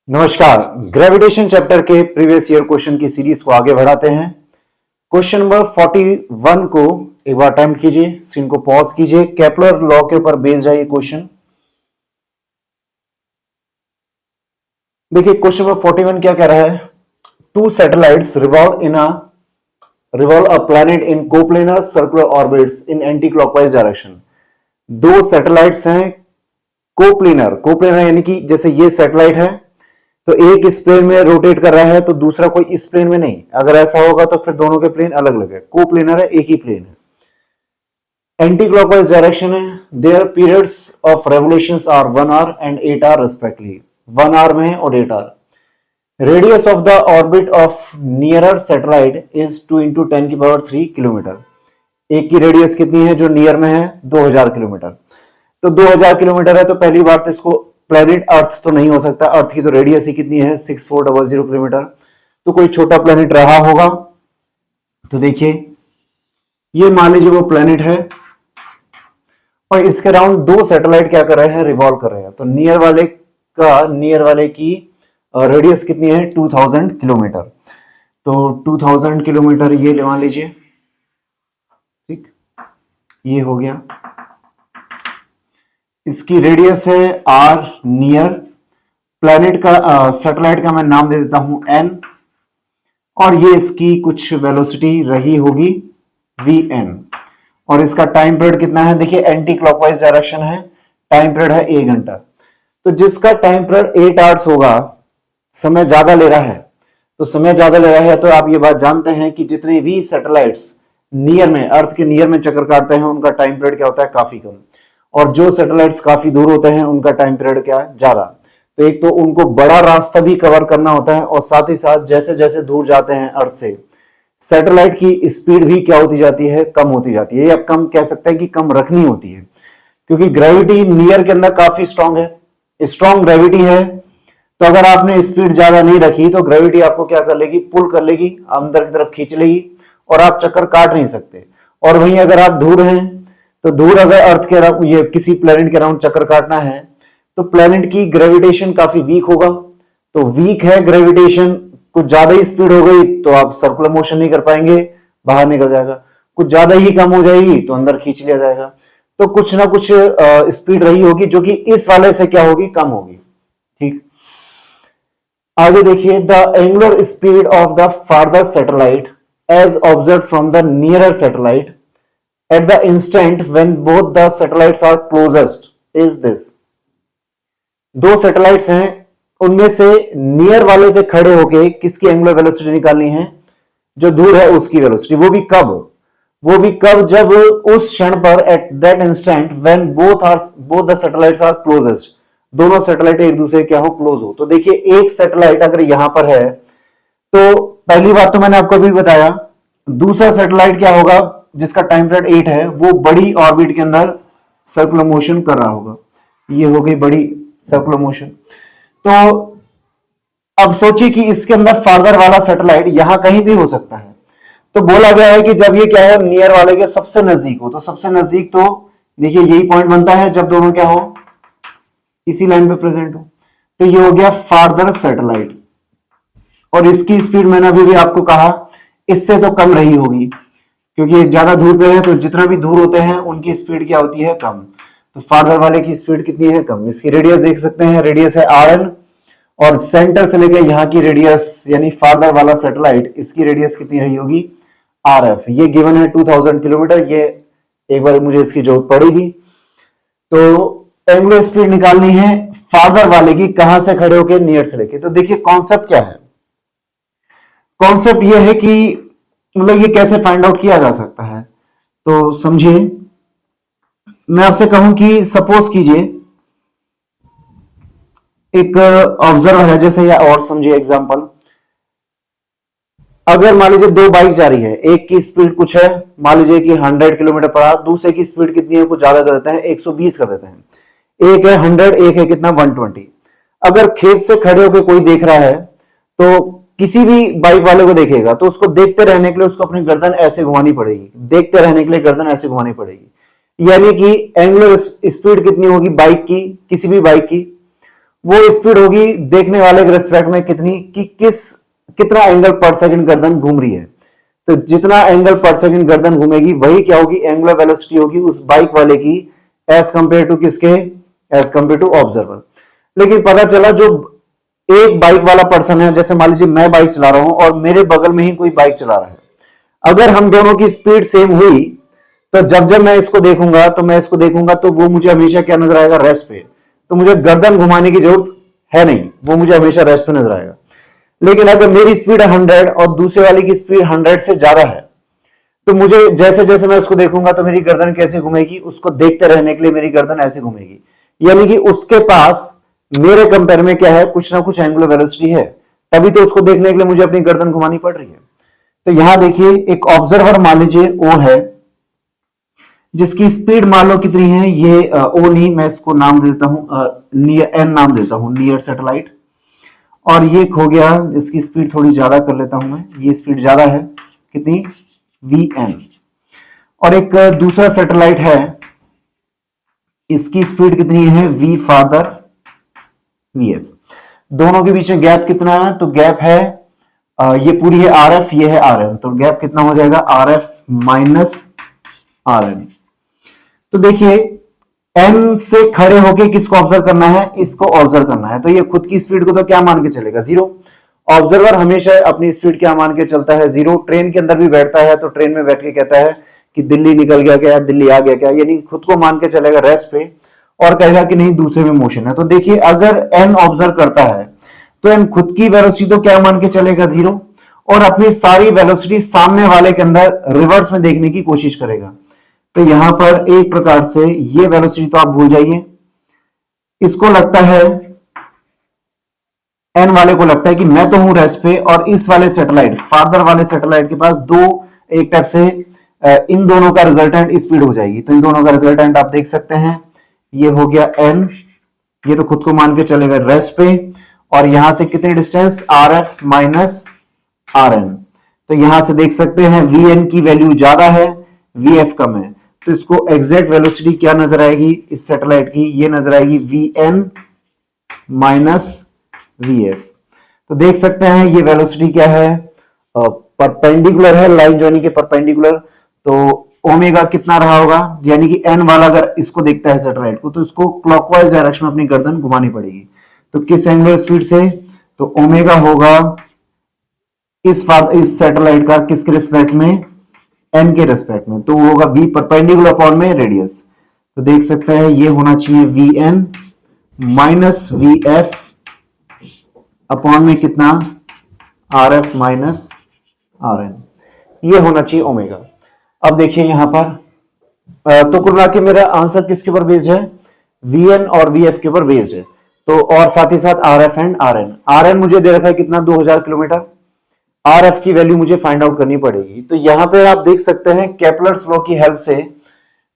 नमस्कार। Gravitation chapter के previous year question की सीरीज को आगे बढ़ाते हैं। क्वेश्चन नंबर 41 को एक बार अटेम्प्ट कीजिए, स्क्रीन को पॉज कीजिए। केपलर लॉ के ऊपर बेस्ड है ये क्वेश्चन। देखिए क्वेश्चन नंबर 41 क्या कह रहा है। Two satellites revolve a planet in coplanar circular orbits in anticlockwise direction. दो सैटेलाइट्स हैं कोप्लेनर यानी कि जैसे ये सैटेलाइट है तो एक इस प्लेन में रोटेट कर रहा है तो दूसरा कोई इस प्लेन में नहीं। अगर ऐसा होगा तो फिर दोनों के प्लेन अलग अलग है। कोप्लेनर है, एक ही प्लेन है। एंटी क्लॉकवाइज डायरेक्शन है। Their periods of revolutions are 1 hour and 8 hour respectively. 1 hour में और 8 hour. Radius of the orbit of nearer satellite is 2 × 10³ kilometre. एक की रेडियस कितनी है जो नियर में है? 2000 किलोमीटर। तो 2000 किलोमीटर है तो पहली बात तो इसको प्लेनेट अर्थ तो नहीं हो सकता। अर्थ की तो रेडियस ही कितनी है? 6400 किलोमीटर। तो कोई छोटा प्लेनेट रहा होगा। तो देखिए ये मान लीजिए वो प्लेनेट है और इसके अराउंड दो सैटेलाइट क्या कर रहे हैं? रिवॉल्व कर रहे हैं। तो नियर वाले की रेडियस कितनी है? 2000 किलोमीटर। तो 2000 किलोमीटर ये मान लीजिए, ठीक, ये हो गया। इसकी रेडियस है आर नियर। प्लैनेट का सैटेलाइट का मैं नाम दे देता हूं एन, और ये इसकी कुछ वेलोसिटी रही होगी वी एन। और इसका टाइम पीरियड कितना है? देखिए एंटी क्लॉकवाइज डायरेक्शन है, टाइम पीरियड है 1 घंटा। तो जिसका टाइम पीरियड 8 आवर्स होगा, समय ज्यादा ले रहा है। तो समय ज्यादा ले रहा है तो आप ये बात जानते हैं कि जितने भी सैटेलाइट्स नियर में, अर्थ के नियर में चक्कर काटते हैं उनका टाइम पीरियड क्या होता है? काफी कम। और जो सैटेलाइट्स काफी दूर होते हैं उनका टाइम पीरियड क्या है? ज्यादा। तो एक तो उनको बड़ा रास्ता भी कवर करना होता है और साथ ही साथ जैसे जैसे दूर जाते हैं अर्थ से, सैटेलाइट की स्पीड भी क्या होती जाती है? कम होती जाती है, या कम कह सकते हैं कि कम रखनी होती है, क्योंकि ग्रेविटी नियर के अंदर काफी स्ट्रांग है, स्ट्रांग ग्रेविटी है। तो अगर आपने स्पीड ज्यादा नहीं रखी तो ग्रेविटी आपको क्या कर लेगी? पुल कर लेगी, अंदर की तरफ खींच लेगी और आप चक्कर काट नहीं सकते। और वहीं अगर आप दूर हैं तो दूर अगर अर्थ के ये किसी प्लेनेट के अराउंड चक्कर काटना है तो प्लेनेट की ग्रेविटेशन काफी वीक होगा। तो वीक है ग्रेविटेशन, कुछ ज्यादा ही स्पीड हो गई तो आप सर्कुलर मोशन नहीं कर पाएंगे, बाहर निकल जाएगा। कुछ ज्यादा ही कम हो जाएगी तो अंदर खींच लिया जाएगा। तो कुछ ना कुछ स्पीड रही होगी जो कि इस वाले से क्या होगी? कम होगी। ठीक, आगे देखिए। The angular speed of the farther satellite as observe from the nearer satellite at the instant when both the satellites are closest is this। दो सैटेलाइट्स हैं, उनमें से नियर वाले से खड़े होके किसकी एंगुलर वेलोसिटी निकालनी है? जो दूर है उसकी वेलोसिटी। वो भी कब? जब उस क्षण पर at that instant when both the satellites are closest, दोनों सैटेलाइट एक दूसरे क्या हो? क्लोज हो। तो देखिए एक सैटेलाइट अगर यहां पर है तो पहली बात तो मैंने आपको अभी बताया, दूसरा सैटेलाइट क्या होगा जिसका टाइम पीरियड 8 है? वो बड़ी ऑर्बिट के अंदर सर्कुलर मोशन कर रहा होगा। ये हो गई बड़ी सर्कुलर मोशन। तो अब सोचिए कि इसके अंदर फार्दर वाला सैटेलाइट यहां कहीं भी हो सकता है। तो बोला गया है कि जब ये क्या है? नियर वाले के सबसे नजदीक हो। तो सबसे नजदीक तो देखिए यही पॉइंट बनता है जब दोनों क्या हो? इसी लाइन पे प्रेजेंट हो। तो ये हो गया फार्दर सैटेलाइट। और इसकी स्पीड मैंने अभी भी आपको कहा इससे तो कम रही होगी, क्योंकि ज्यादा दूर पे है तो जितना भी दूर होते हैं उनकी स्पीड क्या होती है? कम। तो फार्दर वाले की स्पीड कितनी है? कम। इसकी रेडियस देख सकते हैं, रेडियस है Rn, और सेंटर से लेकर यहां की रेडियस यानी फार्दर वाला सैटेलाइट, इसकी रेडियस कितनी रही होगी? Rf। ये गिवन है 2000 किलोमीटर। ये एक बार मुझे इसकी जरूरत पड़ेगी। तो एंगुलर स्पीड निकालनी है फार्दर वाले की, कहां से खड़े होकर? नियर से लेके। तो देखिए कॉन्सेप्ट क्या है? कॉन्सेप्ट यह है कि मतलब ये कैसे फाइंड आउट किया जा सकता है। तो समझिए, मैं आपसे कहूं कि सपोज कीजिए एक ऑब्जर्वर है जैसे, या और समझिए एग्जांपल, अगर मान लीजिए दो बाइक जा रही है, एक की स्पीड कुछ है, मान लीजिए कि 100 किलोमीटर पर आवर, दूसरे की स्पीड कितनी है? कुछ ज्यादा कर देते हैं, 120 कर देते हैं। एक है 100, एक है कितना? 120। अगर खेत से खड़े होकर कोई देख रहा है तो किसी भी बाइक वाले को देखेगा तो उसको देखते रहने के लिए उसको अपनी गर्दन ऐसे घुमानी पड़ेगी, देखते रहने के लिए गर्दन ऐसे घुमानी पड़ेगी। यानी कि एंगुलर स्पीड कितनी होगी बाइक की, किसी भी बाइक की? वो स्पीड होगी देखने वाले के रिस्पेक्ट में कितनी, कि कितना एंगल पर सेकंड गर्दन घूम रही है। तो जितना एंगल पर सेकंड गर्दन घूमेगी वही क्या होगी, एंगुलर वेलोसिटी होगी उस बाइक वाले की, एज कंपेयर टू किसके, एज कंपेयर टू ऑब्जर्वर। लेकिन पता चला जो एक बाइक वाला पर्सन है, जैसे मान लीजिए मैं बाइक चला रहा हूं और मेरे बगल में ही कोई बाइक चला रहा है, अगर हम दोनों की स्पीड सेम हुई तो जब जब मैं इसको देखूंगा तो मैं इसको देखूंगा तो वो मुझे हमेशा क्या नजर आएगा, रेस्ट पे। तो मुझे गर्दन घुमाने की जरूरत है नहीं, वो मुझे हमेशा रेस्ट पे नजर आएगा। लेकिन अगर मेरी स्पीड 100 और दूसरे वाले की स्पीड 100 से ज्यादा है, तो मुझे जैसे जैसे मैं उसको देखूंगा तो मेरी गर्दन कैसे घूमेगी, उसको देखते रहने के लिए मेरी गर्दन ऐसे घूमेगी। यानी कि उसके पास मेरे कंपेयर में क्या है, कुछ ना कुछ एंगुलर वेलोसिटी है, तभी तो उसको देखने के लिए मुझे अपनी गर्दन घुमानी पड़ रही है। तो यहां देखिए एक ऑब्जर्वर मान लीजिए ओ है, जिसकी स्पीड मान लो कितनी है, ये ओ नहीं, मैं इसको नाम दे देता हूं नियर, एन नाम देता हूं, नियर सैटेलाइट। और ये खो गया, इसकी स्पीड थोड़ी ज्यादा कर लेता हूं मैं, ये स्पीड ज्यादा है कितनी, वी एन। और एक दूसरा सैटेलाइट है, इसकी स्पीड कितनी है, वी फादर वी एफ। दोनों के बीच में गैप कितना है, तो गैप है ये पूरी है आर एफ, ये है आर एन, तो गैप कितना हो जाएगा, R F minus R N. तो देखिए एन से खड़े होके किसको ऑब्जर्व करना है, इसको ऑब्जर्व करना है। तो ये खुद की स्पीड को तो क्या मान के चलेगा, जीरो। ऑब्जर्वर हमेशा अपनी स्पीड क्या मान के चलता है, जीरो। ट्रेन के अंदर भी बैठता है तो ट्रेन में बैठ के कहता है कि दिल्ली निकल गया क्या, दिल्ली आ गया क्या, यानी खुद को मान के चलेगा रेस्ट पे, और कहेगा कि नहीं दूसरे में मोशन है। तो देखिए अगर एन ऑब्जर्व करता है तो एन खुद की वेलोसिटी तो क्या मान के चलेगा, जीरो, और अपनी सारी वेलोसिटी सामने वाले के अंदर रिवर्स में देखने की कोशिश करेगा। तो यहां पर एक प्रकार से ये वेलोसिटी तो आप भूल जाइए, इसको लगता है, एन वाले को लगता है कि मैं तो हूं रेस्ट पे, और इस वाले सैटेलाइट, फादर वाले सैटेलाइट के पास दो, एक टाइप से इन दोनों का रिजल्टेंट स्पीड हो जाएगी। तो इन दोनों का रिजल्टेंट आप देख सकते हैं, ये हो गया एन, ये तो खुद को मान के चलेगा रेस्ट पे, और यहां से कितनी distance, R F minus R N. तो यहां से देख सकते हैं वी एन की वैल्यू ज्यादा है, वी एफ कम है, तो इसको एग्जैक्ट वेलोसिटी क्या नजर आएगी इस सैटेलाइट की, ये नजर आएगी V N minus V F. तो देख सकते हैं ये वेलोसिटी क्या है, परपेंडिकुलर है, लाइन जॉइनिंग के परपेंडिकुलर। तो ओमेगा कितना रहा होगा, यानी कि एन वाला अगर इसको देखता है सैटेलाइट को, तो इसको क्लॉकवाइज डायरेक्शन में अपनी गर्दन घुमानी पड़ेगी। तो किस एंगुलर स्पीड से, तो ओमेगा होगा इस सैटेलाइट का किसके रिस्पेक्ट में, एन के रेस्पेक्ट में, तो वो होगा वी परपेंडिकुलर अपॉन में रेडियस। तो देख सकते हैं ये होना चाहिए V N minus V F upon में कितना, R F minus R N, ये होना चाहिए ओमेगा। अब देखिए यहां पर तो कुल मिला के मेरा आंसर किसके ऊपर बेस्ड है, वी एन और वी एफ के ऊपर बेस्ड है। तो और साथ ही साथ R F and R N, R N मुझे दे रखा है कितना, 2000 किलोमीटर, आर एफ की वैल्यू मुझे फाइंड आउट करनी पड़ेगी। तो यहां पे आप देख सकते हैं केपलर्स लॉ की हेल्प से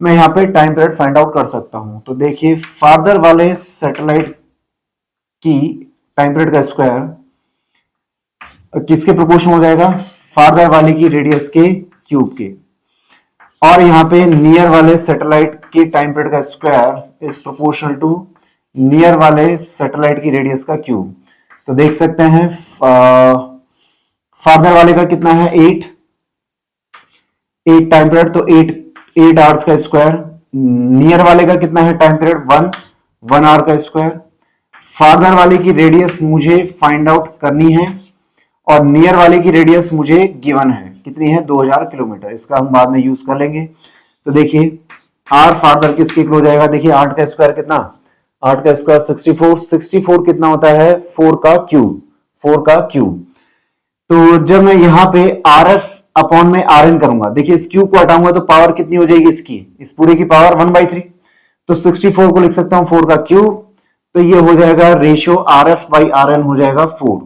मैं यहां पे टाइम पीरियड फाइंड आउट कर सकता हूं। तो देखिए फादर वाले सैटेलाइट की टाइम पीरियड का स्क्वायर किसके प्रोपोर्शन हो जाएगा, फादर वाले की रेडियस के क्यूब के, और यहां पे नियर वाले सैटेलाइट के टाइम पीरियड का square is proportional to near वाले सैटेलाइट की रेडियस का क्यूब। तो देख सकते हैं फादर वाले का कितना है, 8 टाइम पीरियड, तो 8 आवर्स का स्क्वायर। नियर वाले का कितना है टाइम पीरियड, 1 आवर का स्क्वायर। फादर वाले की रेडियस मुझे फाइंड आउट करनी है, और नियर वाले की रेडियस मुझे गिवन है, कितनी है, 2000 किलोमीटर। इसका हम बाद में यूज कर लेंगे। तो देखिए आर फादर किसके इक्वल हो जाएगा, देखिए 8 का स्क्वायर कितना, 8 का स्क्वायर 64, 64 कितना होता है, 4 का क्यूब, 4 का क्यूब। तो जब मैं यहां पे आर एफ अपॉन में आर एन करूंगा, देखिए इस क्यूब को हटाऊंगा तो पावर कितनी हो जाएगी इसकी, इस पूरे की पावर 1/3। तो 64 को लिख सकता हूं 4 का क्यूब, तो ये हो जाएगा ratio R F by R N हो जाएगा 4।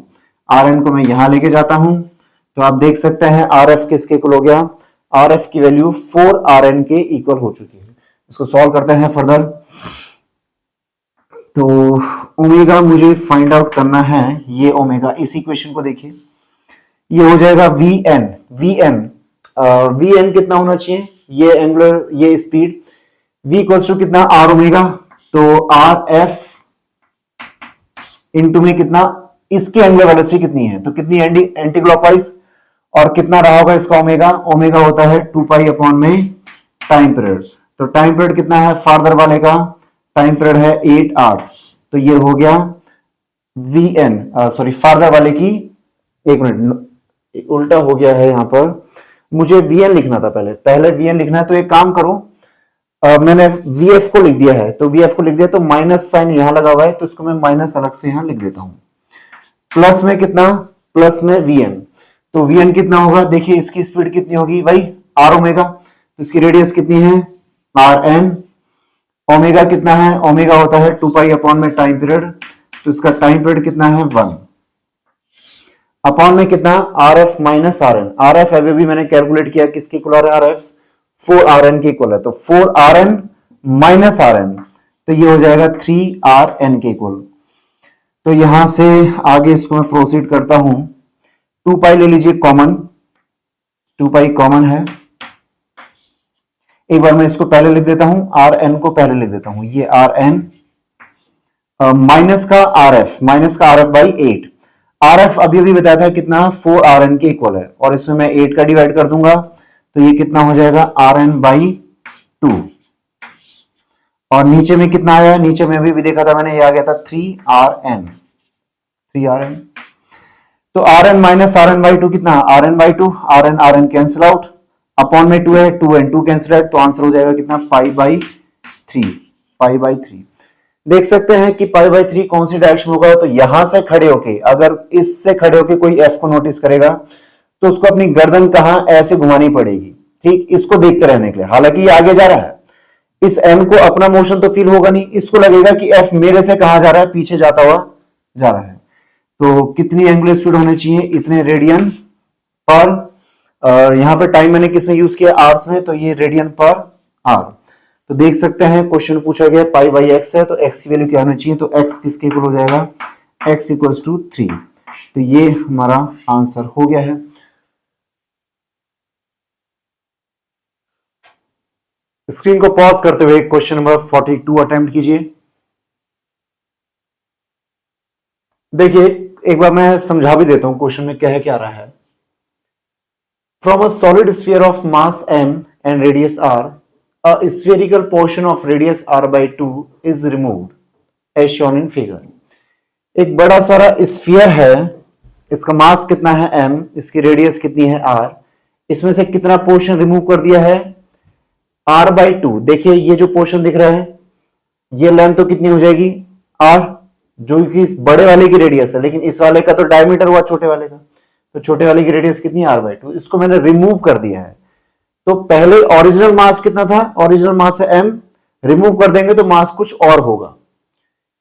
आर एन को मैं यहां लेके जाता हूं, तो आप देख सकते हैं आर एफ किसके इक्वल हो गया, आर एफ की वैल्यू 4 आर एन के इक्वल हो चुकी है। इसको सॉल्व करते हैं फर्दर। तो ओमेगा मुझे फाइंड आउट करना है, ये ओमेगा, इस इक्वेशन को देखिए, ये हो जाएगा वी एन, वी एन कितना होना चाहिए, ये एंगुलर, ये स्पीड, वी इक्वल्स टू कितना, आर ओमेगा। तो आर एफ इनटू में कितना, इसकी एंगुलर वेलोसिटी कितनी है, तो कितनी एंटी क्लॉकवाइज, और कितना रहा होगा इसका ओमेगा, ओमेगा होता है 2 पाई अपॉन में टाइम पीरियड। तो टाइम पीरियड कितना है फार्दर वाले का, टाइम पीरियड है 8 आवर्स, तो ये हो गया वीएन, सॉरी फार्दर वाले की, एक मिनट उल्टा हो गया है यहां पर, मुझे वीएन लिखना था, पहले वीएन लिखना है, तो एक काम करो, मैंने वीएफ को लिख दिया है, तो वीएफ को लिख दिया तो माइनस साइन यहां लगा हुआ है, तो इसको मैं माइनस अलग से यहां लिख देता हूं, प्लस में कितना, प्लस में वीएन, तो वीएन कितना होगा, देखिए इसकी स्पीड कितनी होगी भाई आर ओमेगा, तो इसकी रेडियस कितनी है आर एन, ओमेगा कितना है, ओमेगा होता है 2 पाई अपॉन में टाइम पीरियड, तो इसका टाइम पीरियड कितना है 1 अपॉन में कितना R F minus R N, R F अभी भी मैंने कैलकुलेट किया किसके इक्वल है, आर एफ 4 आर एन के इक्वल है, तो 4 R N minus R N, तो ये हो जाएगा 3 आर एन के इक्वल। तो यहां से आगे इसको मैं प्रोसीड करता हूं, 2 पाई ले लीजिए कॉमन, 2 पाई कॉमन है, एक बार मैं इसको पहले लिख देता हूं, आर एन को पहले लिख देता हूं, ये आर एन माइनस का are F by 8, are F अभी अभी बताया था कितना 4 आर एन के इक्वल है, और इसमें मैं 8 का डिवाइड कर दूंगा, तो ये कितना हो जाएगा आर एन बाई 2, और नीचे में कितना आया, नीचे में अभी भी देखा था मैंने, ये आ गया था 3 आर एन, तो R N minus R N by 2 कितना, R N by 2, R N cancel out, upon में 2 है, 2 एंड 2 कैंसिल आउट, तो आंसर हो जाएगा कितना पाई बाई 3, देख सकते हैं कि पाई बाई 3 कौन सी डायरेक्शन होगा, तो यहां से खड़े होके, अगर इससे खड़े होके कोई एफ को नोटिस करेगा तो उसको अपनी गर्दन कहां ऐसे घुमानी पड़ेगी, ठीक, इसको देखते रहने के लिए, हालांकि ये आगे जा रहा है, इस एम को अपना मोशन तो फील होगा नहीं, इसको लगेगा कि एफ मेरे से कहां जा रहा है, पीछे जाता हुआ जा रहा है, तो कितनी एंगुलर स्पीड होनी चाहिए, इतने रेडियन पर, यहां पे टाइम मैंने किसमें यूज किया आवर्स में, तो ये रेडियन पर आवर, तो देख सकते हैं क्वेश्चन पूछा गया पाई बाई एक्स है, तो एक्स की वैल्यू क्या होनी चाहिए, तो एक्स किसके इक्वल हो जाएगा, एक्स इक्वल्स टू 3, तो ये हमारा आंसर हो गया है। स्क्रीन को पॉज करते हुए क्वेश्चन नंबर 42 अटेम्प्ट कीजिए। देखिए एक बार मैं समझा भी देता हूं क्वेश्चन में क्या रहा है। From a solid sphere of mass m and radius r, a spherical portion of radius r by 2 is removed as shown in figure। एक बड़ा सारा स्फीयर है, इसका मास कितना है m, इसकी रेडियस कितनी है r, इसमें से कितना पोर्शन रिमूव कर दिया है r by 2। देखिए ये जो पोर्शन दिख रहा है, ये लेंथ तो कितनी हो जाएगी r, जो कि इस बड़े वाले की रेडियस है, लेकिन इस वाले का तो डायमीटर हुआ छोटे वाले का, तो छोटे वाले की रेडियस कितनी है r by 2, इसको मैंने रिमूव कर दिया है। तो पहले ओरिजिनल मास कितना था, ओरिजिनल मास है m, रिमूव कर देंगे तो मास कुछ और होगा,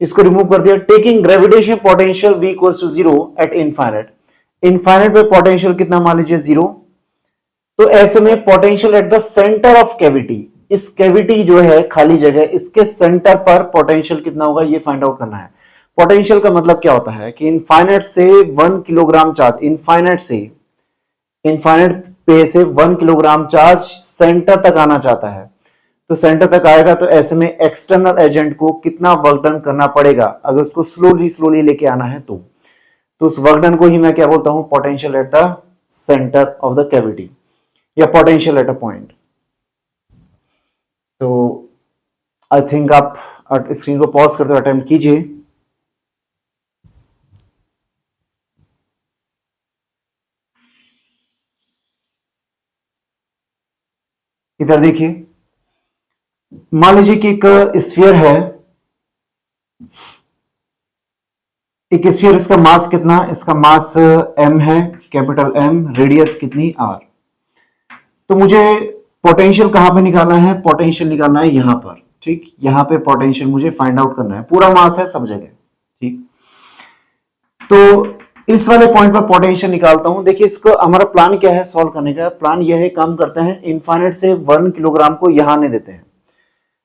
इसको रिमूव कर दिया। Taking gravitation potential v equals to 0 at infinite, infinite पे पोटेंशियल कितना मान लीजिए 0, तो ऐसे में potential at the centre of cavity, इस कैविटी जो है खाली जगह, इसके सेंटर पर पोटेंशियल कितना होगा ये फाइंड आउट करना है। पोटेंशियल का मतलब क्या होता है कि इनफाइनाइट से 1 किलोग्राम चार्ज, इनफाइनाइट पे से 1 किलोग्राम चार्ज सेंटर तक आना चाहता है, तो सेंटर तक आएगा तो ऐसे में एक्सटर्नल एजेंट को कितना वर्क डन करना पड़ेगा, अगर उसको स्लोली लेके आना है तो उस वर्क डन को ही मैं क्या बोलता हूं, potential at the centre of the cavity या पोटेंशियल एट अ पॉइंट। तो आई थिंक आप स्क्रीन को पॉज करते हुए अटेम्प्ट कीजिए। इधर देखिए, मान लीजिए कि एक स्फीयर है, एक स्फीयर, इसका मास कितना, इसका मास m है, कैपिटल M, रेडियस कितनी r, तो मुझे पोटेंशियल कहां पे निकालना है, पोटेंशियल निकालना है यहां पर, ठीक, यहां पे पोटेंशियल मुझे फाइंड आउट करना है, पूरा मास है सब जगह, ठीक, तो इस वाले पॉइंट पर पोटेंशियल निकालता हूं। देखिए इसको हमारा प्लान क्या है सॉल्व करने का, प्लान यह है, काम करते हैं इनफाइनाइट से 1 किलोग्राम को यहां नहीं देते हैं,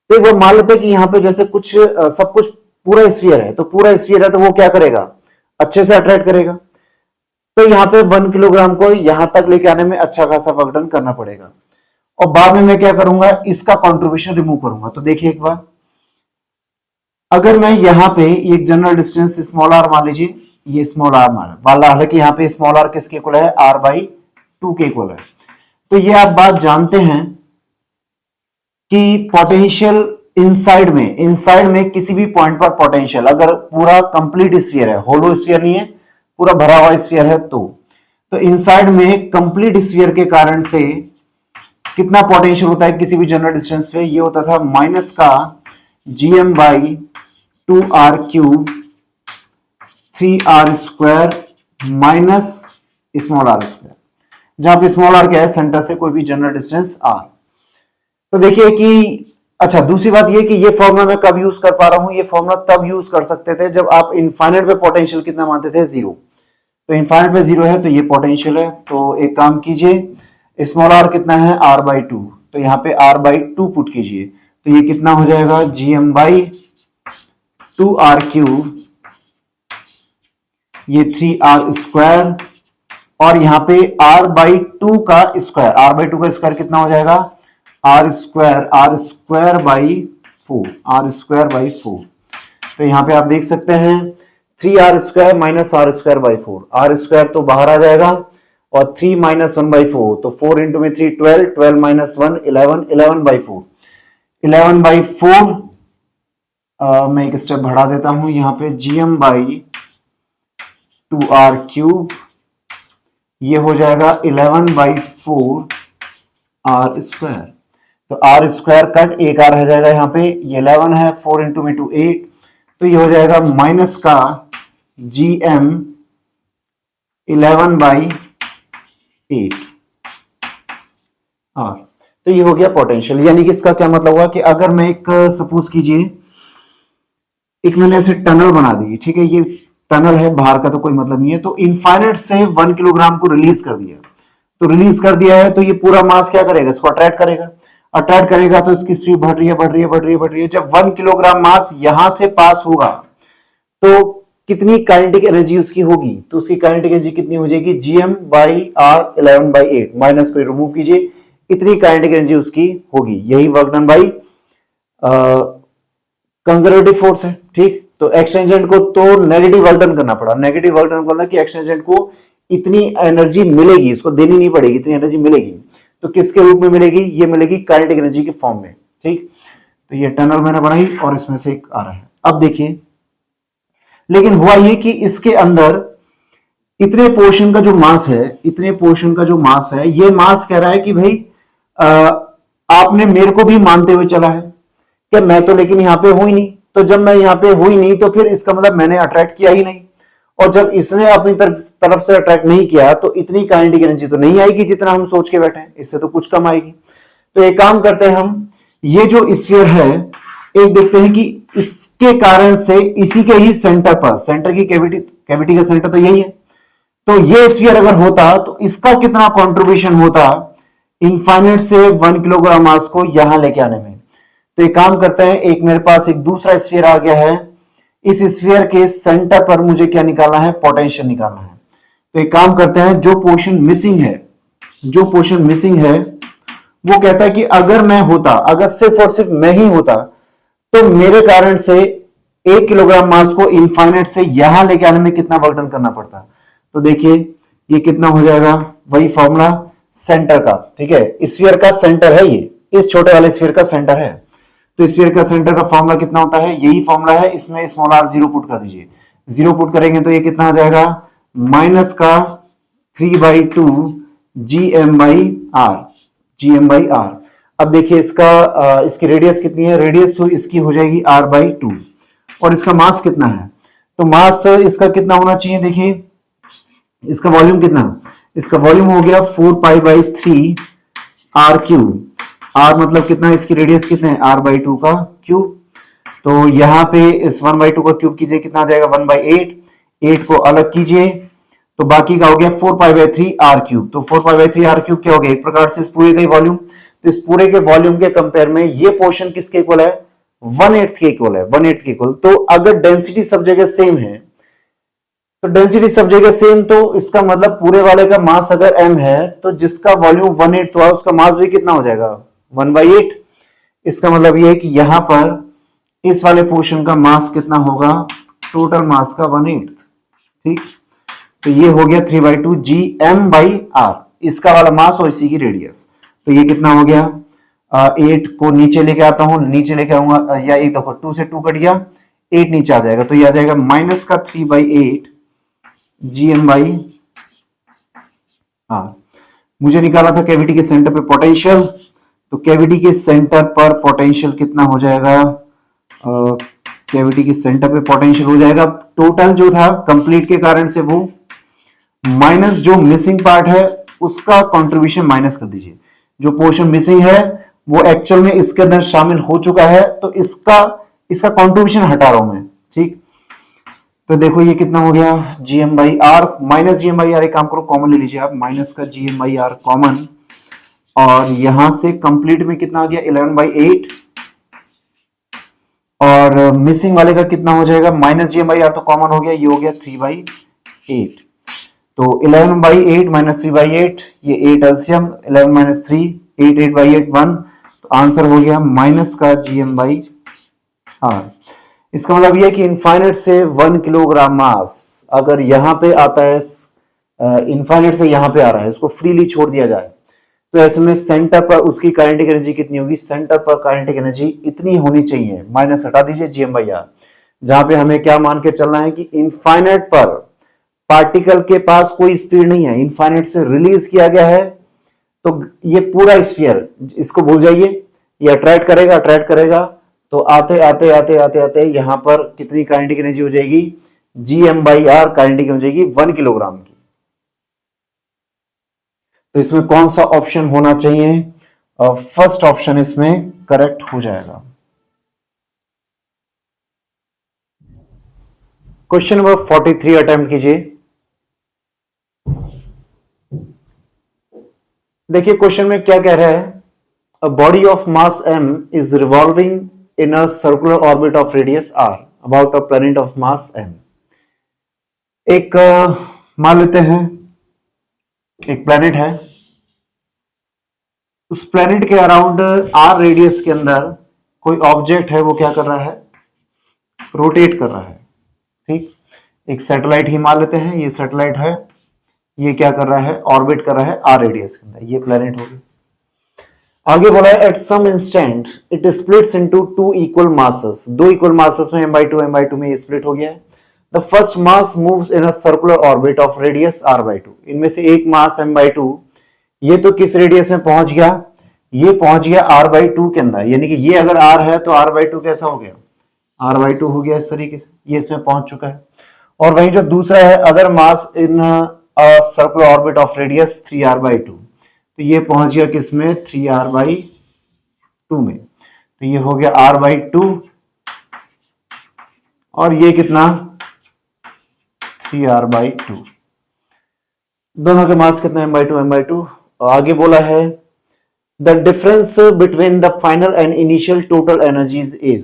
तो एक बार मान लेते हैं कि यहां पे जैसे कुछ सब कुछ पूरा स्फीयर है, तो पूरा स्फीयर है तो वो क्या करेगा, अच्छे से अट्रैक्ट करेगा, तो यहां पे 1 किलोग्राम को यहां तक लेके आने में अच्छा खासा वर्क डन करना पड़ेगा, और बाद में मैं क्या करूंगा, इसका कॉन्ट्रीब्यूशन रिमूव करूंगा। तो देखिए एक बार अगर मैं यहां पे एक जनरल डिस्टेंस स्मॉल आर मान लीजिए, ये स्मॉल आर मान वाला, हालांकि यहाँ पे स्मॉल आर किसके इक्वल है, आर बाई टू के इक्वल है। तो ये आप बात जानते हैं कि पोटेंशियल इनसाइड में किसी भी पॉइंट पर पोटेंशियल, अगर पूरा कंप्लीट स्फीयर है, होलो स्फीयर नहीं है, पूरा भरा हुआ स्फीयर है, तो इनसाइड में कंप्लीट स्फीयर के कारण से कितना पोटेंशियल होता है किसी भी जनरल डिस्टेंस पे, ये होता था माइनस का GM by two R cube 3r square minus small R square, जहां पे स्मॉल आर क्या है, सेंटर से कोई भी जनरल डिस्टेंस आर। तो देखिए कि अच्छा, दूसरी बात ये कि ये फॉर्मूला मैं कब यूज कर पा रहा हूं, ये फॉर्मूला तब यूज कर सकते थे जब आप इनफाइनाइट पे पोटेंशियल कितना मानते थे, जीरो। तो इनफाइनाइट पे जीरो है तो ये पोटेंशियल है। तो एक काम कीजिए, स्मॉल आर कितना है, आर बाई टू, तो यहाँ पे आर बाई टू पुट कीजिए, तो ये कितना हो जाएगा, G M by two R cube, ये 3r स्क्वायर, और यहाँ पे r बाई टू का स्क्वायर, r बाई टू का स्क्वायर कितना हो जाएगा, r स्क्वायर बाई फोर। तो यहाँ पे आप देख सकते हैं 3r square minus R square by four, R square तो बाहर आ जाएगा, और 3 माइनस वन बाई फोर, तो 4 इंटू में 3 12, 12 minus 1 11, 11 by four, 11 by four. मैं एक स्टेप बढ़ा देता हूं, यहाँ पे GM by two R cube, ये हो जाएगा 11 बाई फोर आर स्क्वायर। तो आर स्क्वायर कट, एक आर रह जाएगा यहाँ पे, ये 11 है, 4 इंटू में 2 8, तो ये हो जाएगा माइनस का जी एम 11 बाई 8 आर। तो ये हो गया पोटेंशियल। यानी कि इसका क्या मतलब हुआ कि अगर मैं एक सपोज कीजिए, एक मैंने ऐसे टनल बना दी, ठीक है, ये टनल है, बाहर का तो कोई मतलब नहीं है, तो इनफाइनाइट से 1 किलोग्राम को रिलीज कर दिया, तो रिलीज कर दिया है, तो ये पूरा मास क्या करेगा, इसको अट्रैक्ट करेगा, तो इसकी स्पीड बढ़ रही है। जब 1 किलोग्राम मास यहां से पास होगा तो कितनी काइनेटिक एनर्जी उसकी होगी, तो उसकी काइनेटिक एनर्जी कितनी हो जाएगी, GM by R 11 by 8, minus को रिमूव कीजिए, इतनी काइनेटिक एनर्जी उसकी होगी। यही work done by conservative force है, ठीक। तो एक्सचेंज एजेंट को तो नेगेटिव वर्क डन करना पड़ा, नेगेटिव वर्क डन बोलना कि एक्सचेंज एजेंट को इतनी एनर्जी मिलेगी, इसको देनी नहीं पड़ेगी, इतनी एनर्जी मिलेगी। तो किसके रूप में मिलेगी, ये मिलेगी काइनेटिक एनर्जी के फॉर्म में, ठीक। तो ये टनल मैंने बनाई और इसमें से एक आ रहा है। अब देखिए, लेकिन हुआ ये कि इसके अंदर इतने पोर्शन का जो मास है, ये मास कह रहा है कि भाई आपने मेरे को भी मानते हुए चला है कि मैं तो लेकिन यहां पे हूं ही नहीं, तो जब मैं यहां पे हुई नहीं तो फिर इसका मतलब मैंने अट्रैक्ट किया ही नहीं, और जब इसने अपनी तरफ से अट्रैक्ट नहीं किया तो इतनी काइनेटिक एनर्जी तो नहीं आएगी जितना हम सोच के बैठे हैं, इससे तो कुछ कम आएगी। तो एक काम करते हैं हम, ये जो स्फीयर है, एक देखते हैं कि इसके कारण से इसी के ही सेंटर पर, सेंटर की कैविटी का सेंटर तो यही है, तो ये स्फीयर अगर होता तो इसका कितना कंट्रीब्यूशन होता इनफाइनाइट से 1 किलोग्राम मास को यहां लेके आने में। तो एक काम करते हैं, एक मेरे पास एक दूसरा स्फीयर आ गया है, इस स्फीयर के सेंटर पर मुझे क्या निकालना है, पोटेंशियल निकालना है। तो एक काम करते हैं, जो पोर्शन मिसिंग है वो कहता है कि अगर मैं होता, अगर सिर्फ और सिर्फ मैं ही होता, तो मेरे कारण से 1 किलोग्राम मास को इनफाइनाइट से यहां लेके आने में कितना वर्क डन करना पड़ता। तो देखिए ये कितना हो जाएगा, वही फॉर्मूला सेंटर का, ठीक है, स्फीयर का सेंटर है, ये इस छोटे वाले स्फीयर का सेंटर है। तो स्फीयर का सेंटर का फॉर्मूला कितना होता है, यही फॉर्मूला है, इसमें स्मॉल आर 0 पुट कर दीजिए, 0 पुट करेंगे तो ये कितना आ जाएगा, माइनस का 3/2 GM बाई आर। अब देखिए इसकी रेडियस कितनी है, रेडियस तो इसकी हो जाएगी r/2, और इसका मास कितना है, तो मास इसका कितना होना चाहिए, देखिए इसका वॉल्यूम कितना, इसका वॉल्यूम हो गया 4π/3 r क्यूब, r मतलब कितना, इसकी रेडियस कितना है, r/2 का क्यूब। तो यहां पे इस 1/2 का क्यूब कीजिए, कितना आ जाएगा 1/8, 8 को अलग कीजिए, तो बाकी का हो गया 4π/3 r क्यूब। तो 4π/3 r क्यूब क्या हो गया, एक प्रकार से इस पूरे का ही वॉल्यूम। तो इस पूरे के वॉल्यूम के कंपेयर में ये पोर्शन किसके इक्वल है, 1/8 के इक्वल है, 1/8 के इक्वल। तो अगर डेंसिटी सब जगह सेम है, तो डेंसिटी सब जगह सेम, तो इसका मतलब पूरे वाले का मास अगर m है, तो जिसका वॉल्यूम 1/8 हुआ उसका मास भी कितना हो जाएगा, 1/8। इसका मतलब यह है कि यहां पर इस वाले पोर्शन का मास कितना होगा, टोटल मास का 1/8। ठीक, तो ये हो गया 3/2 GM/R, इसका वाला मास और इसी की रेडियस। तो ये कितना हो गया, 8 को नीचे लेके आता हूं, नीचे लेके आऊंगा, या एक दफा 2 से 2 कट गया, 8 नीचे आ जाएगा, तो ये आ जाएगा माइनस का 3/8 GM/R। मुझे निकाला था कैविटी के सेंटर पे पोटेंशियल, तो कैविटी के सेंटर पर पोटेंशियल कितना हो जाएगा, कैविटी के सेंटर पे पोटेंशियल हो जाएगा टोटल जो था कंप्लीट के कारण से वो, माइनस जो मिसिंग पार्ट है उसका कंट्रीब्यूशन माइनस कर दीजिए। जो पोर्शन मिसिंग है वो एक्चुअल में इसके अंदर शामिल हो चुका है, तो इसका कंट्रीब्यूशन हटा रहा हूं मैं। ठीक, तो देखो ये कितना हो गया, GM/R माइनस GM/R, एक काम करो कॉमन ले लीजिए आप, माइनस का GM/R कॉमन, और यहां से कंप्लीट में कितना आ गया 11/8, और मिसिंग वाले का कितना हो जाएगा, माइनस GM/R तो कॉमन हो गया, ये हो गया 3/8। तो 11/8 माइनस 3/8, ये 8 एलसीएम, 11 माइनस 3 8, 8/8 1, तो आंसर हो गया माइनस का GM/R। इसका मतलब यह है कि इनफाइनाइट से 1 किलोग्राम मास अगर यहां पे आता है, इनफाइनाइट से यहां पे आ रहा है, इसको फ्रीली छोड़ दिया जाए, तो ऐसे में सेंटर पर उसकी काइनेटिक एनर्जी कितनी होगी, सेंटर पर काइनेटिक एनर्जी इतनी होनी चाहिए, माइनस हटा दीजिए GM/R, जहां पे हमें क्या मान के चलना है कि इनफाइनाइट पर पार्टिकल के पास कोई स्पीड नहीं है, इनफाइनाइट से रिलीज किया गया है, तो ये पूरा स्फीयर, इसको भूल जाइए, ये अट्रैक्ट करेगा, तो आते आते आते आते आते यहां पर कितनी काइनेटिक एनर्जी हो जाएगी, GM/R काइनेटिक हो जाएगी 1 किलोग्राम की। तो इसमें कौन सा ऑप्शन होना चाहिए, फर्स्ट ऑप्शन इसमें करेक्ट हो जाएगा। क्वेश्चन नंबर 43 अटेम्प्ट कीजिए। देखिए क्वेश्चन में क्या कह रहा है, a body of mass m is revolving in a circular orbit of radius r about a planet of mass m। एक मान लेते हैं एक प्लैनेट है, उस प्लैनेट के अराउंड r रेडियस के अंदर कोई ऑब्जेक्ट है, वो क्या कर रहा है, रोटेट कर रहा है। ठीक, एक सैटेलाइट ही मान लेते हैं, ये सैटेलाइट है, ये क्या कर रहा है, ऑर्बिट कर रहा है r रेडियस के अंदर, ये प्लैनेट होगी। आगे बोला है at some instant it splits into 2 equal masses, 2 equal masses में m/2 में स्प्लिट हो गया है। The first mass moves in a circular orbit of radius r/2, इनमें से एक मास m/2 ये तो किस रेडियस में पहुंच गया, ये पहुंच गया r/2 के अंदर, यानी कि ये अगर r है तो r/2 कैसा हो गया, r/2 हो गया इस तरीके से, ये इसमें पहुंच चुका है। और वहीं जो दूसरा है other mass in circular orbit of radius 3r/2, तो ये पहुंच गया किसमें, 3r/2 में, तो ये हो गया r/2, और ये कितना 3r/2, दोनों के मास कितना m/2। आगे बोला है the difference between the final and initial total energies is,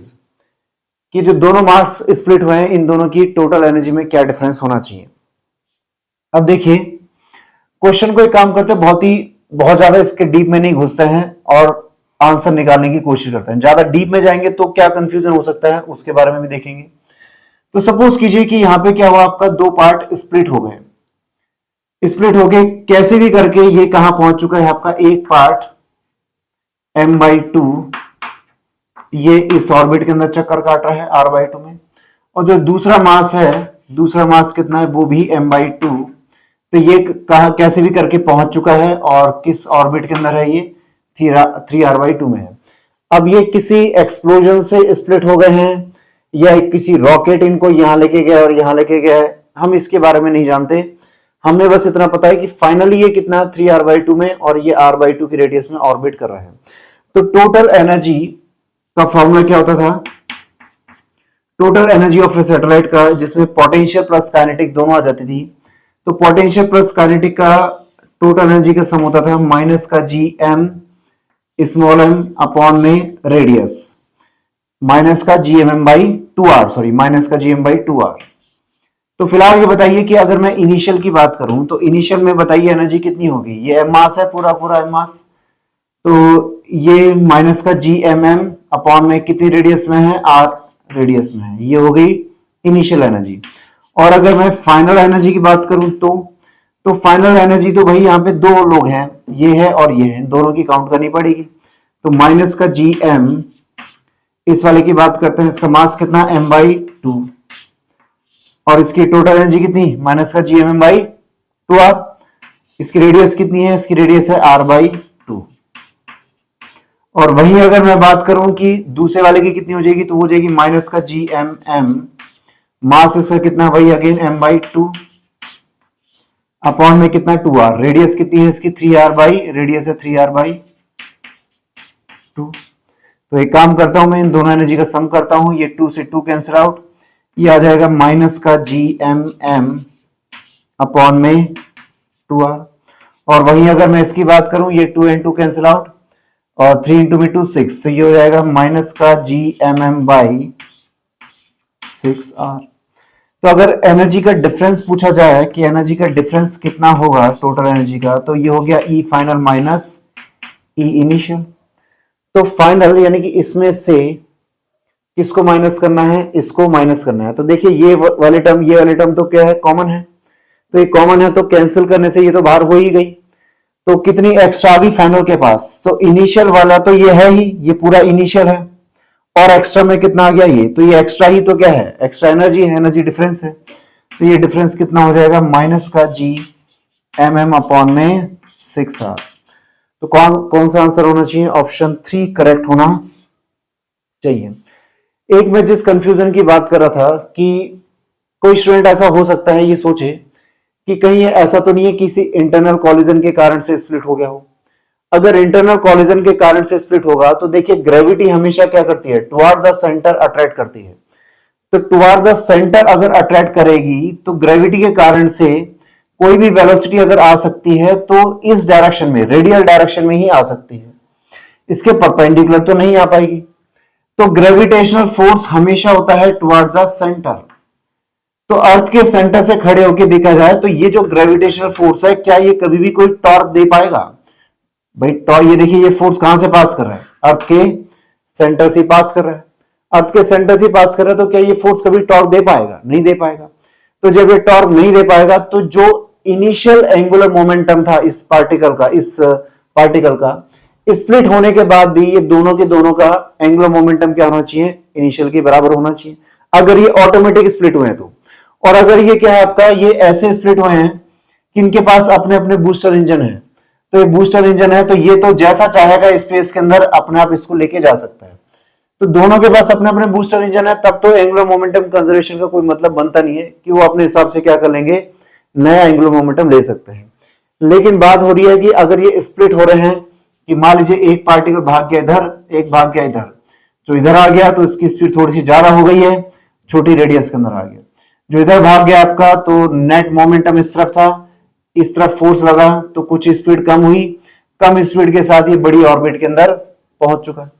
कि जो दोनों मास स्प्लिट हुए हैं इन दोनों की टोटल एनर्जी में क्या डिफरेंस होना चाहिए। अब देखिए क्वेश्चन को एक काम करते हैं, बहुत ज्यादा इसके डीप में नहीं घुसते हैं और आंसर निकालने की कोशिश करते हैं। ज्यादा डीप में जाएंगे तो क्या कंफ्यूजन हो सकता है उसके बारे में भी देखेंगे। तो सपोज कीजिए कि यहां पे क्या हुआ, आपका 2 पार्ट स्प्लिट हो गए, स्प्लिट हो गए कैसे भी करके ये कहां पहुंच चुका है, आपका एक पार्ट m/2 ये इस ऑर्बिट के अंदर चक्कर काट रहा है r/2 में, और जो दूसरा मास है, दूसरा मास कितना है, वो भी m/2, तो ये कहा कैसे भी करके पहुंच चुका है, और किस ऑर्बिट के अंदर है, ये 3r/2 में है। अब ये किसी एक्सप्लोजन से स्प्लिट हो गए हैं, या किसी रॉकेट इनको यहां लेके गया और यहां लेके गया है, हम इसके बारे में नहीं जानते। हमें बस इतना पता है कि फाइनली ये कितना 3r/2 में, और ये r/2 की रेडियस में ऑर्बिट कर रहा है। तो टोटल एनर्जी का फॉर्मूला क्या होता था, total energy of A satellite का, जिसमें पोटेंशियल प्लस काइनेटिक दोनों आ जाती थी, तो पोटेंशियल प्लस काइनेटिक का टोटल एनर्जी का सम होता था माइनस का GM स्मॉल m अपॉन में रेडियस, माइनस का GM/2r, सॉरी माइनस का GM/2r। तो फिलहाल ये बताइए कि अगर मैं इनिशियल की बात करूं तो इनिशियल में बताइए एनर्जी कितनी होगी, ये m मास है, पूरा m मास, तो ये माइनस का GMM अपॉन में कितनी रेडियस में है, r रेडियस में है। ये हो गई इनिशियल एनर्जी। और अगर मैं फाइनल एनर्जी की बात करूं तो फाइनल एनर्जी तो भाई यहाँ पे दो लोग हैं, ये है और ये है, दोनों की काउंट करनी पड़ेगी। तो माइनस का जी एम, इस वाले की बात करते हैं, इसका मास कितना m/2 और इसकी टोटल एनर्जी कितनी माइनस का जी एम बाई 2r। इसकी रेडियस कितनी है, इसकी रेडियस है r/2। और वहीं अगर मैं बात करूं कि दूसरे वाले की कितनी हो जाएगी तो हो जाएगी माइनस का जी एम, मास इसका कितना वही अगेन m/2 अपॉन में कितना 2r, रेडियस कितनी है इसकी 3r बाई, रेडियस है 3r/2। तो एक काम करता हूं मैं, इन दोनों एनर्जी का सम करता हूं, ये 2 से 2 कैंसिल आउट, ये आ जाएगा माइनस का जी एम अपॉन में 2r। और वहीं अगर मैं इसकी बात करूं, ये 2 and 2 कैंसिल आउट और 3 इंटू में 2 6, तो ये हो जाएगा माइनस का जी एम बाई 6r। तो अगर एनर्जी का डिफरेंस पूछा जाए कि एनर्जी का डिफरेंस कितना होगा टोटल एनर्जी का, तो ये हो गया ई फाइनल माइनस ई इनिशियल। तो फाइनल यानी कि इसमें से किसको माइनस करना है, इसको माइनस करना है। तो देखिए ये वाले टर्म तो क्या है, कॉमन है, तो ये कॉमन है तो कैंसिल करने से ये तो बाहर हो ही गई। तो कितनी एक्स्ट्रा आ गई फाइनल के पास, तो इनिशियल वाला तो ये है ही, ये पूरा इनिशियल है, और एक्स्ट्रा में कितना आ गया ये, तो ये एक्स्ट्रा ही तो क्या है, एक्स्ट्रा एनर्जी है, एनर्जी डिफरेंस है। तो ये डिफरेंस कितना हो जाएगा माइनस का जी एम अपॉन में 6r। तो कौन सा आंसर होना चाहिए, ऑप्शन 3 करेक्ट होना चाहिए। एक मैं जिस कंफ्यूजन की बात कर रहा था कि कोई स्टूडेंट ऐसा हो सकता है ये सोचे कि कहीं ऐसा तो नहीं है किसी इंटरनल कॉलिजन के कारण से स्प्लिट हो गया हो। अगर इंटरनल कॉलिजन के कारण से स्प्लिट होगा तो देखिए ग्रेविटी हमेशा क्या करती है, टुवर्ड द सेंटर अट्रैक्ट करती है। तो टुवर्ड द सेंटर अगर अट्रैक्ट करेगी तो ग्रेविटी के कारण से कोई भी वेलोसिटी अगर आ सकती है तो इस डायरेक्शन में, रेडियल डायरेक्शन में ही आ सकती है, इसके परपेंडिकुलर तो नहीं आ पाएगी। तो ग्रेविटेशनल फोर्स हमेशा होता है टुवर्ड द सेंटर। तो अर्थ के सेंटर से खड़े होकर देखा जाए तो ये जो ग्रेविटेशनल फोर्स है, क्या ये कभी भी कोई टॉर्क दे पाएगा भाई? ये देखिए ये फोर्स कहां से पास कर रहा है, अर्थ के सेंटर से पास कर रहा है। अर्थ के सेंटर से पास कर रहा है तो क्या ये फोर्स कभी टॉर्क दे पाएगा? नहीं दे पाएगा। तो जब ये टॉर्क नहीं दे पाएगा तो जो इनिशियल एंगुलर मोमेंटम था इस पार्टिकल का स्प्लिट होने के बाद भी ये दोनों के दोनों का एंगुलर मोमेंटम क्या होना चाहिए, इनिशियल के बराबर होना चाहिए, अगर ये ऑटोमेटिक स्प्लिट हुए हैं तो। और अगर ये क्या है आपका, ये ऐसे स्प्लिट हुए हैं कि इनके पास अपने अपने बूस्टर इंजन है, तो ये बूस्टर इंजन है तो ये तो जैसा चाहेगा स्पेस के अंदर अपने आप इसको लेके जा सकता है। तो दोनों के पास अपने अपने बूस्टर इंजन है, तब तो एंगुलर मोमेंटम कंजर्वेशन का कोई मतलब बनता नहीं है कि वो अपने हिसाब से क्या कर लेंगे, नया एंगुलर मोमेंटम ले सकते हैं। लेकिन बात हो रही है कि अगर ये स्प्लिट हो रहे हैं कि मान लीजिए एक पार्टिकल भाग गया इधर, एक भाग गया इधर, जो इधर आ गया तो इसकी स्पीड थोड़ी सी ज्यादा हो गई है, छोटी रेडियस के अंदर आ गया। जो इधर भाग गया आपका तो नेट मोमेंटम इस तरफ था, इस तरफ फोर्स लगा तो कुछ स्पीड कम हुई, कम स्पीड के साथ ये बड़ी ऑर्बिट के अंदर पहुंच चुका है।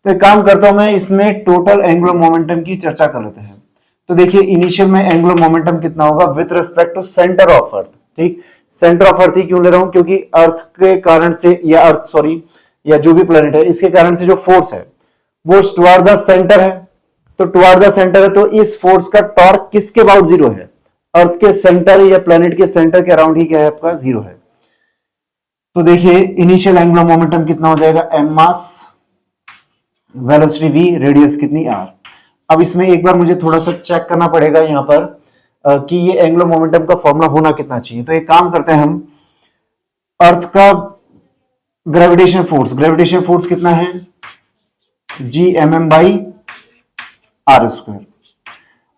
तो एक काम करता हूं मैं, इसमें टोटल एंगुलर मोमेंटम की चर्चा कर लेते हैं। तो देखिए इनिशियल में एंगुलर मोमेंटम कितना होगा with respect to centre of earth. ठीक, सेंटर ऑफ अर्थ ही क्यों ले रहा हूं, क्योंकि अर्थ के कारण से या जो भी प्लेनेट है इसके कारण से जो फोर्स है वो टुवर्ड्स द सेंटर है। तो टुवर्ड्स द सेंटर है तो इस फोर्स का टॉर्क किसके अबाउट जीरो है, अर्थ के सेंटर या प्लेनेट के सेंटर के अराउंड ही क्या है आपका, जीरो है। तो देखिए इनिशियल एंगुलर मोमेंटम कितना हो जाएगा, एम मास, वेलोसिटी v, रेडियस कितनी r। अब इसमें एक बार मुझे थोड़ा सा चेक करना पड़ेगा यहां पर कि ये एंगुलर मोमेंटम का फॉर्मूला होना कितना चाहिए। तो एक काम करते हैं हम, अर्थ का ग्रेविटेशन फोर्स कितना है, G M M by R square,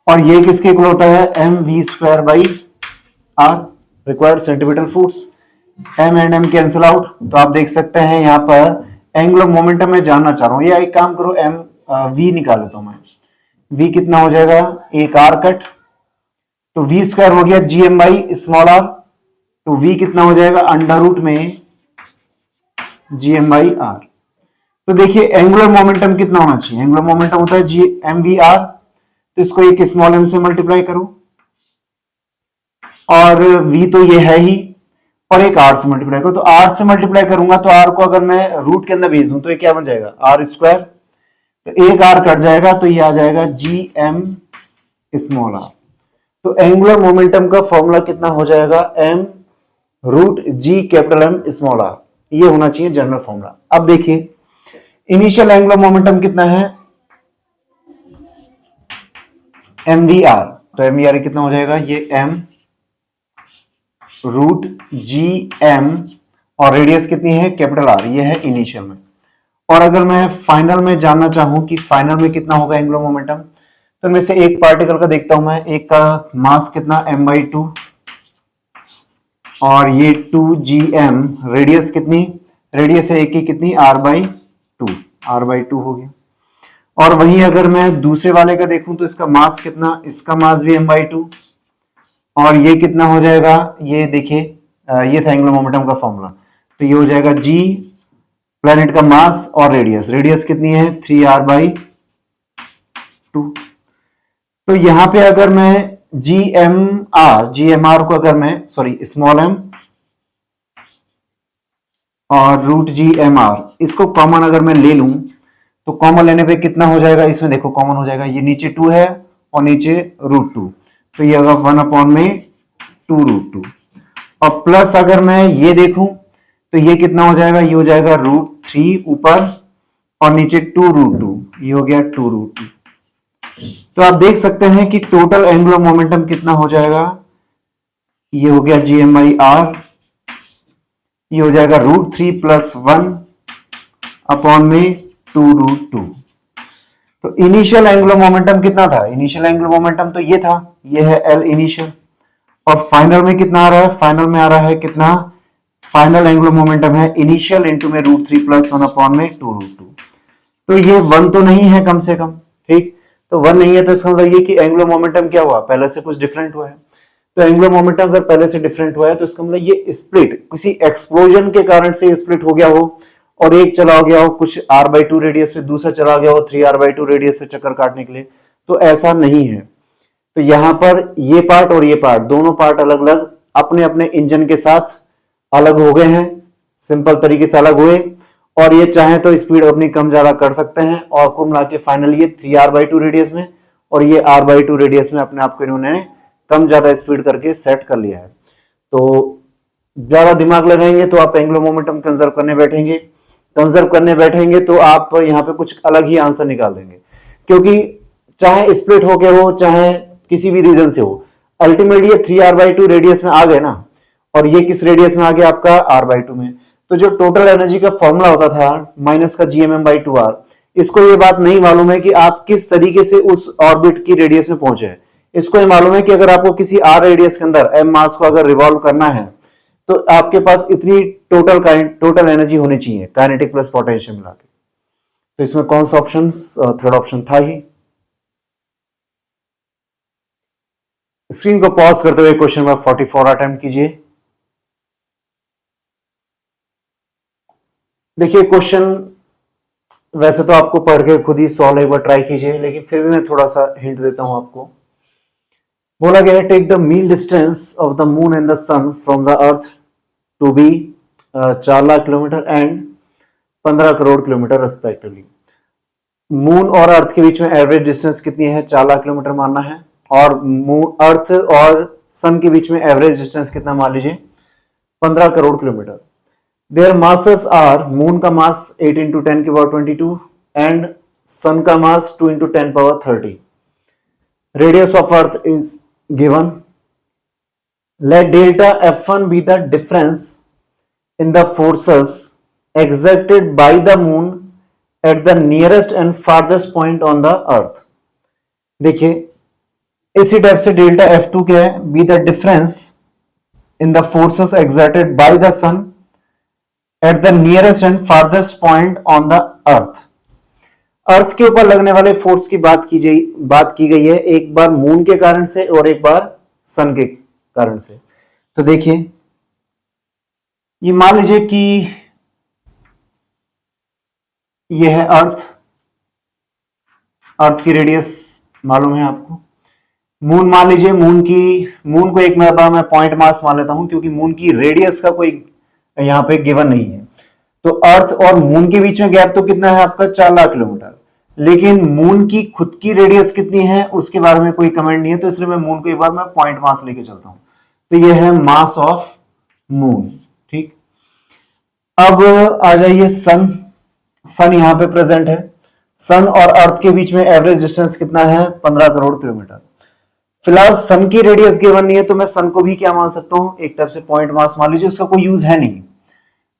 और ये किसके इक्वल होता है, M V square by R, required centimetre force. M and M cancel out, तो आप देख सकते हैं यहां पर एंगुलर मोमेंटम में जानना चाह रहा हूं, या एक काम करो एम वी निकाल लेता हूं मैं। वी कितना हो जाएगा, एक आर कट, तो वी स्क्वायर हो गया G M by small R, तो वी कितना हो जाएगा अंडर रूट में जी एम बाई आर। तो देखिए एंगुलर मोमेंटम कितना होना चाहिए, एंगुलर मोमेंटम होता है जी एम वी आर, तो इसको एक स्मॉल एम से मल्टीप्लाई करो, और वी तो ये है ही, और एक आर से मल्टीप्लाई करो। तो आर से मल्टीप्लाई करूंगा तो आर को अगर मैं रूट के अंदर भेज दूं तो ये क्या बन जाएगा, आर स्क्वायर तो एक आर कट जाएगा तो ये आ जाएगा जी एम स्मॉल आर। तो एंगुलर मोमेंटम का फॉर्मूला कितना हो जाएगा, M root G capital M small R, ये होना चाहिए जनरल फॉर्मूला। अब देखिए इनिशियल एंगुलर मोमेंटम कितना है, एम वी आर। तो एम वी आर कितना हो जाएगा, ये एम रूट जी एम और रेडियस कितनी है, कैपिटल आर, ये है इनिशियल में। और अगर मैं फाइनल में जानना चाहूं कि फाइनल में कितना होगा एंगुलर मोमेंटम, तो मैं से एक पार्टिकल का देखता हूं मैं, एक का मास कितना m/2 और ये 2gm, रेडियस कितनी, रेडियस है एक की कितनी r/2, r/2 हो गया। और वहीं अगर मैं दूसरे वाले का देखूं तो इसका मास कितना, इसका मास भी m/2 और ये कितना हो जाएगा, ये देखिए ये था एंगुलर मोमेंटम का फॉर्मूला। तो ये हो जाएगा g प्लैनेट का मास और रेडियस, रेडियस कितनी है 3r/2। तो यहां पे अगर मैं GMR को अगर मैं स्मॉल m और रूट GMR इसको कॉमन अगर मैं ले लूं तो कॉमन लेने पे कितना हो जाएगा, इसमें देखो कॉमन हो जाएगा, ये नीचे 2 है और नीचे √2, तो ये होगा 1/2√2। और प्लस अगर मैं ये देखूं तो ये कितना हो जाएगा, ये हो जाएगा √3 ऊपर और नीचे 2√2, ये हो गया 2√2। तो आप देख सकते हैं कि टोटल एंगुलर मोमेंटम कितना हो जाएगा, ये हो गया GM/R, ये हो जाएगा √3 + 1/2√2। तो इनिशियल एंगुलर मोमेंटम कितना था, इनिशियल एंगुलर मोमेंटम तो ये था, ये है L इनिशियल। और फाइनल में कितना आ रहा है, फाइनल में आ रहा है कितना, फाइनल एंगुलर मोमेंटम है इनिशियल इंटू में √3 + 1/2√2। तो ये 1 तो नहीं है कम से कम, ठीक। तो 1 नहीं है तो इसका मतलब ये कि एंगुलर मोमेंटम क्या हुआ, पहले से कुछ डिफरेंट हुआ है। तो एंगुलर मोमेंटम अगर पहले से डिफरेंट हुआ है तो इसका मतलब ये स्प्लिट किसी एक्सप्लोजन के कारण से स्प्लिट हो गया हो और एक चला गया हो कुछ r/2 रेडियस पे, दूसरा चला गया हो 3r/2 रेडियस पे चक्कर काटने के लिए, तो ऐसा नहीं है। तो यहां पर ये पार्ट और ये पार्ट, दोनों पार्ट अलग अलग अपने अपने इंजन के साथ अलग हो गए हैं, सिंपल तरीके से अलग हुए, और ये चाहे तो स्पीड अपनी कम ज्यादा कर सकते हैं और कुल मिला के फाइनली ये 3r/2 रेडियस में और ये r/2 रेडियस में अपने आप को इन्होंने कम ज्यादा स्पीड करके सेट कर लिया है। तो ज्यादा दिमाग लगाएंगे तो आप एंगुलर मोमेंटम कंजर्व करने बैठेंगे तो आप यहाँ पे कुछ अलग ही आंसर निकाल देंगे, क्योंकि चाहे स्प्लिट हो गए हो चाहे किसी भी रीजन से हो, अल्टीमेटली ये 3r/2 रेडियस में आ गए ना, और ये किस रेडियस में आ गया आपका r/2 में। तो जो टोटल एनर्जी का फॉर्मूला होता था माइनस का GMM/2r, इसको ये बात नहीं मालूम है कि आप किस तरीके से उस ऑर्बिट की रेडियस में पहुंचे हैं। इसको ये मालूम है कि अगर आपको किसी r रेडियस के अंदर m मास को अगर रिवॉल्व करना है तो आपके पास इतनी टोटल एनर्जी होनी चाहिए, काइनेटिक प्लस पोटेंशियल मिला के। तो इसमें कौन सा ऑप्शन, थर्ड ऑप्शन था ही। स्क्रीन को पॉज करते हुए क्वेश्चन नंबर 44 अटेम्प्ट कीजिए। देखिए क्वेश्चन वैसे तो आपको पढ़ के खुद ही सॉल्व एक बार ट्राई कीजिए, लेकिन फिर भी मैं थोड़ा सा हिंट देता हूं आपको। बोला गया है take the mean distance of the moon and the sun from the earth to be 4 lakh kilometre and 15 crore kilometre respectively. Moon और अर्थ के बीच में एवरेज डिस्टेंस कितनी है, 4 लाख किलोमीटर मानना है, और अर्थ और सन के बीच में एवरेज डिस्टेंस कितना मान लीजिए 15 crore kilometre. Their masses are, moon का मास 8 × 10⁻22 एंड सन का mass 2 × 10⁻30। Radius of earth is given. Let delta F1 be the difference in the forces exerted by the moon at the nearest and farthest point on the earth। देखिए इसी type से delta F2 क्या है, be the difference in the forces exerted by the sun at the nearest and farthest point on the earth. Earth के ऊपर लगने वाले force की बात की गई है, एक बार मून के कारण से और एक बार सन के कारण से। तो देखिए ये मान लीजिए कि ये है अर्थ की रेडियस मालूम है आपको। मून मान लीजिए, मून को एक मैं पॉइंट मास मान लेता हूं क्योंकि मून की रेडियस का कोई यहां पे गिवन नहीं है। तो अर्थ और मून के बीच में गैप तो कितना है आपका 4 लाख किलोमीटर, लेकिन मून की खुद की रेडियस कितनी है उसके बारे में कोई कमेंट नहीं है, तो इसलिए मैं मून को एक बार मैं पॉइंट मास लेके चलता हूं। तो ये है मास ऑफ मून। ठीक, अब आ जाइए सन। सन यहां पे प्रेजेंट है। सन और अर्थ के बीच में एवरेज डिस्टेंस कितना है? 15 करोड़ किलोमीटर। फिलहाल सन की रेडियस गिवन नहीं है, तो मैं सन को भी क्या मान सकता हूं? एक टाइप से पॉइंट मास मान लीजिए, उसका कोई यूज है नहीं।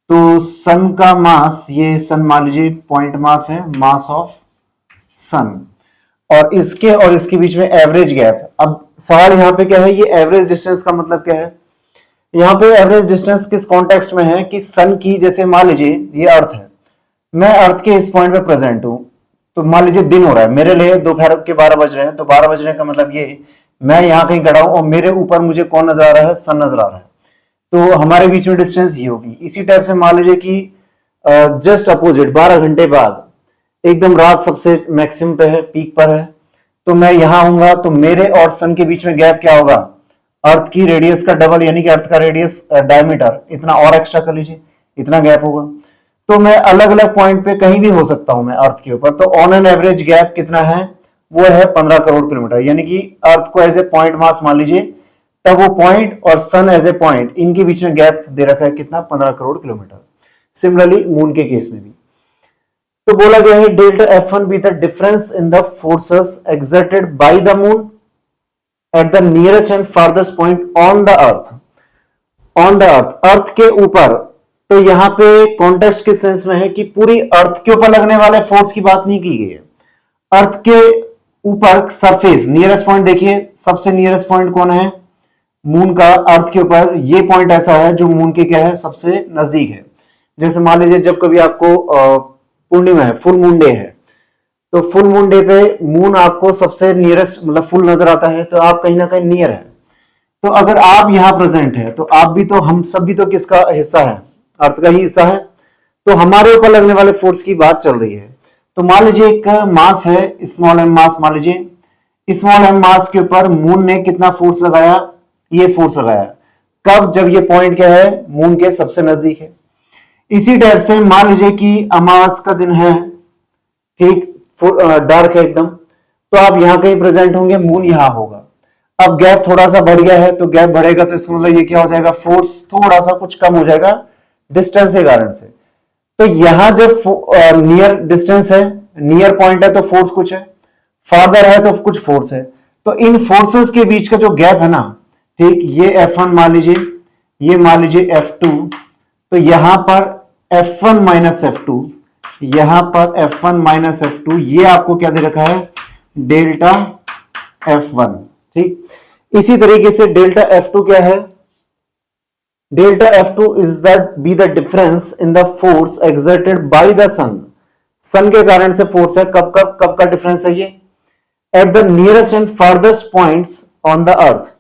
तो सन का मास, ये सन मान लीजिए पॉइंट मास है, मास ऑफ सन, और इसके बीच में एवरेज गैप। अब सवाल यहां पे क्या है, ये एवरेज डिस्टेंस का मतलब क्या है? यहां पे एवरेज डिस्टेंस किस कॉन्टेक्स्ट में है कि सन की, जैसे मान लीजिए ये अर्थ है, मैं अर्थ के इस पॉइंट पे प्रेजेंट हूं, तो मान लीजिए दिन हो रहा है मेरे लिए, दोपहर के 12 बज रहे हैं, तो 12 बजने का मतलब ये मैं यहां कहीं खड़ा हूं और मेरे ऊपर मुझे कौन नजर आ रहा है? सन नजर आ रहा है। तो हमारे बीच में डिस्टेंस ये होगी। इसी टाइप से मान लीजिए कि जस्ट अपोजिट 12 घंटे बाद एकदम रात सबसे मैक्सिमम पे है, पीक पर है, तो मैं यहां हूंगा, तो मेरे और सन के बीच में गैप क्या होगा? अर्थ की रेडियस का डबल, यानी कि अर्थ का रेडियस डायमीटर इतना और एक्स्ट्रा कर लीजिए, इतना गैप होगा। तो मैं अलग अलग पॉइंट पे कहीं भी हो सकता हूं मैं अर्थ के ऊपर, तो ऑन एन एवरेज गैप कितना है? वो है 15 करोड़ किलोमीटर। यानी कि अर्थ को एज ए पॉइंट मास मान लीजिए, तब वो पॉइंट और सन एज ए पॉइंट, इनके बीच में गैप दे रखा है कितना? 15 करोड़ किलोमीटर। सिमिलरली मून के केस में भी तो बोला गया है delta F1 be the difference in the forces exerted by the moon at the nearest and farthest point on the earth. On the earth, earth के ऊपर। तो यहां पे कॉन्टेक्स्ट किस सेंस में है कि पूरी अर्थ के ऊपर लगने वाले फोर्स की बात नहीं की गई है। अर्थ के ऊपर सरफेस, नियरेस्ट पॉइंट देखिए, सबसे नियरेस्ट पॉइंट कौन है? मून का। अर्थ के ऊपर ये पॉइंट ऐसा है जो मून के क्या है? सबसे नजदीक है। जैसे मान लीजिए जब कभी आपको पूर्णिमा है, फुल मून डे है, तो फुल मून डे पे मून आपको सबसे नियरेस्ट मतलब फुल नजर आता है, तो आप कहीं ना कहीं नियर है। तो अगर आप यहां प्रेजेंट है, तो आप भी तो, हम सब भी तो किसका हिस्सा है? अर्थ का ही हिस्सा है। तो हमारे ऊपर लगने वाले फोर्स की बात चल रही है। तो मान लीजिए एक मास है, स्मॉल एम मास मान लीजिए। स्मॉल एम मास के ऊपर मून ने कितना फोर्स लगाया? ये फोर्स लगाया। कब? जब ये पॉइंट क्या है? मून के सबसे नजदीक है। इसी टाइप से मान लीजिए कि अमावस का दिन है, ठीक, डार्क है एकदम, तो आप यहां कहीं प्रेजेंट होंगे, मून यहां होगा। अब गैप थोड़ा सा बढ़ गया है, तो गैप बढ़ेगा तो इसका मतलब ये क्या हो जाएगा? फोर्स थोड़ा सा कुछ कम हो जाएगा डिस्टेंस के कारण से। तो यहां जब नियर डिस्टेंस है, नियर पॉइंट है, तो फोर्स कुछ है, फार्दर है तो कुछ फोर्स है। तो इन फोर्सेस के बीच का जो गैप है ना, ठीक, ये F1 मान लीजिए, ये मान लीजिए F2, तो यहां पर F1 माइनस F2, यहां पर F1 माइनस F2, ये आपको क्या दे रखा है? Delta F1। ठीक, इसी तरीके से डेल्टा F2 क्या है? Delta F2 is that be the difference in the force exerted by the sun। सन के कारण से फोर्स है। कब का डिफरेंस है ये? Eight the nearest and farthest points on the अर्थ।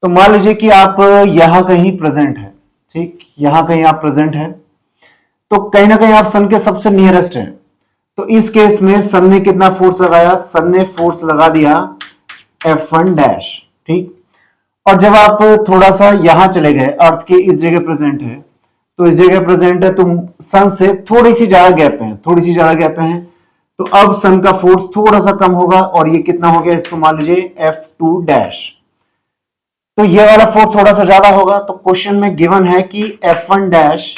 तो मान लीजिए कि आप यहां कहीं प्रेजेंट है, ठीक, यहां कहीं आप प्रेजेंट है, तो कहीं ना कहीं आप सन के सबसे नियरेस्ट हैं। तो इस केस में सन ने कितना फोर्स लगाया? सन ने फोर्स लगा दिया F1 डैश। ठीक, और जब आप थोड़ा सा यहां चले गए, अर्थ के इस जगह प्रेजेंट है, तो इस जगह प्रेजेंट है, तो सन से थोड़ी सी ज्यादा गैप है, थोड़ी सी ज्यादा गैप है, तो अब सन का फोर्स थोड़ा सा कम होगा, और ये कितना हो गया? इसको मान लीजिए F2 डैश। तो ये वाला फोर्स थोड़ा सा ज्यादा होगा। तो क्वेश्चन में गिवन है कि F1 dash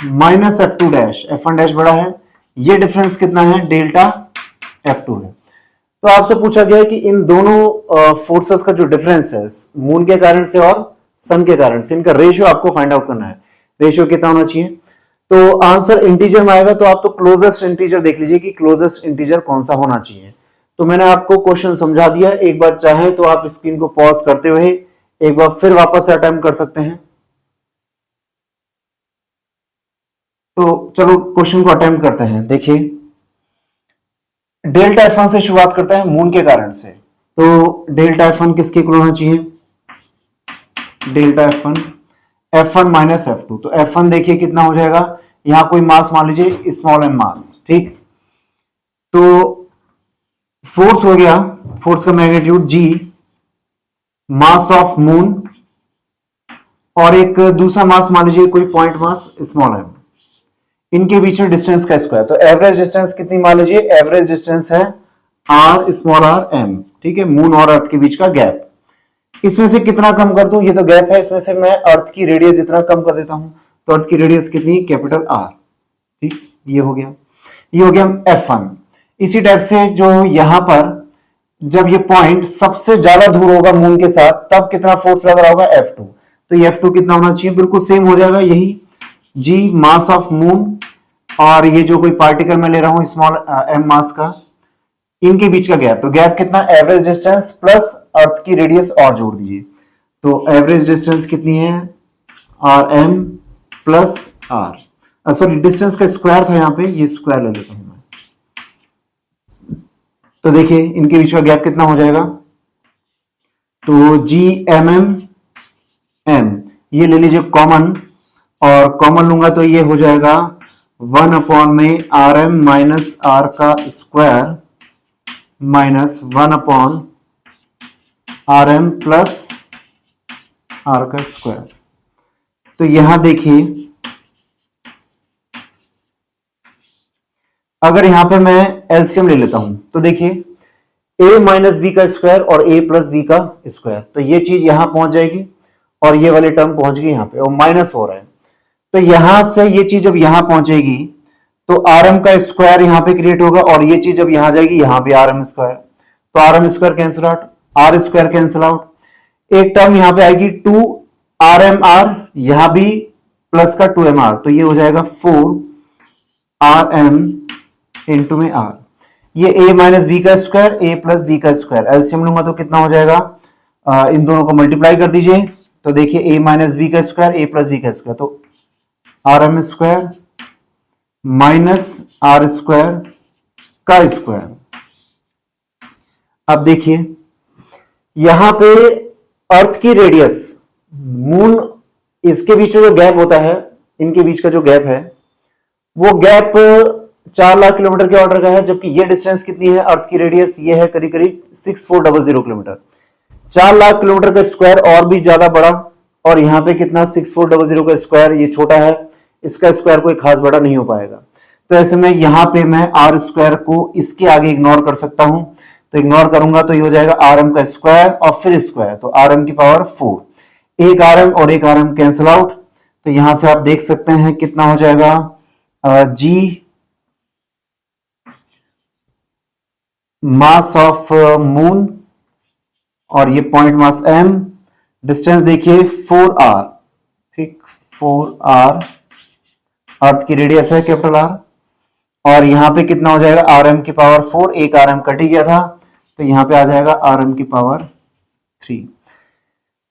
minus F2 dash, F1 dash बड़ा है, ये डिफरेंस कितना है? डेल्टा F2 है। तो आपसे पूछा गया है कि इन दोनों फोर्सेस का जो डिफरेंस है मून के कारण से और सन के कारण से, इनका रेशियो आपको फाइंड आउट करना है। रेशियो कितना होना चाहिए? तो आंसर इंटीजर में आएगा, तो आप तो क्लोजेस्ट इंटीजर देख लीजिए कि क्लोजेस्ट इंटीजर कौन सा होना चाहिए। तो मैंने आपको क्वेश्चन समझा दिया। एक बार चाहे तो आप स्क्रीन को पॉज करते हुए एक बार फिर वापस से अटेम्प्ट कर सकते हैं। तो चलो क्वेश्चन को अटेम्प्ट करते हैं। देखिए, डेल्टा F1 से शुरुआत करते हैं, मून के कारण से। तो डेल्टा F1 किसके इक्वल होना चाहिए? Delta F1 minus F2। तो F1 देखिए कितना हो जाएगा? यहां कोई मास मान लीजिए स्मॉल एम मास, ठीक, तो फोर्स हो गया, फोर्स का magnitude G, mass of moon, और एक दूसरा मास मान लीजिए कोई पॉइंट मास स्मॉल एम। इनके बीच में डिस्टेंस का स्क्वायर, तो एवरेज डिस्टेंस कितनी मान लीजिए, एवरेज डिस्टेंस है आर स्मॉल आर एम, ठीक है, मून और अर्थ के बीच का गैप। इसमें से कितना कम कर दूं, ये तो गैप है, इसमें से मैं अर्थ की रेडियस जितना कम कर देता हूं, तो अर्थ की रेडियस कितनी, कैपिटल आर, ठीक, ये हो गया, ये हो गया F1। इसी टाइप से जो यहां पर जब ये पॉइंट सबसे ज्यादा दूर होगा मून के साथ, तब कितना फोर्स लग रहा होगा, F2। तो ये F2 कितना होना चाहिए, बिल्कुल सेम हो जाएगा, यही G मास ऑफ मून और ये जो कोई पार्टिकल मैं ले रहा हूं स्मॉल m मास का, इनके बीच का गैप, तो गैप कितना, एवरेज डिस्टेंस प्लस अर्थ की रेडियस और जोड़ दीजिए, तो एवरेज डिस्टेंस कितनी है, R M plus R, sorry distance का स्क्वायर था यहां पे, ये स्क्वायर ले लेता हूं मैं। तो देखिए इनके बीच का गैप कितना हो जाएगा, तो जी एम एम एम, ये ले लीजिए कॉमन, और कॉमन लूंगा तो ये हो जाएगा 1 में आर एम माइनस आर का square minus 1 R M plus R का स्क्वायर। तो यहां देखिए अगर यहां पे मैं एलसीएम ले लेता हूं, तो देखिए a माइनस बी का स्क्वायर और a प्लस बी का स्क्वायर, तो ये चीज यहां पहुंच जाएगी और ये वाली टर्म पहुंच गई यहां पे, और माइनस हो रहा है, तो यहां से ये चीज जब यहां पहुंचेगी तो आर एम का स्क्वायर यहां पे क्रिएट होगा, और ये चीज जब यहां जाएगी यहां भी आर एम स्क्वायर, तो R M square cancel out, R square cancel out, एक टर्म यहां पे आएगी 2 आर एम आर, यहां भी प्लस का 2 एम आर, तो ये हो जाएगा 4 आर एम इंटू में आर, ये a माइनस बी का स्क्वायर, a प्लस बी का स्क्वायर, एलसीएम लूंगा तो कितना हो जाएगा, इन दोनों को मल्टीप्लाई कर दीजिए, तो देखिए a माइनस बी का स्क्वायर, a प्लस बी का स्क्वायर, तो R M square minus R square का स्क्वायर। अब देखिए यहां पे अर्थ की रेडियस, मून, इसके बीच में जो गैप होता है, इनके बीच का जो गैप है, वो गैप 4 लाख किलोमीटर के ऑर्डर का है, जबकि ये डिस्टेंस कितनी है, अर्थ की रेडियस ये है करीब करीब 6400 किलोमीटर, 4 लाख किलोमीटर का स्क्वायर और भी ज्यादा बड़ा, और यहां पे कितना 6400 का स्क्वायर, ये छोटा है, इसका स्क्वायर कोई खास बड़ा नहीं हो पाएगा, तो ऐसे में यहां पे मैं आर स्क्वायर को इसके आगे इग्नोर कर सकता हूं, तो इग्नोर करूंगा तो ये हो जाएगा आर एम का स्क्वायर और फिर स्क्वायर, तो आर एम की पावर 4, एक आर एम और एक आर एम कैंसिल आउट, तो यहां से आप देख सकते हैं कितना हो जाएगा, जी मास ऑफ मून और ये पॉइंट मास m, डिस्टेंस देखिए 4r, ठीक, 4r, अर्थ की रेडियस है कैपिटल आर, और यहां पे कितना हो जाएगा, rm की पावर 4, एक rm कट ही गया था, तो यहां पे आ जाएगा rm की पावर 3।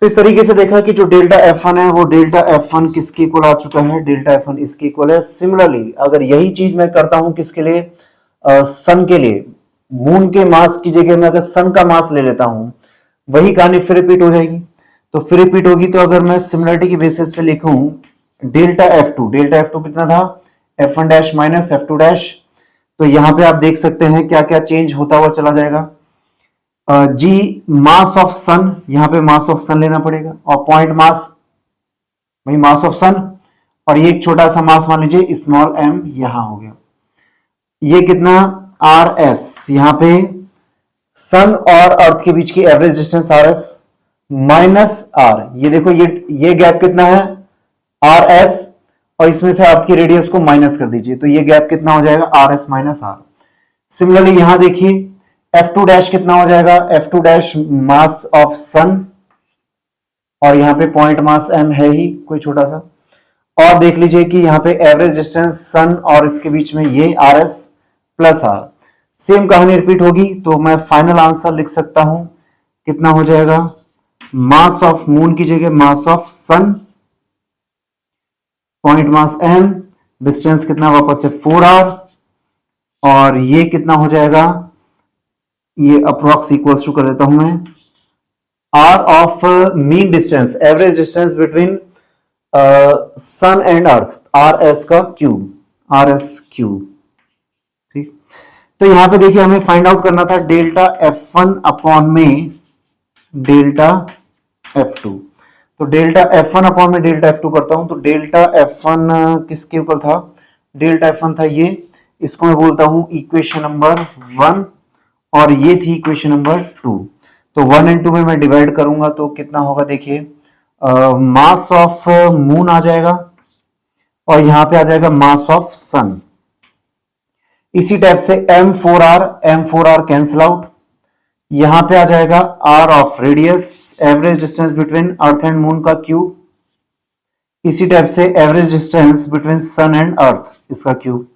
तो इस तरीके से देखा कि जो डेल्टा F1 है वो डेल्टा F1 किसके इक्वल आ चुका है, डेल्टा F1 इसके इक्वल है। सिमिलरली अगर यही चीज मैं करता हूं किसके लिए, सन के लिए, मून के मास की जगह मैं अगर सन का मास ले लेता हूं, वही कहानी फिर रिपीट हो जाएगी, तो फिर रिपीट होगी, तो अगर मैं सिमिलरिटी की बेसिस पे लिखूं डेल्टा F2, डेल्टा F2 कितना था, F1 dash minus F2 dash, तो यहां पे आप देख सकते हैं क्या क्या चेंज होता हुआ चला जाएगा, जी मास ऑफ सन, यहां पे मास ऑफ सन लेना पड़ेगा, और पॉइंट मास वही मास ऑफ सन, और ये एक छोटा सा मास मान लीजिए स्मॉल m, यहां हो गया, ये कितना आर एस, यहां पे सन और अर्थ के बीच की average distance R S minus R, ये देखो ये गैप कितना है आर एस, और इसमें से अर्थ की रेडियस को माइनस कर दीजिए, तो ये गैप कितना हो जाएगा R S minus R. Similarly यहां देखिए F2 डैश कितना हो जाएगा, F2 डैश मास ऑफ सन, और यहां पे पॉइंट मास m है ही कोई छोटा सा, और देख लीजिए कि यहां पे एवरेज डिस्टेंस सन और इसके बीच में ये R S plus R, same कहानी रिपीट होगी, तो मैं फाइनल आंसर लिख सकता हूं, कितना हो जाएगा, मास ऑफ मून की जगह mass of sun, point mass m, distance कितना वापस से 4r, और ये कितना हो जाएगा, ये अप्रोक्स इक्वल्स टू कर देता हूं मैं, r of mean distance, average distance between sun and earth, R S का क्यूब, आर एस क्यूब, ठीक। तो यहां पे देखिए हमें फाइंड आउट करना था डेल्टा F1 अपॉन में डेल्टा F2, तो डेल्टा F1 अपॉन में डेल्टा F2 करता हूं, तो डेल्टा F1 किसके इक्वल था, डेल्टा F1 था ये, इसको मैं बोलता हूं इक्वेशन नंबर 1 और ये थी इक्वेशन नंबर 2। तो 1 एंड 2 में मैं डिवाइड करूंगा तो कितना होगा देखिए, मास ऑफ मून आ जाएगा और यहां पे आ जाएगा मास ऑफ सन। इसी टाइप से M4R कैंसिल आउट, यहां पे आ जाएगा R of radius, average distance between earth and moon का क्यूब, इसी टाइप से average distance between sun and earth इसका क्यूब।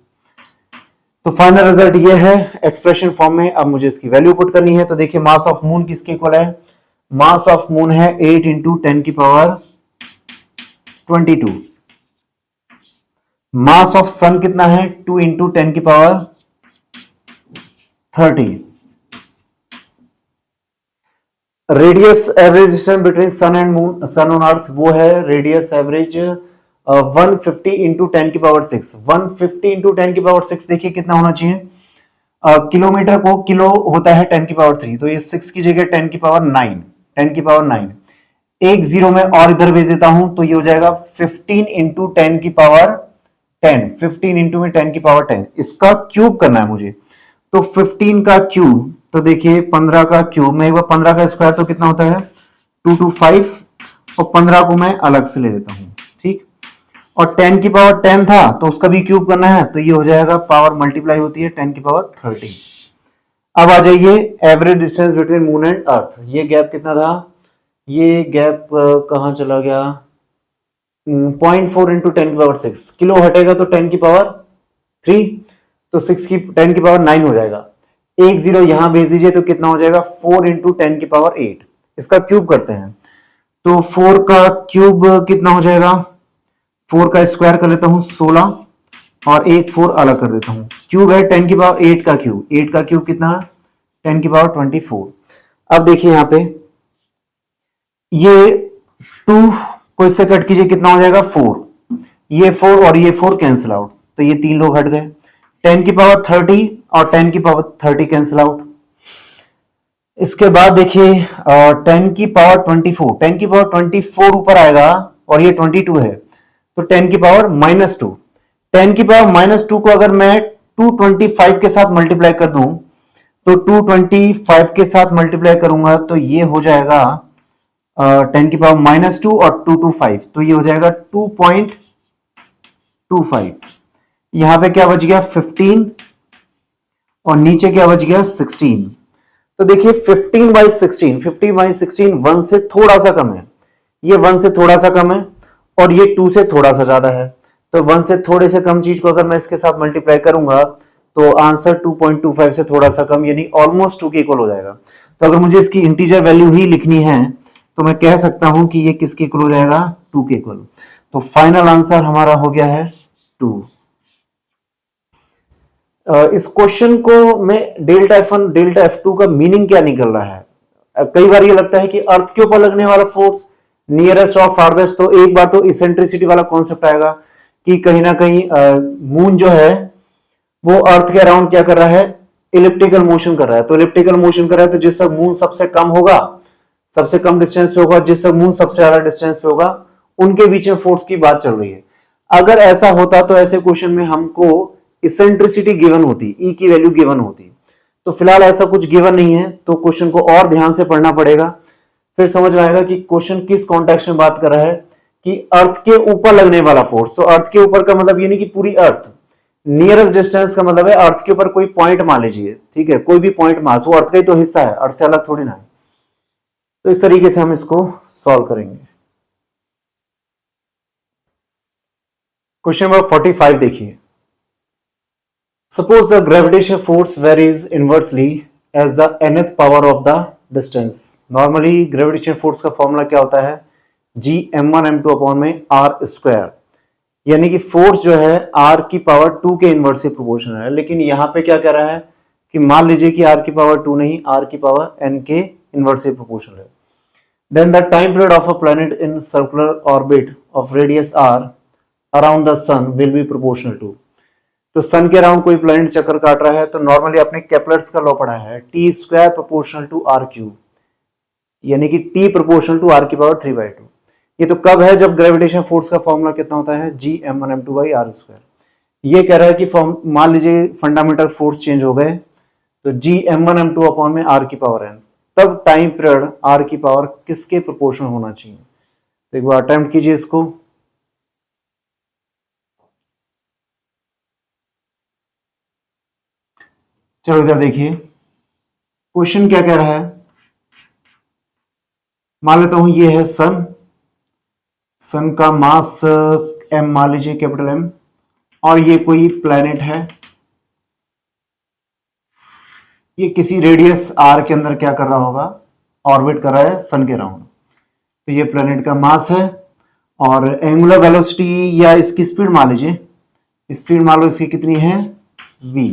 तो फाइनल रिजल्ट ये है एक्सप्रेशन फॉर्म में। अब मुझे इसकी वैल्यू पुट करनी है। तो देखिए मास ऑफ मून किसके इक्वल है, मास ऑफ मून है 8 इंटू 10 की पावर 22। मास ऑफ सन कितना है, 2 इंटू 10 की power 30। Radius average distance between sun and moon, sun on earth, वो है रेडियस एवरेज 150 इंटू 10 की पावर 6। 150 इंटू 10 की पावर 6 देखिए कितना होना चाहिए, किलोमीटर को किलो होता है 10 की पावर 3, तो ये 6 की जगह 10 की पावर 9, 10 की पावर 9। एक जीरो में और इधर भेज देता हूं तो ये हो जाएगा 15 इंटू 10 की पावर 10। 15 इंटू में 10 की पावर 10, इसका क्यूब करना है मुझे। तो 15 का क्यूब, तो देखिए 15 का क्यूब में एक बार 15 का स्क्वायर तो कितना होता है 225, और 15 को मैं अलग से ले लेता हूं, ठीक। और 10 की पावर 10 था तो उसका भी क्यूब करना है, तो ये हो जाएगा पावर मल्टीप्लाई होती है 10 की पावर 30। अब आ जाइए average distance between moon and earth, ये गैप कितना था, ये गैप कहां चला गया, 0.4 इंटू 10 की पावर 6, किलो हटेगा तो 10 की पावर 3, तो 6 की 10 की पावर 9 हो जाएगा। एक जीरो यहां भेज दीजिए तो कितना हो जाएगा 4 इंटू 10 की पावर 8। इसका क्यूब करते हैं तो 4 का क्यूब कितना हो जाएगा, 4 का स्क्वायर कर लेता हूं 16 और एक 4 अलग कर देता हूं, क्यूब है 10 की पावर 8 का क्यूब, 8 का क्यूब कितना 10 की पावर 24। अब देखिए यहां पे ये 2 को इससे कट कीजिए कितना हो जाएगा 4, ये 4 और ये 4 कैंसिल आउट, तो ये 3 लोग हट गए। 10 की पावर 30 और 10 की पावर 30 कैंसिल आउट। इसके बाद देखिए 10 की पावर 24, 10 की पावर 24 ऊपर आएगा और ये 22 है, तो 10 की पावर -2। 10 की पावर -2 को अगर मैं 225 के साथ मल्टीप्लाई कर दूं तो 225 के साथ मल्टीप्लाई करूंगा तो ये हो जाएगा 10 की पावर -2 और 225, तो ये हो जाएगा 2.25। यहां पे क्या बच गया 15 और नीचे क्या बच गया 16। तो देखिए 15/16, 15/16 1 से थोड़ा सा कम है, ये 1 से थोड़ा सा कम है और ये 2 से थोड़ा सा ज्यादा है। तो 1 से थोड़े से कम चीज को अगर मैं इसके साथ मल्टीप्लाई करूंगा तो आंसर 2.25 से थोड़ा सा कम यानी ऑलमोस्ट 2 के इक्वल हो जाएगा। तो अगर मुझे इसकी इंटीजर वैल्यू ही लिखनी है तो मैं कह सकता हूं कि ये किसके इक्वल हो जाएगा 2 के इक्वल। तो फाइनल आंसर हमारा हो गया है 2। इस क्वेश्चन को में डेल्टा F1 डेल्टा F2 का मीनिंग क्या निकल रहा है, कई बार ये लगता है कि अर्थ के ऊपर लगने वाला फोर्स नियरेस्ट और फारदेस्ट, तो एक बार तो इसेंट्रिसिटी वाला कॉन्सेप्ट आएगा कि कहीं ना कहीं मून जो है वो अर्थ के अराउंड क्या कर रहा है, इलिप्टिकल मोशन कर रहा है। तो इलिप्टिकल मोशन कर रहा है तो जिस मून सबसे कम होगा, सबसे कम डिस्टेंस पे होगा, जिस मून सबसे ज्यादा डिस्टेंस पे होगा, उनके बीच में फोर्स की बात चल रही है। अगर ऐसा होता तो ऐसे क्वेश्चन में हमको इसेंट्रिसिटी गिवन होती, ई की वैल्यू गिवन होती। तो फिलहाल ऐसा कुछ गिवन नहीं है, तो क्वेश्चन को और ध्यान से पढ़ना पड़ेगा, फिर समझ में आएगा कि क्वेश्चन किस कॉन्टेक्स्ट में बात कर रहा है कि अर्थ के ऊपर लगने वाला फोर्स। तो अर्थ के ऊपर का मतलब ये नहीं कि पूरी अर्थ, नियरेस्ट डिस्टेंस का मतलब है अर्थ के ऊपर कोई पॉइंट मान लीजिए, ठीक है, कोई भी पॉइंट मास, वो अर्थ का ही तो हिस्सा है, अर्थ से अलग थोड़ी ना है। तो इस तरीके से हम इसको सॉल्व करेंगे। क्वेश्चन नंबर 45 देखिए, suppose the gravitation force varies inversely as the nth power of the distance. Normally gravitation force का फॉर्मूला क्या होता है, Gm1m2 अपॉन में r स्क्वायर, यानी कि फोर्स जो है r की पावर 2 के इनवर्स से प्रोपोर्शनल है। लेकिन यहां पे क्या कह रहा है कि मान लीजिए कि r की पावर 2 नहीं, r की पावर n के इनवर्स से प्रोपोर्शनल है। Then the time period of a planet in circular orbit of radius r around the sun will be proportional to। तो सन के अराउंड कोई प्लैनेट चक्कर काट रहा है तो नॉर्मली आपने केपलर्स का लॉ पढ़ा है, T square proportional to R cube, यानी कि टी प्रोपोर्शनल टू आर की पावर 3/2। ये तो कब है, जब ग्रेविटेशन फोर्स का फॉर्मूला कितना होता है Gm1m2/r²। ये कह रहा है कि मान लीजिए फंडामेंटल फोर्स चेंज हो गए, तो जी m1 m2 अपॉन में r की पावर n, तब टाइम पीरियड r की पावर किसके प्रोपोर्शनल होना चाहिए। तो एक बार अटेम्प्ट कीजिए इसको। चलो इधर देखिए क्वेश्चन क्या कह रहा है। मान लेता हूं ये है सन, सन का मास m मान लीजिए कैपिटल M, और ये कोई प्लेनेट है, ये किसी रेडियस r के अंदर क्या कर रहा होगा, ऑर्बिट कर रहा है सन के राउंड। तो ये प्लेनेट का मास है, और एंगुलर वेलोसिटी या इसकी स्पीड मान लीजिए, स्पीड मान लो इसकी कितनी है v,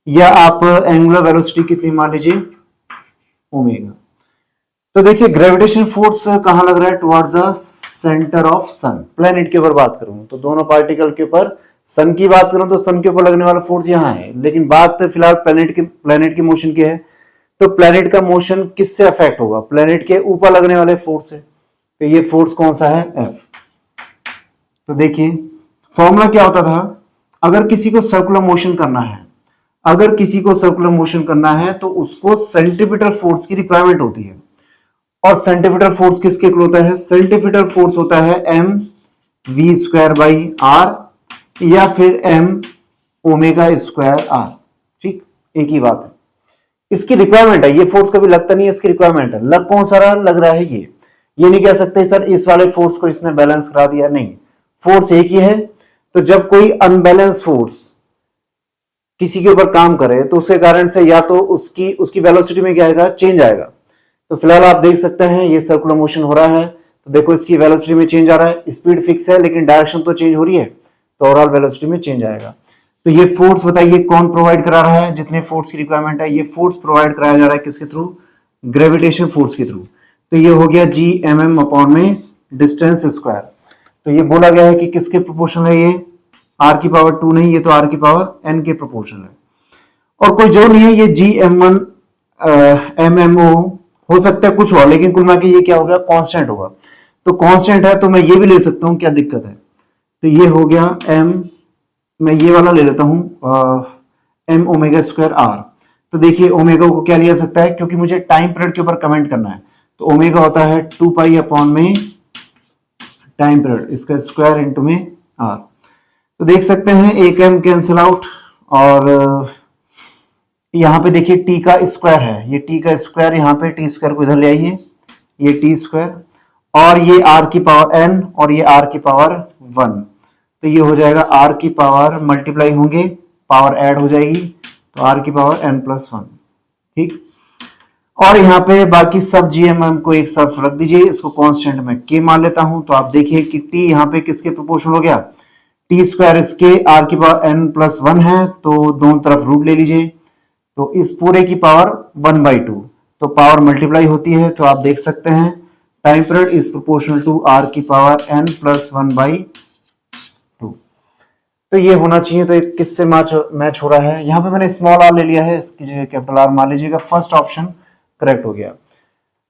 या आप एंगुलर वेलोसिटी कितनी मान लीजिए ओमेगा। तो देखिए ग्रेविटेशन फोर्स कहां लग रहा है, towards the centre of sun. Planet के ऊपर बात करूं तो दोनों पार्टिकल के ऊपर, सन की बात करूं तो सन के ऊपर लगने वाला फोर्स यहां है, लेकिन बात फिलहाल प्लेनेट की मोशन की है। तो प्लेनेट का मोशन किससे अफेक्ट होगा, प्लेनेट के ऊपर लगने वाले फोर्स से। तो ये फोर्स कौन सा है, F। तो देखिए फॉर्मूला क्या होता था, अगर किसी को सर्कुलर मोशन करना है, अगर किसी को सर्कुलर मोशन करना है तो उसको सेंट्रीपिटल फोर्स की रिक्वायरमेंट होती है। और सेंटीमीटर फोर्स किसके इक्वल होता है, सेंटीमीटर फोर्स होता है m v square by r, या फिर m ओमेगा स्क्वायर r। ठीक, एक ही बात है, इसकी रिक्वायरमेंट है। ये फोर्स कभी लगता नहीं है, इसकी रिक्वायरमेंट है। लग कौन सा रहा, लग रहा है ये नहीं कह सकते सर इस वाले फोर्स को इसने बैलेंस करा दिया, नहीं, फोर्स एक ही है। तो जब कोई अनबैलेंस फोर्स किसी के ऊपर काम करे तो उसके कारण से या तो उसकी वेलोसिटी में क्या आएगा, चेंज आएगा। तो फिलहाल आप देख सकते हैं ये सर्कुलर मोशन हो रहा है, तो देखो इसकी वेलोसिटी में चेंज आ रहा है, स्पीड फिक्स है लेकिन डायरेक्शन तो चेंज हो रही है, तो ओवरऑल वेलोसिटी में चेंज आएगा। तो ये फोर्स बताइए कौन प्रोवाइड करा रहा है, जितने फोर्स की रिक्वायरमेंट है ये फोर्स प्रोवाइड कराया जा रहा है किसके थ्रू, ग्रेविटेशन फोर्स के थ्रू। तो ये हो गया जी एम एम अपॉन में डिस्टेंस स्क्वायर। तो ये बोला गया है कि किसके प्रोपोर्शनल है, ये आर की पावर 2 नहीं, ये तो आर की पावर एन के प्रोपोर्शनल है, और कोई जो नहीं है, ये G M one M M O हो सकता है कुछ और, लेकिन कुल मिला के ये क्या हो गया, कांस्टेंट होगा। तो कांस्टेंट है तो मैं ये भी ले सकता हूं, क्या दिक्कत है। तो ये हो गया m, मैं ये वाला ले लेता हूं m ओमेगा स्क्वायर r। तो देखिए ओमेगा को क्या लिया सकता है, क्योंकि मुझे टाइम पीरियड के ऊपर कमेंट करना है, तो ओमेगा होता है 2 पाई अपॉन में टाइम पीरियड, इसका स्क्वायर इंटू में r। तो देख सकते हैं एक m कैंसिल आउट, और यहां पे देखिए t का स्क्वायर है, ये t का स्क्वायर, यहां पे t स्क्वायर को इधर ले आइए, ये t स्क्वायर, और ये r की पावर n, और ये r की पावर 1। तो ये हो जाएगा r की पावर मल्टीप्लाई होंगे, पावर ऐड हो जाएगी, तो r की पावर n प्लस 1। ठीक, और यहाँ पे बाकी सब GMM को एक साथ रख दीजिए, इसको कांस्टेंट में k मान लेता हूं। तो आप देखिए कि t यहाँ पे किसके प्रोपोर्शनल हो गया, t स्क्वायर इसके r की पावर n प्लस 1 है, तो दोनों तरफ रूट ले लीजिए, तो इस पूरे की पावर 1/2, तो पावर मल्टीप्लाई होती है। तो आप देख सकते हैं time period is proportional to r की पावर n प्लस 1/2। तो ये होना चाहिए। तो एक किससे मैच हो रहा है, यहाँ पे मैंने स्मॉल r ले लिया है, इसकी जगह कैपिटल R मान लीजिएगा, फर्स्ट ऑप्शन करेक्ट हो गया।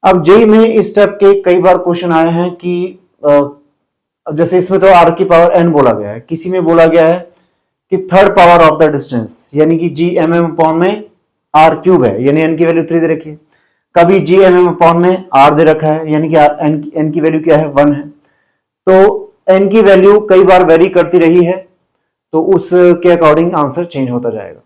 अब जेई में इस टाइप के कई बार क्वेश्चन आए हैं कि जैसे इसमें तो r की पावर n बोला गया है, किसी में बोला गया है कि third power of the distance, यानी कि जी एम एम अपॉन में आर क्यूब है, यानी एन की वैल्यू 3 दे रखी है। कभी जी एम एम अपॉन में आर दे रखा है, यानी कि एन की वैल्यू क्या है, 1 है। तो एन की वैल्यू कई बार वेरी करती रही है, तो उसके अकॉर्डिंग आंसर चेंज होता जाएगा।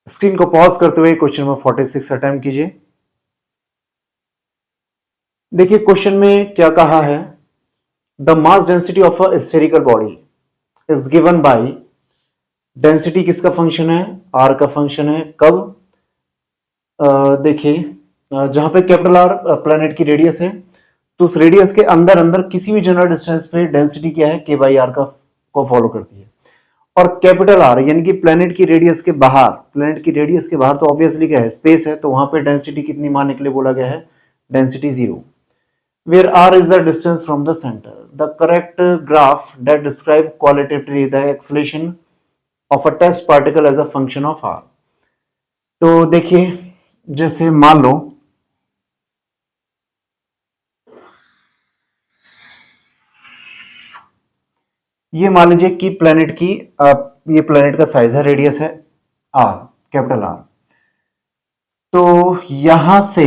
स्क्रीन को पॉज करते हुए क्वेश्चन नंबर 46 अटेम्प्ट कीजिए। देखिए क्वेश्चन में क्या कहा है, the mass density of a spherical body is given by, density किसका फंक्शन है, आर का फंक्शन है, कब, देखिए जहां पे कैपिटल आर प्लैनेट की रेडियस है, तो उस रेडियस के अंदर अंदर किसी भी जनरल डिस्टेंस पे डेंसिटी क्या है, के बाई आर का को फॉलो करती है। और कैपिटल आर यानी कि प्लैनेट की रेडियस के बाहर, प्लैनेट की रेडियस के बाहर तो ऑब्वियसली क्या है, स्पेस है, तो वहां पे डेंसिटी कितनी मानने के लिए बोला गया है, density 0। where r is the distance from the center. The correct graph that describe qualitatively the acceleration of a test particle as a function of r. तो देखिए जैसे मान लो ये मान लीजिए कि प्लेनेट की ये प्लेनेट का साइज है, रेडियस है आर, कैपिटल आर। तो यहां से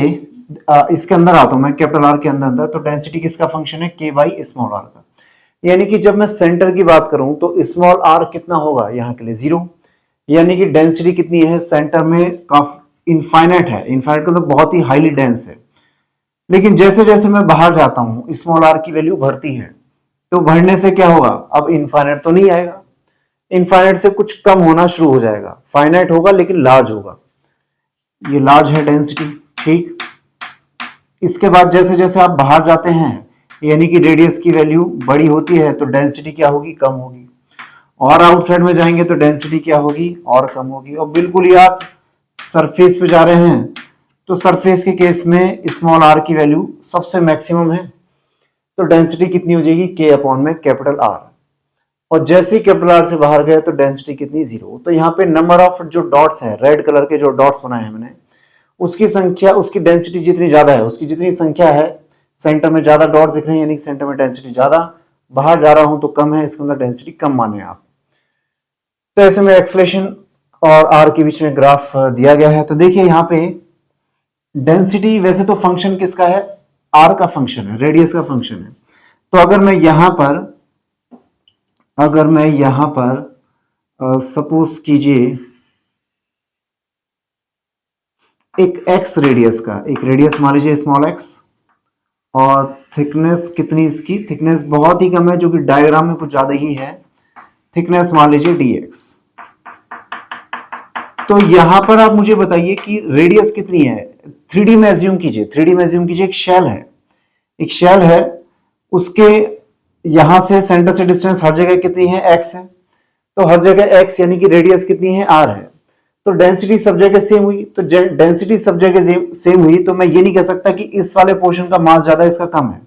इसके अंदर आता हूं मैं, कैपिटल आर के अंदर तो डेंसिटी किसका फंक्शन है, के बाई स्मॉल आर का। यानी कि जब मैं सेंटर की बात करूं तो स्मॉल आर कितना होगा यहां के लिए 0। यानी कि डेंसिटी कितनी है सेंटर में, काफी इनफाइनाइट है। इनफाइनाइट मतलब बहुत ही हाईली डेंस है। लेकिन जैसे जैसे मैं बाहर जाता हूं स्मॉल आर की वैल्यू बढ़ती है। तो बढ़ने से क्या होगा, अब इनफाइनाइट तो नहीं आएगा, इनफाइनाइट से कुछ कम होना शुरू हो जाएगा, फाइनाइट होगा लेकिन लार्ज होगा। ये लार्ज है डेंसिटी, ठीक। इसके बाद जैसे जैसे आप बाहर जाते हैं यानी कि रेडियस की वैल्यू बड़ी होती है तो डेंसिटी क्या होगी, कम होगी। और आउटसाइड में जाएंगे तो डेंसिटी क्या होगी, और कम होगी। और बिल्कुल ही आप सरफेस पे जा रहे हैं तो सरफेस के केस में स्मॉल आर की वैल्यू सबसे मैक्सिमम है, तो डेंसिटी कितनी हो जाएगी, के अपॉन में कैपिटल आर। और जैसे ही कैपिटल आर से बाहर गए तो डेंसिटी कितनी, 0। तो यहाँ पे नंबर ऑफ जो डॉट्स हैं, रेड कलर के जो डॉट्स बनाए हैं मैंने, उसकी संख्या, उसकी डेंसिटी जितनी ज्यादा है, उसकी जितनी संख्या है, सेंटर में ज्यादा डॉट्स दिख रहे हैं यानी कि सेंटर में डेंसिटी ज्यादा, बाहर जा रहा हूं तो कम है, इसके अंदर डेंसिटी कम माने आप। तो ऐसे में एक्सेलरेशन और आर के बीच में ग्राफ दिया गया है। तो देखिए यहाँ पे डेंसिटी वैसे तो फंक्शन किसका है, आर का फंक्शन है, रेडियस का फंक्शन है। तो अगर मैं यहां पर सपोज कीजिए एक एक्स रेडियस का, एक रेडियस मान लीजिए स्मॉल एक्स, और थिकनेस कितनी, इसकी थिकनेस बहुत ही कम है जो कि डायग्राम में कुछ ज्यादा ही है, थिकनेस मान लीजिए dx। तो यहां पर आप मुझे बताइए कि रेडियस कितनी है, 3D में एज्यूम कीजिए, 3D में एज्यूम कीजिए एक शेल है, एक शेल है, उसके यहां से सेंटर से डिस्टेंस हर जगह कितनी है, x है। तो हर जगह x यानी कि रेडियस कितनी है, r है। तो डेंसिटी सब जगह सेम हुई, तो डेंसिटी सब जगह सेम हुई तो मैं ये नहीं कह सकता कि इस वाले पोर्शन का मास ज्यादा इसका कम है।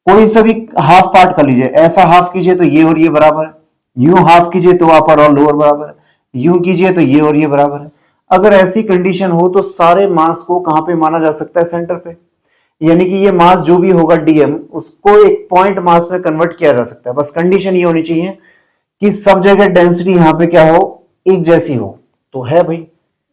कोई सा भी हाफ पार्ट कर लीजिए, ऐसा हाफ कीजिए तो ये और ये बराबर है, यूं हाफ कीजिए तो अपर और लोअर बराबर है, यूं कीजिए तो ये और ये बराबर है। अगर ऐसी कंडीशन हो तो सारे मास को कहां पे माना जा सकता है, सेंटर पे। यानी कि ये मास जो भी होगा डीएम, उसको एक पॉइंट मास में कन्वर्ट किया जा सकता है। बस कंडीशन ये होनी चाहिए कि सब जगह डेंसिटी यहां पे क्या हो, एक जैसी हो। तो है भाई,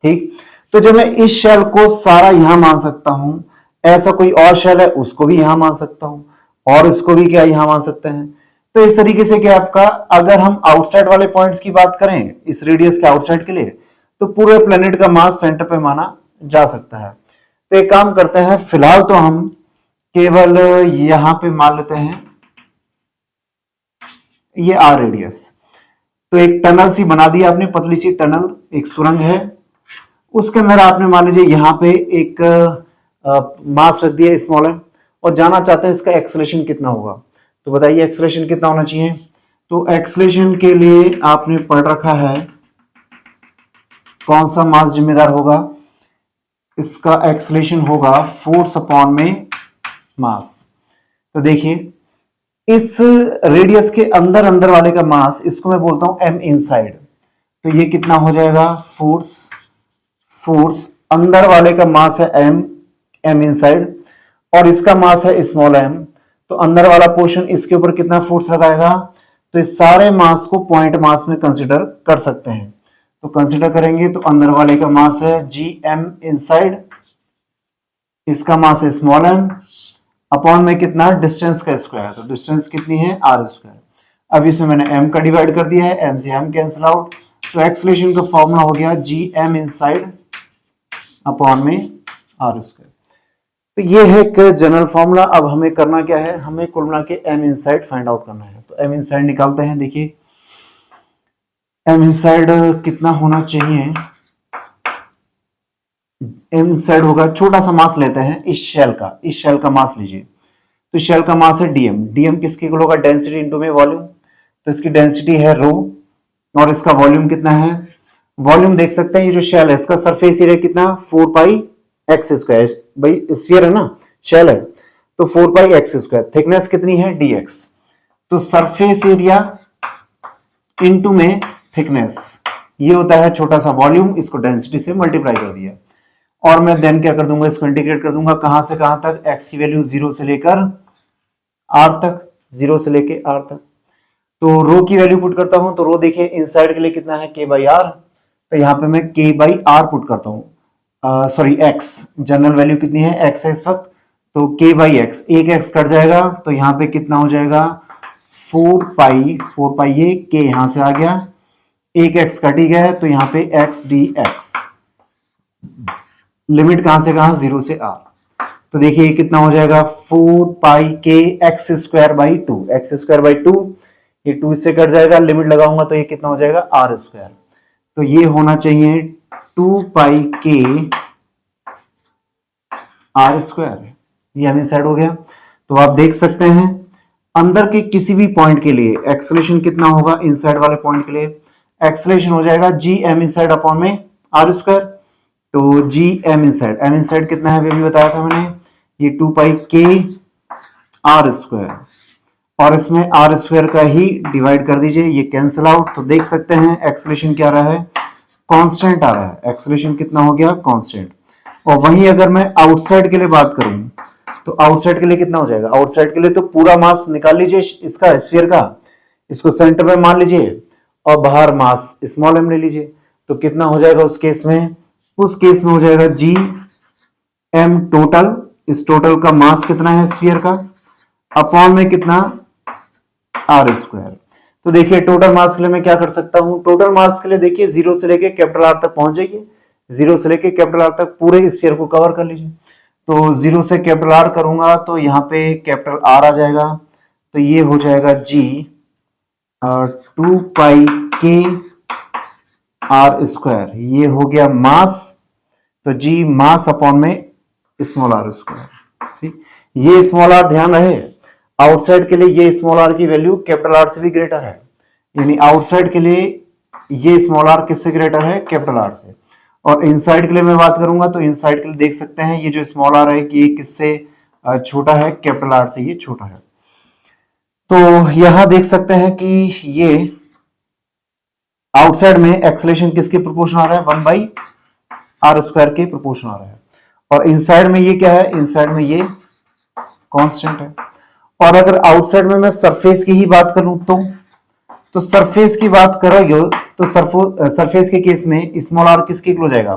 ठीक। तो जब मैं इस शेल को सारा यहां मान सकता हूं, ऐसा कोई और शेल है उसको भी यहां मान सकता हूं, और इसको भी क्या यहां मान सकते हैं। तो इस तरीके से क्या आपका, अगर हम आउटसाइड वाले पॉइंट्स की बात करें इस रेडियस के आउटसाइड के लिए, तो पूरे प्लेनेट का मास सेंटर पे माना जा सकता है। तो एक काम करते हैं, फिलहाल तो हम केवल यहां पे मान लेते हैं ये आर रेडियस। तो एक टनल सी बना दी आपने, पतली सी टनल, एक सुरंग है, उसके अंदर आपने मान लीजिए यहां पे एक मास रख दिया स्मॉल है, और जाना चाहते हैं इसका एक्सेलरेशन कितना होगा। तो बताइए एक्सेलरेशन कितना होना चाहिए। तो एक्सेलरेशन के लिए आपने पढ़ रखा है कौन सा मास जिम्मेदार होगा, इसका एक्सेलरेशन होगा फोर्स अपॉन में मास। तो देखिए इस रेडियस के अंदर अंदर वाले का मास, इसको मैं बोलता हूं एम इनसाइड। तो ये कितना हो जाएगा, फोर्स अंदर वाले का मास है एम इनसाइड, और इसका मास है स्मॉल एम। तो अंदर वाला पोर्शन इसके ऊपर कितना फोर्स लगाएगा, तो इस सारे मास को पॉइंट मास में कंसीडर कर सकते हैं। तो कंसीडर करेंगे तो अंदर वाले का मास है जी एम इनसाइड, इसका मास है स्मॉल एम, अपॉन में कितना, डिस्टेंस का स्क्वायर। तो डिस्टेंस कितनी है, आर स्क्वायर। अब इसमें मैंने एम का डिवाइड कर दिया है, एम से एम कैंसिल आउट। तो एक्सेलरेशन का फॉर्मूला हो गया जी एम इनसाइड अपॉन में आर स्क्वायर। तो ये है एक जनरल फॉर्मूला। अब हमें करना क्या है, हमें कुल मिला के एम इनसाइड फाइंड आउट करना है। तो एम इनसाइड निकालते हैं। देखिए एम इनसाइड कितना होना चाहिए, एम इनसाइड होगा, छोटा सा मास लेते हैं इस शेल का मास लीजिए। तो शेल का मास है डीएम, डीएम किसके इक्वल होगा, डेंसिटी इनटू में वॉल्यूम। तो इसकी डेंसिटी है रो, और इसका वॉल्यूम कितना है, वॉल्यूम देख सकते हैं, ये जो शेल है इसका सरफेस एरिया कितना, 4 पाई एक्स स्क्वायर। भाई स्फीयर है ना, शेल है, तो 4 पाई एक्स स्क्वायर। थिकनेस कितनी है, dx। तो सरफेस एरिया इनटू में थिकनेस, ये होता है छोटा सा वॉल्यूम, इसको डेंसिटी से मल्टीप्लाई कर दिया। और मैं देन क्या कर दूंगा, इसको इंटीग्रेट कर दूंगा, कहां से कहां तक, x की वैल्यू 0 से लेकर r तक, 0 से लेकर r तक। तो रो की वैल्यू पुट करता हूं, तो रो देखिए इनसाइड के लिए कितना है k बाई आर, तो यहाँ पे मैं k बाई आर पुट करता हूँ, सॉरी x, जनरल वैल्यू कितनी है x है इस वक्त, तो k बाई एक्स, एक x कट जाएगा तो यहाँ पे कितना हो जाएगा 4 पाई ये k यहां से आ गया, एक x कट ही गया है तो यहाँ पे x डी एक्स, लिमिट कहां से कहां 0 से r, तो देखिए ये कितना हो जाएगा 4 पाई के x square by two, x square by two, ये 2 इससे कट जाएगा, लिमिट लगाऊंगा तो ये कितना हो जाएगा आर स्क्वायर, तो ये होना चाहिए 2 पाई के आर स्क्वायर, ये हमें सेट हो गया। तो आप देख सकते हैं अंदर के किसी भी पॉइंट के लिए एक्सेलेरेशन कितना होगा, इनसाइड वाले पॉइंट के लिए एक्सेलेरेशन हो जाएगा जी एम इनसाइड अपॉन में आर स्क्वायर, तो जी एम इनसाइड कितना है अभी बताया था मैंने, ये 2 पाई के आर स्क्वायर, और इसमें आर स्क्वायर का ही डिवाइड कर दीजिए, ये कैंसिल आउट, तो देख सकते हैं एक्सेलेरेशन क्या आ रहा है, कांस्टेंट आ रहा है, एक्सेलेरेशन कितना हो गया कांस्टेंट। और वहीं अगर मैं आउटसाइड के लिए बात करूं तो आउटसाइड के लिए कितना हो जाएगा, आउटसाइड के लिए तो पूरा मास निकाल लीजिए इसका स्फीयर का, इसको सेंटर में मान लीजिए और बाहर मास स्मॉल एम ले लीजिए, तो कितना हो जाएगा उस केस में, उस केस में हो जाएगा जी एम टोटल, इस टोटल का मास कितना है स्फीयर का, अपॉन में कितना आर स्क्वायर। तो देखिए टोटल मास के लिए मैं क्या कर सकता हूं, टोटल मास के लिए देखिए जीरो से लेके कैपिटल आर तक पहुंच जाइए, जीरो से लेके कैपिटल आर तक पूरे स्फीयर को कवर कर लीजिए, तो जीरो से कैपिटल आर करूंगा तो यहाँ पे कैपिटल आर आ जाएगा, तो ये हो जाएगा जी 2 पाई के आर स्क्वायर, ये हो गया मास, तो जी मास अपॉन में स्मॉल आर स्क्वायर, ठीक, ये स्मॉल आर ध्यान रहे आउटसाइड के लिए ये स्मॉल आर की वैल्यू कैपिटल आर से भी ग्रेटर है, यानी आउटसाइड के लिए ये स्मॉल आर किससे ग्रेटर है कैपिटल आर से, और इनसाइड के लिए मैं बात करूंगा तो इनसाइड के लिए देख सकते हैं ये जो स्मॉल आर है ये किससे छोटा है, कैपिटल आर से ये छोटा है। तो यहां देख सकते हैं कि ये आउटसाइड में एक्सेलेरेशन किसके प्रोपोर्शन आ रहा है, 1 बाई आर स्क्वायर के प्रोपोर्शन आ रहा है, और इनसाइड में ये क्या है, इनसाइड में ये कांस्टेंट है। और अगर आउटसाइड में मैं सरफेस की ही बात करूं तो सरफेस की बात करोगे तो सरफेस के केस में स्मॉल आर किसके इक्वल हो जाएगा,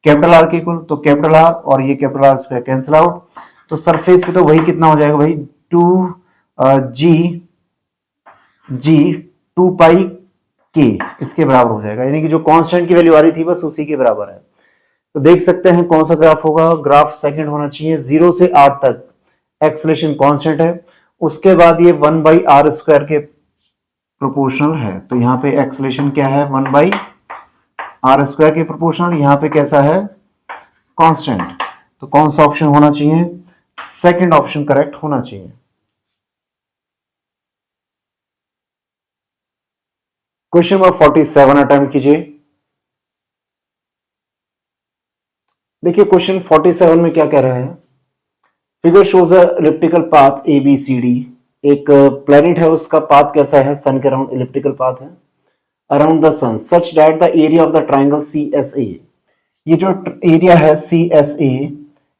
कैपिटल आर के इक्वल, तो कैपिटल आर और ये capital R square cancel out, तो सरफेस पे तो वही कितना हो जाएगा भाई 2 जी 2 पाई के इसके बराबर हो जाएगा, यानी कि जो कांस्टेंट की वैल्यू आ रही थी बस उसी के बराबर है। तो देख सकते हैं कौन सा ग्राफ होगा, ग्राफ सेकंड होना चाहिए, 0 से r तक एक्सेलेरेशन कांस्टेंट है, उसके बाद ये 1 बाई आर स्क्वायर के प्रोपोर्शनल है, तो यहाँ पे एक्सेलेरेशन क्या है 1 बाई आर स्क्वायर के प्रोपोर्शनल, यहाँ पे कैसा है कांस्टेंट, तो कौन सा ऑप्शन होना चाहिए, सेकंड ऑप्शन करेक्ट होना चाहिए। क्वेश्चन नंबर 47 अटेम्प्ट कीजिए। देखिए क्वेश्चन 47 में क्या कह रहा है, figure shows a elliptical path A B C D, एक प्लेनेट है उसका पाथ कैसा है, सन के अराउंड इलिप्टिकल पाथ है around the sun, such that the area of the triangle C S A, ये जो एरिया है C S A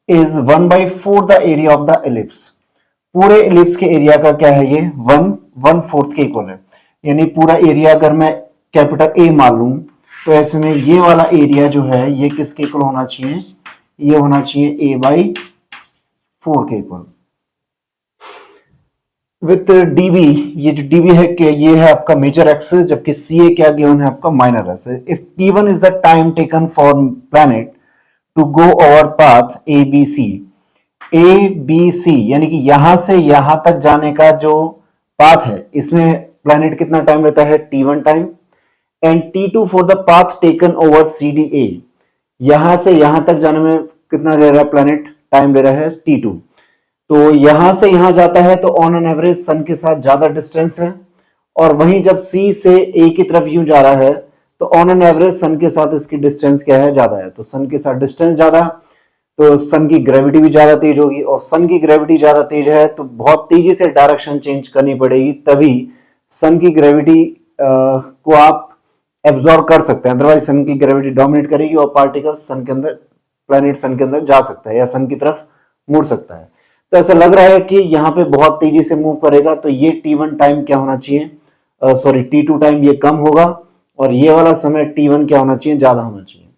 is 1/4 the area of the ellipse, पूरे एलिप्स के एरिया का क्या है ये 1/4 के इक्वल है, यानी पूरा एरिया अगर मैं कैपिटल ए मान लूं तो ऐसे में ये वाला एरिया जो है ये किसके इक्वल होना चाहिए, ये होना चाहिए a/4 के इक्वल विथ db, ये जो db है कि ये है आपका मेजर एक्सिस, जबकि ca क्या गिवन है आपका minor axis. If t1 is the time taken for planet to go over path abc यानी कि यहां से यहां तक जाने का जो पाथ है इसमें प्लैनेट कितना टाइम लेता है t1 time, and t2 for the path taken over cda, यहां से यहां तक जाने में कितना ले रहा है प्लैनेट, टाइम ले रहा है t2, तो यहां से यहां जाता है तो ऑन एन एवरेज सन के साथ ज्यादा डिस्टेंस है, और वहीं जब सी से ए की तरफ यूं जा रहा है तो ऑन एन एवरेज सन के साथ इसकी डिस्टेंस क्या है ज्यादा है, तो सन के साथ डिस्टेंस ज्यादा तो सन की ग्रेविटी भी ज्यादा तेज होगी, और सन की ग्रेविटी ज्यादा तेज है तो बहुत तेजी से डायरेक्शन चेंज करनी पड़ेगी, तभी सन की ग्रेविटी को आप एब्जॉर्ब कर सकते हैं, अदरवाइज सन की ग्रेविटी डोमिनेट करेगी और पार्टिकल सन के अंदर, प्लैनेट सन के अंदर जा सकता है या सन की तरफ मुड़ सकता है। तो ऐसा लग रहा है कि यहाँ पे बहुत तेजी से मूव करेगा, तो ये t1 टाइम क्या होना चाहिए सॉरी T2 टाइम ये कम होगा और ये वाला समय T1 क्या होना चाहिए, ज्यादा होना चाहिए।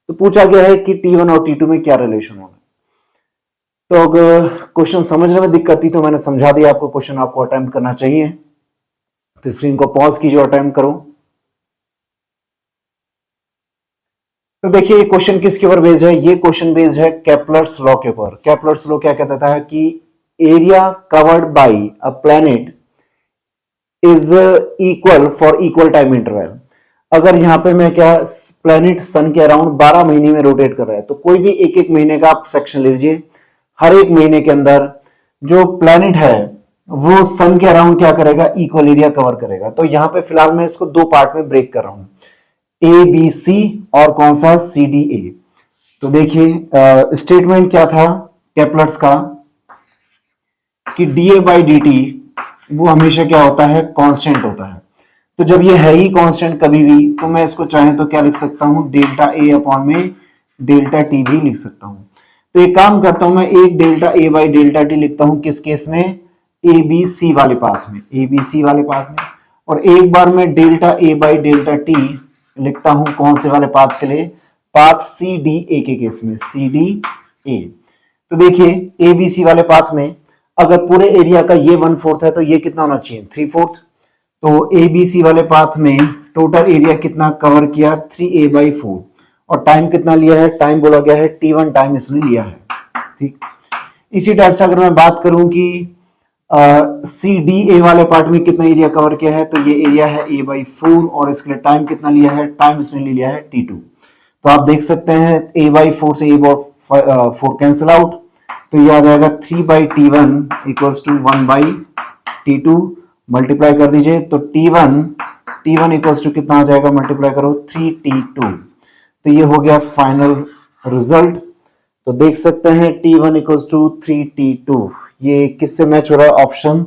तो पूछा गया है कि T1 और T2 में क्या रिलेशन होगा। तो अगर क्वेश्चन समझने में दिक्कत थी तो मैंने समझा दिया आपको, क्वेश्चन आपको अटेम्प्ट करना चाहिए। तो स्क्रीन को पॉज कीजिए और अटेम्प्ट करो। तो देखिए ये क्वेश्चन किसके ऊपर बेस्ड है, ये क्वेश्चन बेस्ड है केपलर्स लॉ के ऊपर। केपलर्स लॉ क्या कहता है कि area covered by a planet is equal for equal time interval. अगर यहां पे मैं क्या, प्लैनेट सन के अराउंड 12 महीने में रोटेट कर रहा है, तो कोई भी एक एक महीने का आप सेक्शन लीजिए, हर एक महीने के अंदर जो प्लैनेट है वो सन के अराउंड क्या करेगा, इक्वल एरिया कवर करेगा। तो यहां पे फिलहाल मैं इसको दो पार्ट में ब्रेक कर रहा हूं, ए बी सी और कौन सा, सी डी ए। तो देखिए स्टेटमेंट क्या था केपलर्स का कि D A by D T वो हमेशा क्या होता है, कांस्टेंट होता है। तो जब ये है ही कांस्टेंट कभी भी, तो मैं इसको चाहे तो क्या लिख सकता हूं, डेल्टा ए अपॉन में डेल्टा टी भी लिख सकता हूं। तो एक काम करता हूं, मैं एक delta A by delta T लिखता हूं, किस केस में, ए बी सी वाले पाथ में, ए बी सी वाले पाथ में। और एक बार मैं delta A by delta T लिखता हूं कौन से वाले पाथ के लिए, पाथ सी डी ए के केस में, सी डी ए। तो देखिए ए बी सी वाले पाथ में अगर पूरे एरिया का ये 1/4 है तो ये कितना होना चाहिए, 3/4। तो ए बी सी वाले पाथ में टोटल एरिया कितना कवर किया, 3a/4। और टाइम कितना लिया है, टाइम बोला गया है T1 टाइम इसने लिया है। ठीक, इसी टाइप से अगर मैं बात करूं कि सी डी ए वाले पार्ट में कितना एरिया कवर किया है, तो ये एरिया है a/4 और इसके लिए टाइम कितना लिया है, टाइम इसने ले लिया है T2। तो आप देख सकते हैं a/4 से a/4 कैंसिल आउट, तो ये आ जाएगा 3/T1 equals to 1/T2। Multiply कर दीजिए तो T1 इक्वल्स टू कितना आ जाएगा, मल्टीप्लाई करो 3T2। तो ये हो गया फाइनल रिजल्ट। तो देख सकते हैं T1 इक्वल्स टू 3T2, ये किससे मैच हो रहा है, ऑप्शन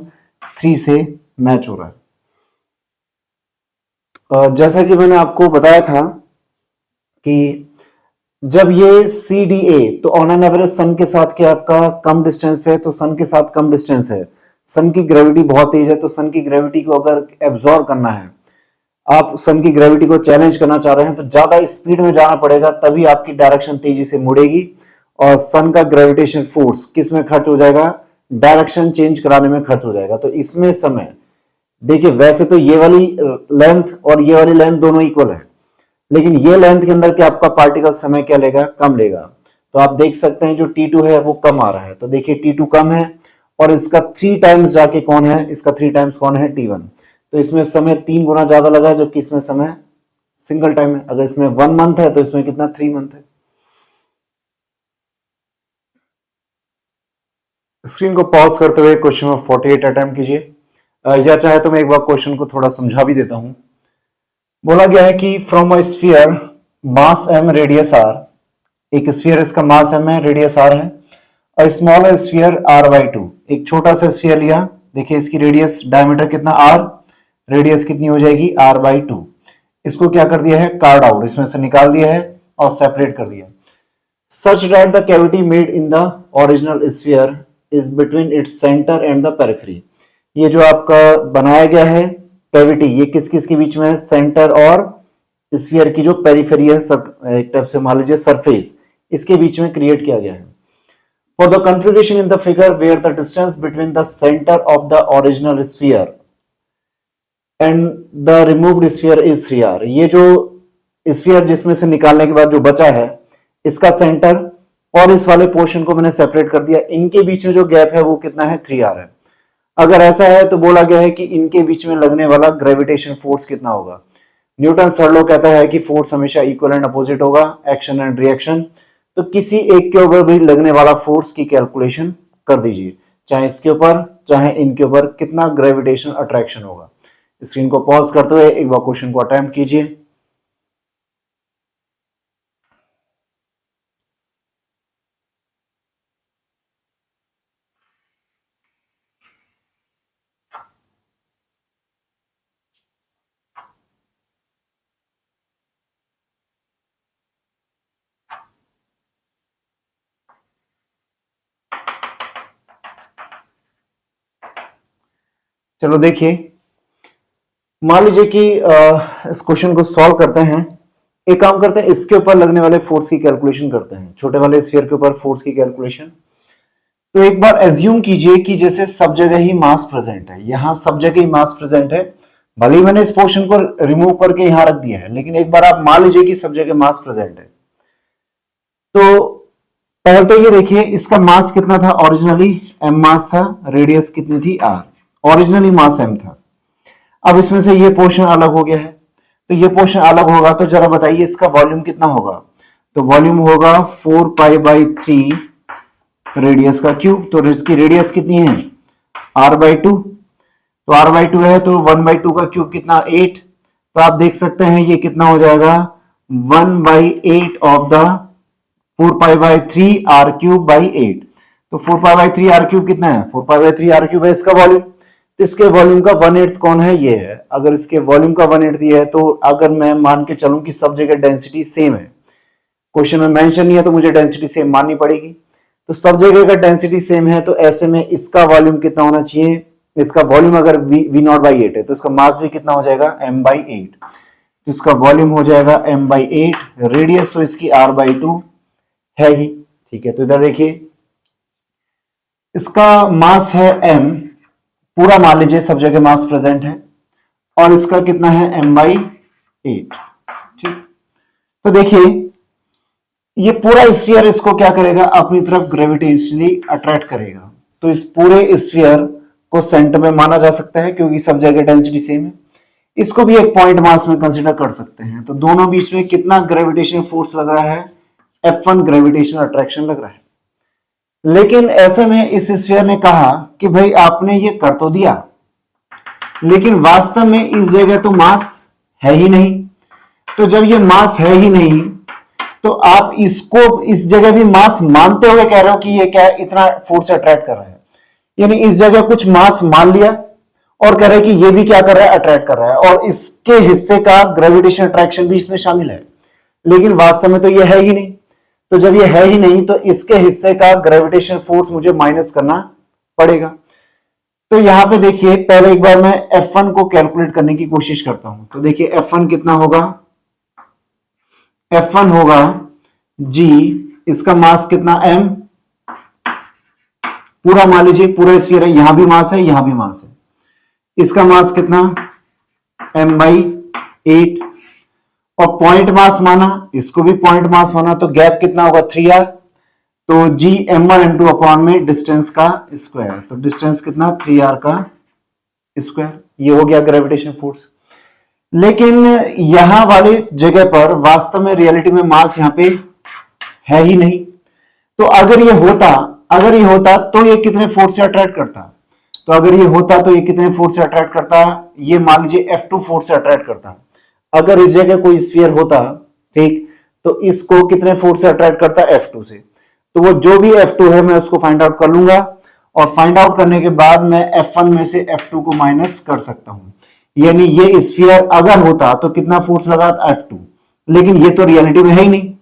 3 से मैच हो रहा है। जैसा कि मैंने आपको बताया था कि जब ये सी डी ए, तो ऑन एन एवरेज सन के साथ क्या आपका कम डिस्टेंस पे है, तो सन के साथ कम डिस्टेंस है, सन की ग्रेविटी बहुत तेज है, तो सन की ग्रेविटी को अगर एब्जॉर्ब करना है, आप सन की ग्रेविटी को चैलेंज करना चाह रहे हैं, तो ज्यादा स्पीड में जाना पड़ेगा, तभी आपकी डायरेक्शन तेजी से मुड़ेगी और सन का ग्रेविटेशन फोर्स किस में खर्च हो जाएगा, डायरेक्शन चेंज कराने में खर्च हो जाएगा। तो इसमें समय देखिए, वैसे तो ये वाली लेंथ और ये वाली लेंथ दोनों इक्वल है, लेकिन ये लेंथ के अंदर क्या आपका पार्टिकल समय क्या लेगा, कम लेगा। तो आप देख सकते हैं जो T2 है वो कम आ रहा है, तो देखिए T2 कम है और इसका 3 टाइम्स जाके कौन है, इसका 3 टाइम्स कौन है, T1। तो इसमें समय 3 गुना ज्यादा लगा है, जबकि इसमें समय सिंगल टाइम है। अगर इसमें 1 मंथ है तो इसमें कितना, 3 मंथ है। स्क्रीन को पॉज करते हुए क्वेश्चन नंबर 48 अटेम्प्ट कीजिए, या चाहे तो मैं एक बार क्वेश्चन को थोड़ा समझा भी देता हूं। बोला गया है कि from a sphere mass M radius R, एक स्फीयर इसका मास एम है, रेडियस आर है। और स्मॉल स्फीयर r/2, एक छोटा सा स्फीयर लिया, देखिए इसकी रेडियस डायमीटर कितना r, रेडियस कितनी हो जाएगी r/2। इसको क्या कर दिया है, कार्ड आउट, इसमें से निकाल दिया है और सेपरेट कर दिया। सच that the cavity made in the original sphere is between its centre and the periphery. ये जो आपका बनाया गया है कैविटी, ये किस किस के बीच में है, सेंटर और स्फीयर की जो पेरिफेरी है, एक टाइप से मान लीजिए सरफेस, इसके बीच में क्रिएट किया गया है। For the configuration in the figure where the distance between the center of the original sphere and the removed sphere is 3r, ये जो स्फीयर जिसमें से निकालने के बाद जो बचा है, इसका सेंटर और इस वाले पोर्शन को मैंने सेपरेट कर दिया, इनके बीच में जो गैप है वो कितना है, 3r है। अगर ऐसा है तो बोला गया है कि इनके बीच में लगने वाला ग्रेविटेशन फोर्स कितना होगा। न्यूटन थर्ड लॉ कहता है कि फोर्स हमेशा इक्वल एंड अपोजिट होगा, एक्शन एंड रिएक्शन। तो किसी एक के ऊपर भी लगने वाला फोर्स की कैलकुलेशन कर दीजिए, चाहे इसके ऊपर चाहे इनके ऊपर कितना ग्रेविटेशन अट्रैक्शन होगा। स्क्रीन को पॉज करते हुए एक बार क्वेश्चन को अटेम्प्ट कीजिए। चलो देखिए, मान लीजिए कि इस क्वेश्चन को सॉल्व करते हैं। एक काम करते हैं, इसके ऊपर लगने वाले फोर्स की कैलकुलेशन करते हैं, छोटे वाले स्फीयर के ऊपर फोर्स की कैलकुलेशन। तो एक बार एज्यूम कीजिए कि जैसे सब जगह ही मास प्रेजेंट है, यहां सब जगह ही मास प्रेजेंट है, भले ही मैंने इस पोर्शन को रिमूव करके यहां रख दिया है, लेकिन एक बार आप मान लीजिए कि सब जगह मास प्रेजेंट है। तो पहले तो ये देखिए इसका मास कितना था, ओरिजिनली m मास था, रेडियस कितनी थी r, ओरिजिनली मास m था। अब इसमें से ये पोर्शन अलग हो गया है, तो ये पोर्शन अलग होगा तो जरा बताइए इसका वॉल्यूम कितना होगा। तो वॉल्यूम होगा 4π/3 रेडियस का क्यूब। तो इसकी रेडियस कितनी है, r/2, तो r/2 है तो 1/2 का क्यूब कितना, 8। तो आप देख सकते हैं ये कितना हो जाएगा, 1/8 ऑफ द 4π/3 r³/8। तो 4π/3 r³ कितना है, 4π/3 r³ है इसका वॉल्यूम। तो इसके वॉल्यूम का 1/8 कौन है, ये है। अगर इसके वॉल्यूम का 1/8 ये है, तो अगर मैं मान के चलूं कि सब जगह डेंसिटी सेम है, क्वेश्चन में मेंशन नहीं है तो मुझे डेंसिटी सेम माननी पड़ेगी। तो सब जगह का डेंसिटी सेम है, तो ऐसे में इसका वॉल्यूम कितना होना चाहिए, इसका वॉल्यूम अगर v0/8 है तो इसका मास भी कितना हो जाएगा, m/8। तो इसका वॉल्यूम हो जाएगा m/8, रेडियस तो इसकी r/2 है ही, ठीक है। तो इधर देखिए इसका मास है m, पूरा मान लीजिए सब जगह मास प्रेजेंट है, और इसका कितना है m/8, ठीक। तो देखिए ये पूरा स्फीयर इसको क्या करेगा, अपनी तरफ ग्रेविटेशनली अट्रैक्ट करेगा। तो इस पूरे स्फीयर को सेंटर में माना जा सकता है क्योंकि सब जगह डेंसिटी सेम है। इसको भी एक पॉइंट मास में कंसीडर कर सकते हैं। तो दोनों बीच में कितना ग्रेविटेशनल फोर्स लग रहा है, F1 ग्रेविटेशनल अट्रैक्शन लग रहा है। लेकिन ऐसे में इस स्फीयर ने कहा कि भाई आपने ये कर तो दिया, लेकिन वास्तव में इस जगह तो मास है ही नहीं। तो जब ये मास है ही नहीं, तो आप इसको इस जगह भी मास मानते हुए कह रहे हो कि ये क्या है, इतना फोर्स अट्रैक्ट कर रहा है। यानी इस जगह कुछ मास मान लिया और कह रहे हैं कि ये भी क्या कर रहा है, अट्रैक्ट कर रहा है, और इसके हिस्से का ग्रेविटेशन अट्रैक्शन भी इसमें शामिल है। लेकिन वास्तव में तो ये है ही नहीं। तो जब ये है ही नहीं, तो इसके हिस्से का ग्रेविटेशन फोर्स मुझे माइनस करना पड़ेगा। तो यहां पे देखिए पहले एक बार मैं F1 को कैलकुलेट करने की कोशिश करता हूं। तो देखिए F1 कितना होगा, F1 होगा g, इसका मास कितना m, पूरा मान लीजिए पूरा स्फीयर है, यहां भी मास है यहां भी मास है, इसका मास कितना m/8, और पॉइंट मास माना, इसको भी पॉइंट मास माना, तो गैप कितना होगा 3r। तो g m1 m2 अपॉन में डिस्टेंस का स्क्वायर, तो डिस्टेंस कितना 3r का स्क्वायर, ये हो गया ग्रेविटेशन फोर्स। लेकिन यहां वाली जगह पर वास्तव में रियलिटी में मास यहां पे है ही नहीं। तो अगर ये होता तो ये कितने फोर्स से अट्रैक्ट करता, तो अगर ये होता तो ये कितने फोर्स से अट्रैक्ट करता, ये मान लीजिए F2 फोर्स से अट्रैक्ट करता। अगर इस जगह कोई स्फीयर होता, ठीक, तो इसको कितने फोर्स से अट्रैक्ट करता, F2 से। तो वो जो भी F2 है मैं उसको फाइंड आउट कर लूंगा, और फाइंड आउट करने के बाद मैं F1 में से F2 को माइनस कर सकता हूं। यानी ये स्फीयर अगर होता तो कितना फोर्स लगा, F2, लेकिन ये तो रियलिटी में है ही नहीं।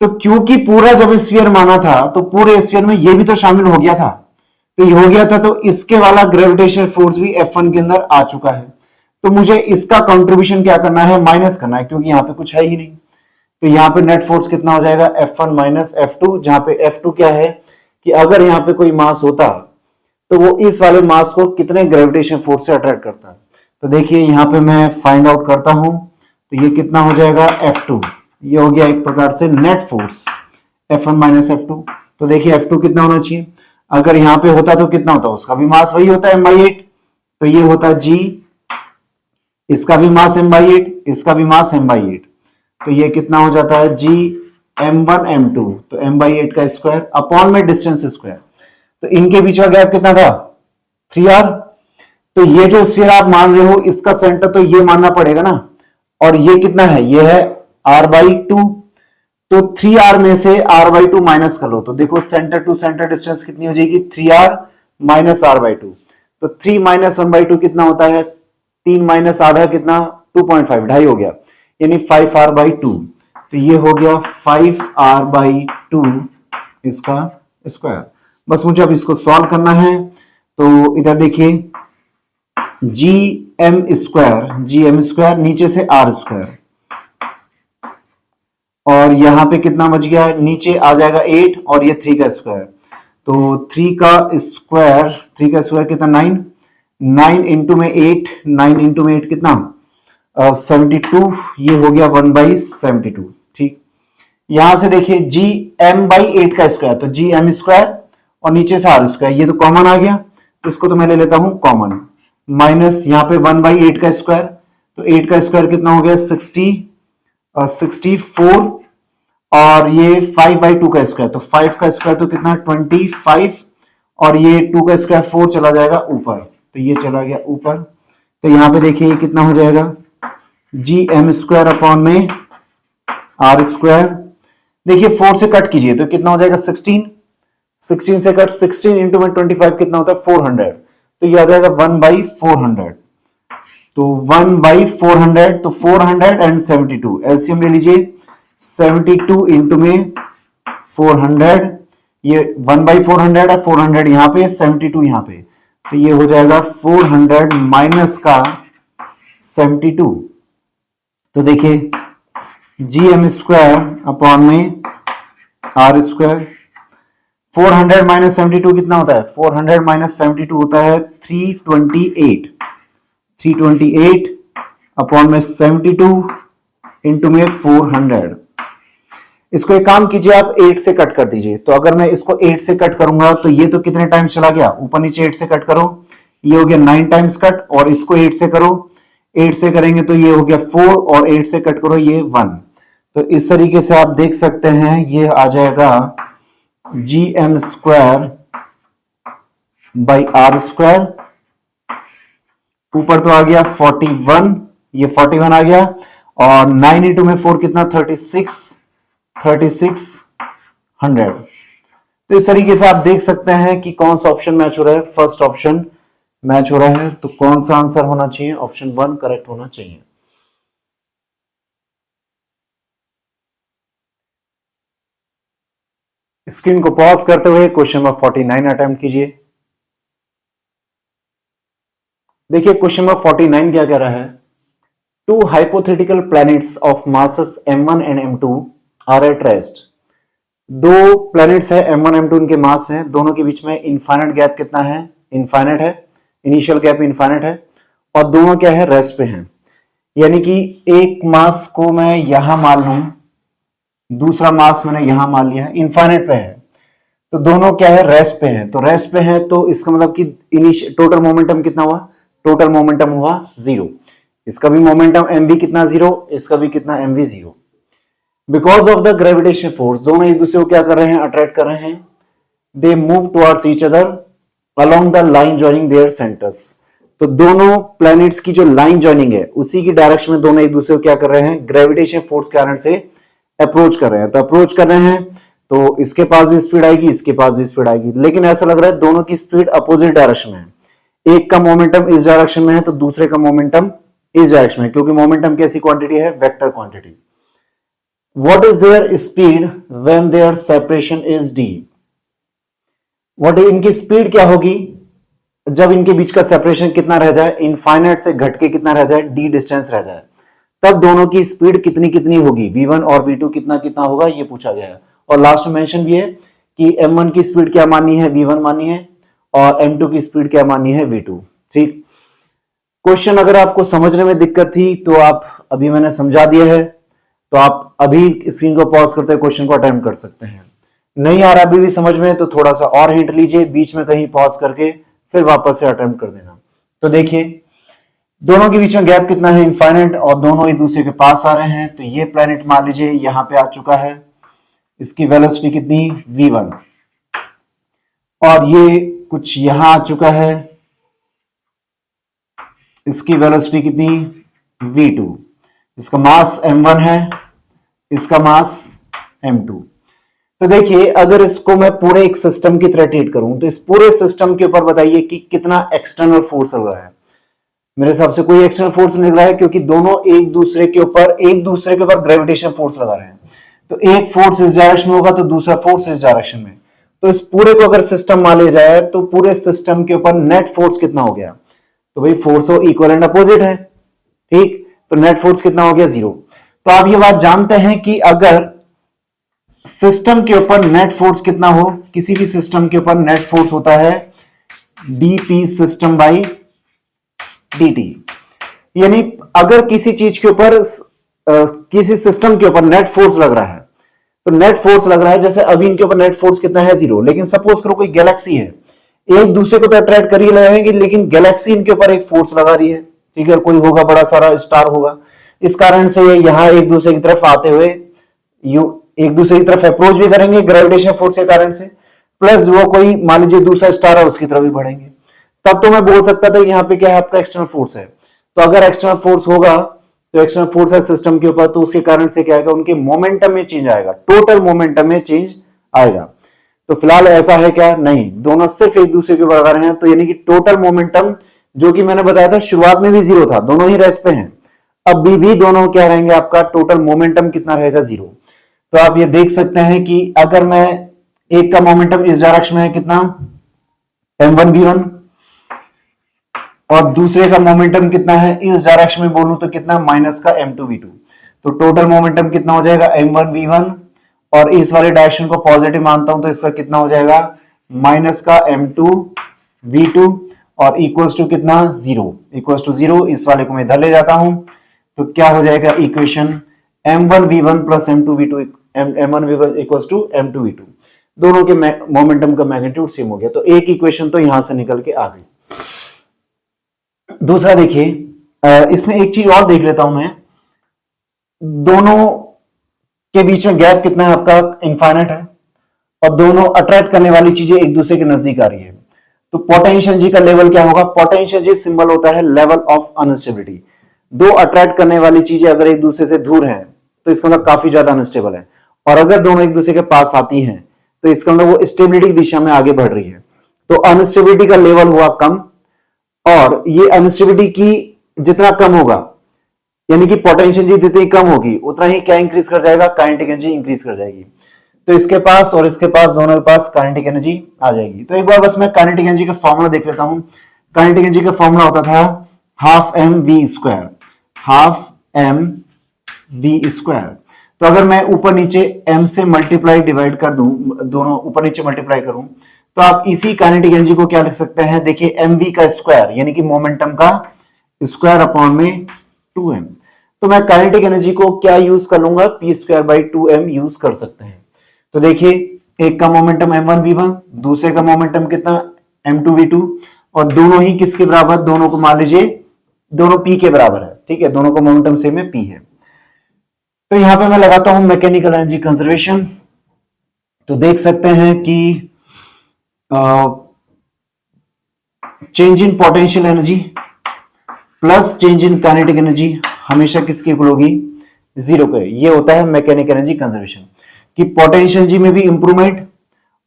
तो क्योंकि पूरा जब स्फीयर माना था तो पूरे स्फीयर में ये भी तो शामिल हो गया था, तो ये हो गया था, तो इसके वाला ग्रेविटेशनल फोर्स भी F1 के अंदर आ चुका है। तो मुझे इसका कंट्रीब्यूशन क्या करना है, माइनस करना है, क्योंकि यहां पे कुछ है ही नहीं। तो यहां पे नेट फोर्स कितना हो जाएगा, F1 माइनस F2, जहां पे F2 क्या है कि अगर यहां पे कोई मास होता तो वो इस वाले मास को कितने ग्रेविटेशन फोर्स से अट्रैक्ट करता। तो देखिए यहां पे मैं फाइंड आउट करता हूं, तो ये कितना हो जाएगा F2, ये हो गया एक प्रकार से net force F1 minus F2। तो देखिए F2 कितना होना चाहिए, अगर यहां पे होता तो कितना होता, उसका भी मास वही होता है m/8, तो ये होता g, इसका भी मास m/8, इसका भी मास m/8, तो ये कितना हो जाता है g m1 m2, तो m/8 का स्क्वायर अपॉन में डिस्टेंस स्क्वायर। तो इनके बीच का गैप कितना था, 3r। तो ये जो स्फीयर आप मान रहे हो इसका सेंटर तो ये मानना पड़ेगा ना, और ये कितना है, ये है r/2। तो 3r में से r/2 माइनस कर लो, तो देखो सेंटर टू सेंटर डिस्टेंस कितनी हो जाएगी, 3r माइनस r/2। तो 3 माइनस 1/2 कितना होता है, 3 माइनस आधा कितना, 2.5, ढाई हो गया, यानी 5r/2। तो ये हो गया 5r/2 इसका स्क्वायर। बस मुझे अब इसको सॉल्व करना है। तो इधर देखिए g M square, G M square, नीचे से आर स्क्वायर, और यहां पे कितना बच गया, नीचे आ जाएगा 8 और ये 3 का स्क्वायर, तो 3 का स्क्वायर, 3 का स्क्वायर कितना 9, 9 इंटू में 8, 9 इंटू में 8 कितना 72, ये हो गया 1/72। ठीक, यहां से देखिए जी एम बाई 8 का स्क्वायर, तो जी एम स्क्वायर और नीचे से आर स्क्वायर, ये तो कॉमन आ गया, तो इसको तो मैं ले लेता हूं कॉमन, माइनस यहाँ पे 1/8 का स्क्वायर, तो 8 का स्क्वायर कितना हो गया 64, और ये 5/2 का स्क्वायर, तो 5 का स्क्वायर तो कितना 25, और ये 2 का स्क्वायर 4 चला जाएगा ऊपर, तो ये चला गया ऊपर, तो यहां पे देखिए ये कितना हो जाएगा जी एम स्क्वायर अपॉन में आर स्क्वायर, देखिए 4 से कट कीजिए तो कितना हो जाएगा 16, 16 से कट, 16 इंटू में 25 कितना होता है 400, तो ये आ जाएगा 1/400, तो 1/400, तो 472, एलसीएम ले लीजिए, 72 इंटू में 400, ये 1/400 है, 400 यहां पे, 72 यहां पे, तो ये हो जाएगा 400 माइनस का 72, तो देखिए जी एम स्क्वायर अपॉन में आर स्क्वायर, 400 माइनस 72 कितना होता है, 400 माइनस 72 होता है 328, 328 अपॉन में 72 इंटू में 400, इसको एक काम कीजिए आप 8 से कट कर दीजिए, तो अगर मैं इसको 8 से कट करूंगा तो ये तो कितने टाइम्स चला गया, ऊपर नीचे 8 से कट करो, ये हो गया 9 टाइम्स कट, और इसको 8 से करो, 8 से करेंगे तो ये हो गया 4, और 8 से कट करो ये 1, तो इस तरीके से आप देख सकते हैं ये आ जाएगा G M square by R square, ऊपर तो आ गया 41, ये 41 आ गया, और 9 इंटू में 4 कितना 3600, तो इस तरीके से आप देख सकते हैं कि कौन सा ऑप्शन मैच हो रहा है, फर्स्ट ऑप्शन मैच हो रहा है, तो कौन सा आंसर होना चाहिए, ऑप्शन 1 करेक्ट होना चाहिए। स्क्रीन को पॉज करते हुए क्वेश्चन नंबर 49 अटेम्प्ट कीजिए। देखिए क्वेश्चन नंबर 49 क्या कह रहा है, two hypothetical planets of masses m1 and m2 are at rest, दो प्लैनेट्स है m1 m2, इनके मास हैं, दोनों के बीच में इनफाइनाइट गैप कितना है, इनफाइनाइट है, इनिशियल गैप इनफाइनाइट है, और दोनों क्या है रेस्ट पे हैं, यानी कि एक मास को मैं यहां मान लूं, दूसरा मास मैंने यहां मान लिया है, इनफाइनाइट पे है, तो दोनों क्या है रेस्ट पे है, तो रेस्ट पे है तो इसका मतलब कि टोटल मोमेंटम कितना हुआ, टोटल मोमेंटम हुआ 0, इसका भी मोमेंटम mv कितना 0, इसका भी कितना mv 0, because of the gravitation force, दोनों एक दूसरे को क्या कर रहे हैं, अट्रैक्ट कर रहे हैं, they move towards each other along the line joining there centres, तो दोनों प्लैनेट्स की जो लाइन जॉइनिंग है उसी की डायरेक्शन में दोनों एक दूसरे को क्या कर रहे हैं, ग्रेविटेशन फोर्स के कारण से अप्रोच कर रहे हैं, तो अप्रोच कर रहे हैं तो इसके पास भी स्पीड आएगी, इसके पास भी स्पीड आएगी, लेकिन ऐसा लग रहा है दोनों की स्पीड अपोजिट डायरेक्शन में है, एक का मोमेंटम इस डायरेक्शन में है तो दूसरे का मोमेंटम इस डायरेक्शन में, क्योंकि मोमेंटम कैसी क्वांटिटी है, vector quantity. What is their speed when their separation is D, what इनकी स्पीड क्या होगी जब इनके बीच का सेपरेशन कितना रह जाए, इनफाइनाइट से घट के कितना रह जाए, डी डिस्टेंस रह जाए, तब दोनों की स्पीड कितनी कितनी होगी, v1 और v2 कितना कितना होगा, ये पूछा गया है, और लास्ट में मेंशन भी है कि m1 की स्पीड क्या माननी है, v1 माननी है, और m2 की स्पीड क्या माननी है, v2। ठीक, क्वेश्चन अगर आपको समझने में दिक्कत थी तो आप अभी मैंने समझा दिया है, तो आप अभी स्क्रीन को पॉज करते क्वेश्चन को अटेम्प्ट कर सकते हैं, नहीं आ रहा अभी भी समझ में तो थोड़ा सा और हिंट लीजिए, बीच में कहीं पॉज करके फिर वापस से अटेम्प्ट कर देना। तो देखिए दोनों के बीच में गैप कितना है, इनफाइनाइट, और दोनों एक दूसरे के पास आ रहे हैं, तो ये प्लैनेट मान लीजिए यहां पे आ चुका है, इसकी वेलोसिटी कितनी v1, और ये कुछ यहां आ चुका है, इसकी वेलोसिटी कितनी v2, इसका मास m1 है, इसका मास m2। तो देखिए अगर इसको मैं पूरे एक सिस्टम की तरह ट्रीट करूं तो इस पूरे सिस्टम के ऊपर बताइए कि कितना एक्सटर्नल फोर्स लग रहा है, मेरे हिसाब से कोई एक्सटर्नल फोर्स नहीं लग रहा है, क्योंकि दोनों एक दूसरे के ऊपर ग्रेविटेशन फोर्स लगा रहे हैं, तो एक फोर्स इस डायरेक्शन में होगा तो दूसरा फोर्स इस डायरेक्शन में, तो इस पूरे को अगर सिस्टम मान लिया जाए तो पूरे सिस्टम के ऊपर नेट फोर्स कितना हो गया, तो भाई फोर्स तो इक्वल एंड अपोजिट है, ठीक। तो नेट फोर्स कितना हो गया, 0। तो आप ये बात जानते हैं कि अगर सिस्टम के ऊपर नेट फोर्स कितना हो, किसी भी सिस्टम के ऊपर नेट फोर्स होता है dp सिस्टम बाई dt। यानी अगर किसी चीज के ऊपर किसी सिस्टम के ऊपर नेट फोर्स लग रहा है, तो नेट फोर्स लग रहा है, जैसे अभी इनके ऊपर नेट फोर्स कितना है, 0। लेकिन सपोज करो कोई गैलेक्सी है, एक दूसरे को तो अट्रैक्ट कर ही रहेंगे, लेकिन गैलेक्सी इनके ऊपर एक फोर्स लगा रही है, ठीक है। कोई होगा, बड़ा सारा स्टार होगा, इस कारण से ये यहां एक दूसरे की तरफ आते हुए एक दूसरे की तरफ अप्रोच भी करेंगे ग्रेविटेशन फोर्स के कारण से, प्लस वो कोई मान लीजिए दूसरा स्टार है उसकी तरफ भी बढ़ेंगे। तब तो मैं बोल सकता था यहाँ पे क्या है, आपका एक्सटर्नल फोर्स है। तो अगर एक्सटर्नल फोर्स होगा, तो एक्सटर्नल फोर्स है सिस्टम के ऊपर, तो उसके कारण से क्या आएगा, उनके मोमेंटम में चेंज आएगा, टोटल मोमेंटम में चेंज आएगा। तो फिलहाल ऐसा है क्या, नहीं, दोनों सिर्फ एक दूसरे के बराबर हैं। तो यानी कि टोटल मोमेंटम, जो कि मैंने बताया था शुरुआत में भी 0 था, दोनों ही रेस्ट पे हैं, अब भी दोनों क्या रहेंगे, आपका टोटल मोमेंटम कितना रहेगा, 0। तो आप ये देख सकते हैं कि अगर मैं एक का मोमेंटम इस डायरेक्शन में है कितना, m1v1, और दूसरे का मोमेंटम कितना है इस डायरेक्शन में बोलूं तो कितना, माइनस का m2v2। तो टोटल मोमेंटम कितना हो जाएगा, m1v1, और इस वाले डायरेक्शन को पॉजिटिव मानता हूं तो इसका कितना हो जाएगा, माइनस का m2v2, और इक्वल्स टू कितना, 0, इक्वल्स टू 0। इस वाले को मैं इधर ले जाता हूं, तो क्या हो जाएगा equation, m1v1 plus m2v2 m1v1 equals to m2v2। दोनों के मोमेंटम का मैग्नीट्यूड सेम हो गया। तो एक इक्वेशन तो यहां से निकल के आ गई। दूसरा देखिए, इसमें एक चीज और देख लेता हूं मैं, दोनों के बीच में गैप कितना है आपका, इनफाइनाइट है, और दोनों अट्रैक्ट करने वाली चीजें एक दूसरे के नजदीक आ रही है। तो पोटेंशियल जी का लेवल क्या होगा, पोटेंशियल जी सिंबल होता है लेवल ऑफ अनस्टेबिलिटी। दो अट्रैक्ट करने वाली चीजें अगर एक दूसरे से दूर हैं, तो इसका मतलब काफी ज्यादा अनस्टेबल है, और अगर दोनों एक दूसरे के पास आती हैं, तो इसका मतलब वो स्टेबिलिटी की दिशा में आगे बढ़ रही है। तो अनस्टेबिलिटी का लेवल हुआ कम, और ये अनस्टेबिलिटी की जितना कम होगा, यानी कि पोटेंशियल जी जितनी कम होगी, उतना ही क्या इंक्रीज कर जाएगा, काइनेटिक एनर्जी इंक्रीज कर जाएगी। तो इसके पास और इसके पास, दोनों के पास काइनेटिक एनर्जी आ जाएगी। तो एक बार बस मैं काइनेटिक एनर्जी का फॉर्मूला देख लेता हूं। काइनेटिक एनर्जी का फॉर्मूला होता था half M V square, half M V square. तो अगर मैं ऊपर नीचे m से मल्टीप्लाई डिवाइड कर दूं, दोनों ऊपर नीचे मल्टीप्लाई करूं, तो आप इसी काइनेटिक एनर्जी को क्या लिख सकते हैं, देखिए mv का स्क्वायर, यानी कि मोमेंटम का स्क्वायर अपॉन में 2m। तो मैं काइनेटिक एनर्जी को क्या यूज कर लूंगा, p square by 2m use कर सकते हैं। तो देखिए, एक का मोमेंटम m1v1, दूसरे का मोमेंटम कितना, m2v2, और दोनों ही किसके बराबर, दोनों को मान लीजिए दोनों p के बराबर है, ठीक है, दोनों का मोमेंटम सेम है, p है। तो यहां पे मैं लगाता हूं मैकेनिकल एनर्जी कंजर्वेशन। तो देख सकते हैं कि change in potential energy plus change in kinetic energy हमेशा किसके इक्वल होगी, 0 के। ये होता है मैकेनिकल एनर्जी कंजर्वेशन, कि पोटेंशियल एनर्जी में भी इंप्रूवमेंट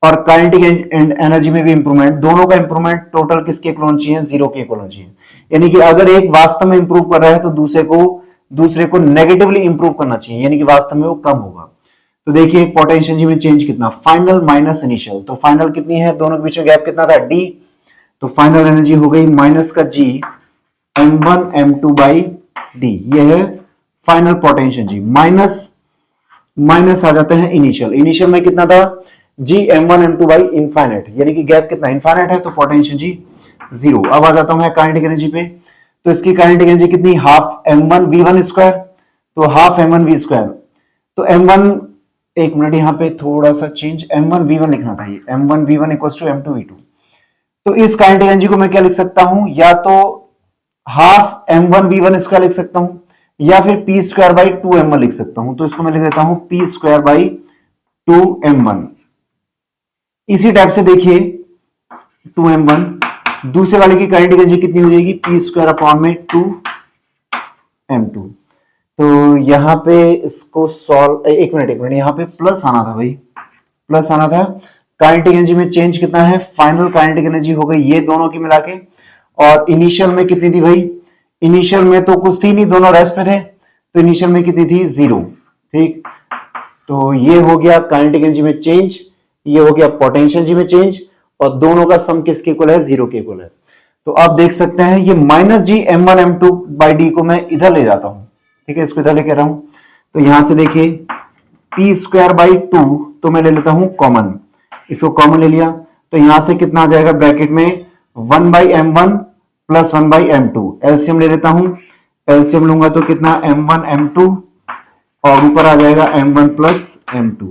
और काइनेटिक एनर्जी में भी इंप्रूवमेंट, दोनों का इंप्रूवमेंट टोटल किसके इक्वल होना चाहिए, 0 के इक्वल होना चाहिए। यानी कि अगर एक वास्तव में इंप्रूव कर रहा है, तो दूसरे को नेगेटिवली इंप्रूव करना चाहिए, यानी कि वास्तव में वो कम होगा। तो देखिए पोटेंशियल एनर्जी में चेंज कितना, फाइनल माइनस इनिशियल। तो फाइनल कितनी है, दोनों के बीच में गैप कितना था, d। तो फाइनल एनर्जी हो गई माइनस का g m1 m2 by d। ये है फाइनल पोटेंशियल एनर्जी। माइनस आ जाते हैं इनिशियल में कितना था, g m1 m2 by infinite, यानी कि गैप कितना, इनफाइनाइट है, तो पोटेंशियल एनर्जी 0। अब आ जाता हूं मैं काइनेटिक एनर्जी पे। तो इसकी काइनेटिक एनर्जी कितनी, हाफ m1v1 स्क्वायर, तो हाफ m1v स्क्वायर। तो m1, एक मिनट यहां पे थोड़ा सा चेंज, m1v1 लिखना था, ये m1v1 इक्वल्स टू m2v2। तो इस काइनेटिक एनर्जी को मैं क्या लिख सकता हूं, या तो हाफ m1v1 स्क्वायर लिख सकता हूं, या फिर p स्क्वायर बाई 2m1 लिख सकता हूं। तो इसको मैं लिख देता हूं p स्क्वायर बाई 2m1। इसी टाइप से देखिए 2m1, दूसरे वाले की काइनेटिक एनर्जी कितनी हो जाएगी, p स्क्वायर अपॉन में 2m2। तो यहां पे इसको सॉल्व, एक मिनट यहां पे प्लस आना था भाई, प्लस आना था। काइनेटिक एनर्जी में चेंज कितना है, फाइनल काइनेटिक एनर्जी हो गई ये दोनों की मिला के, और इनिशियल में कितनी थी भाई, इनिशियल में तो कुछ थी नहीं, दोनों रेस्ट पे थे, तो इनिशियल में कितनी थी, 0, ठीक। तो ये हो गया काइनेटिक एनर्जी में चेंज, ये हो गया पोटेंशियल एनर्जी में चेंज, और दोनों का सम किसके इक्वल है, 0 के इक्वल है। तो आप देख सकते हैं ये माइनस जी m1m2/d को मैं इधर ले जाता हूं, ठीक है, इसको इधर लेके रहा हूं। तो यहां से देखिए p²/2 तो मैं ले लेता हूं कॉमन, इसको कॉमन ले लिया तो यहां से कितना आ जाएगा ब्रैकेट में 1/m1 प्लस 1/m2। एलसीएम ले लेता हूं, एलसीएम लूंगा तो कितना m1m2 और ऊपर आ जाएगा m1 प्लस m2।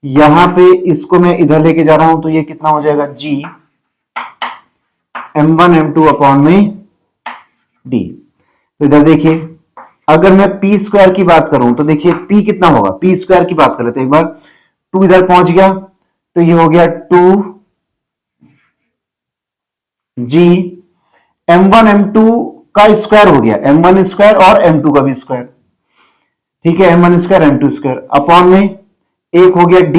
यहां पे इसको मैं इधर लेके जा रहा हूं तो ये कितना हो जाएगा g m1m2 अपॉन में d। तो इधर देखिए अगर मैं p² की बात करूं तो देखिए p कितना होगा, p² की बात कर लेते हैं एक बार। 2 इधर पहुंच गया तो ये हो गया 2g m1m2 का स्क्वायर हो गया, m1 स्क्वायर और m2 का भी स्क्वायर, ठीक है, m1 square m2 square upon में एक हो गया d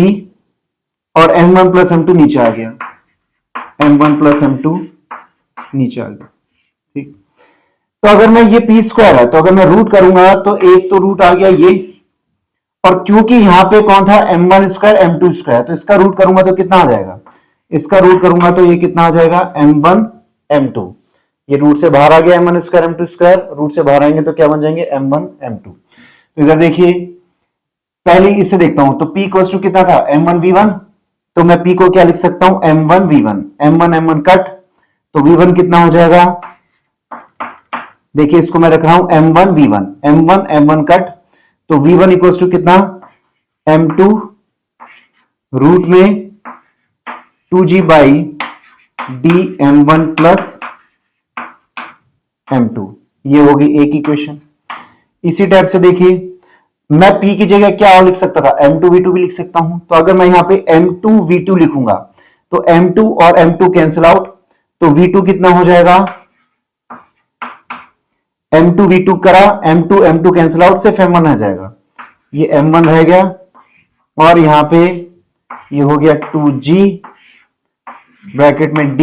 और m1 प्लस m2 नीचे आ गया, m1 प्लस m2 नीचे आ गया, ठीक। तो अगर मैं ये p² है तो अगर मैं रूट करूंगा तो एक तो रूट आ गया ये, और क्योंकि यहां पे कौन था m1 स्क्वायर m2 स्क्वायर, तो इसका रूट करूंगा तो कितना आ जाएगा, इसका रूट करूंगा तो ये कितना आ जाएगा m1 m2। ये रूट से बाहर आ गया m1 square m2 square, root से बाहर आएंगे तो क्या बन जाएंगे m1 m2। तो इधर देखिए पहले इससे देखता हूं तो p इक्वल्स टू कितना था m1 v1, तो मैं p को क्या लिख सकता हूं m1 v1, m1 m1 cut तो v1 कितना हो जाएगा, देखिए इसको मैं रख रहा हूं m1 v1, m1 m1 cut तो v1 इक्वल्स टू कितना m2 रूट में 2g/d m1 प्लस m2, ये होगी एक इक्वेशन। इसी टाइप से देखिए मैं p की जगह क्या और लिख सकता था m2 v2 भी लिख सकता हूं, तो अगर मैं यहां पे m2 v2 लिखूंगा तो m2 और m2 कैंसिल आउट तो v2 कितना हो जाएगा, m2 v2 करा m2 m2 कैंसिल आउट सिर्फ m1 रह जाएगा, ये m1 रह गया और यहां पे ये हो गया 2g ब्रैकेट में d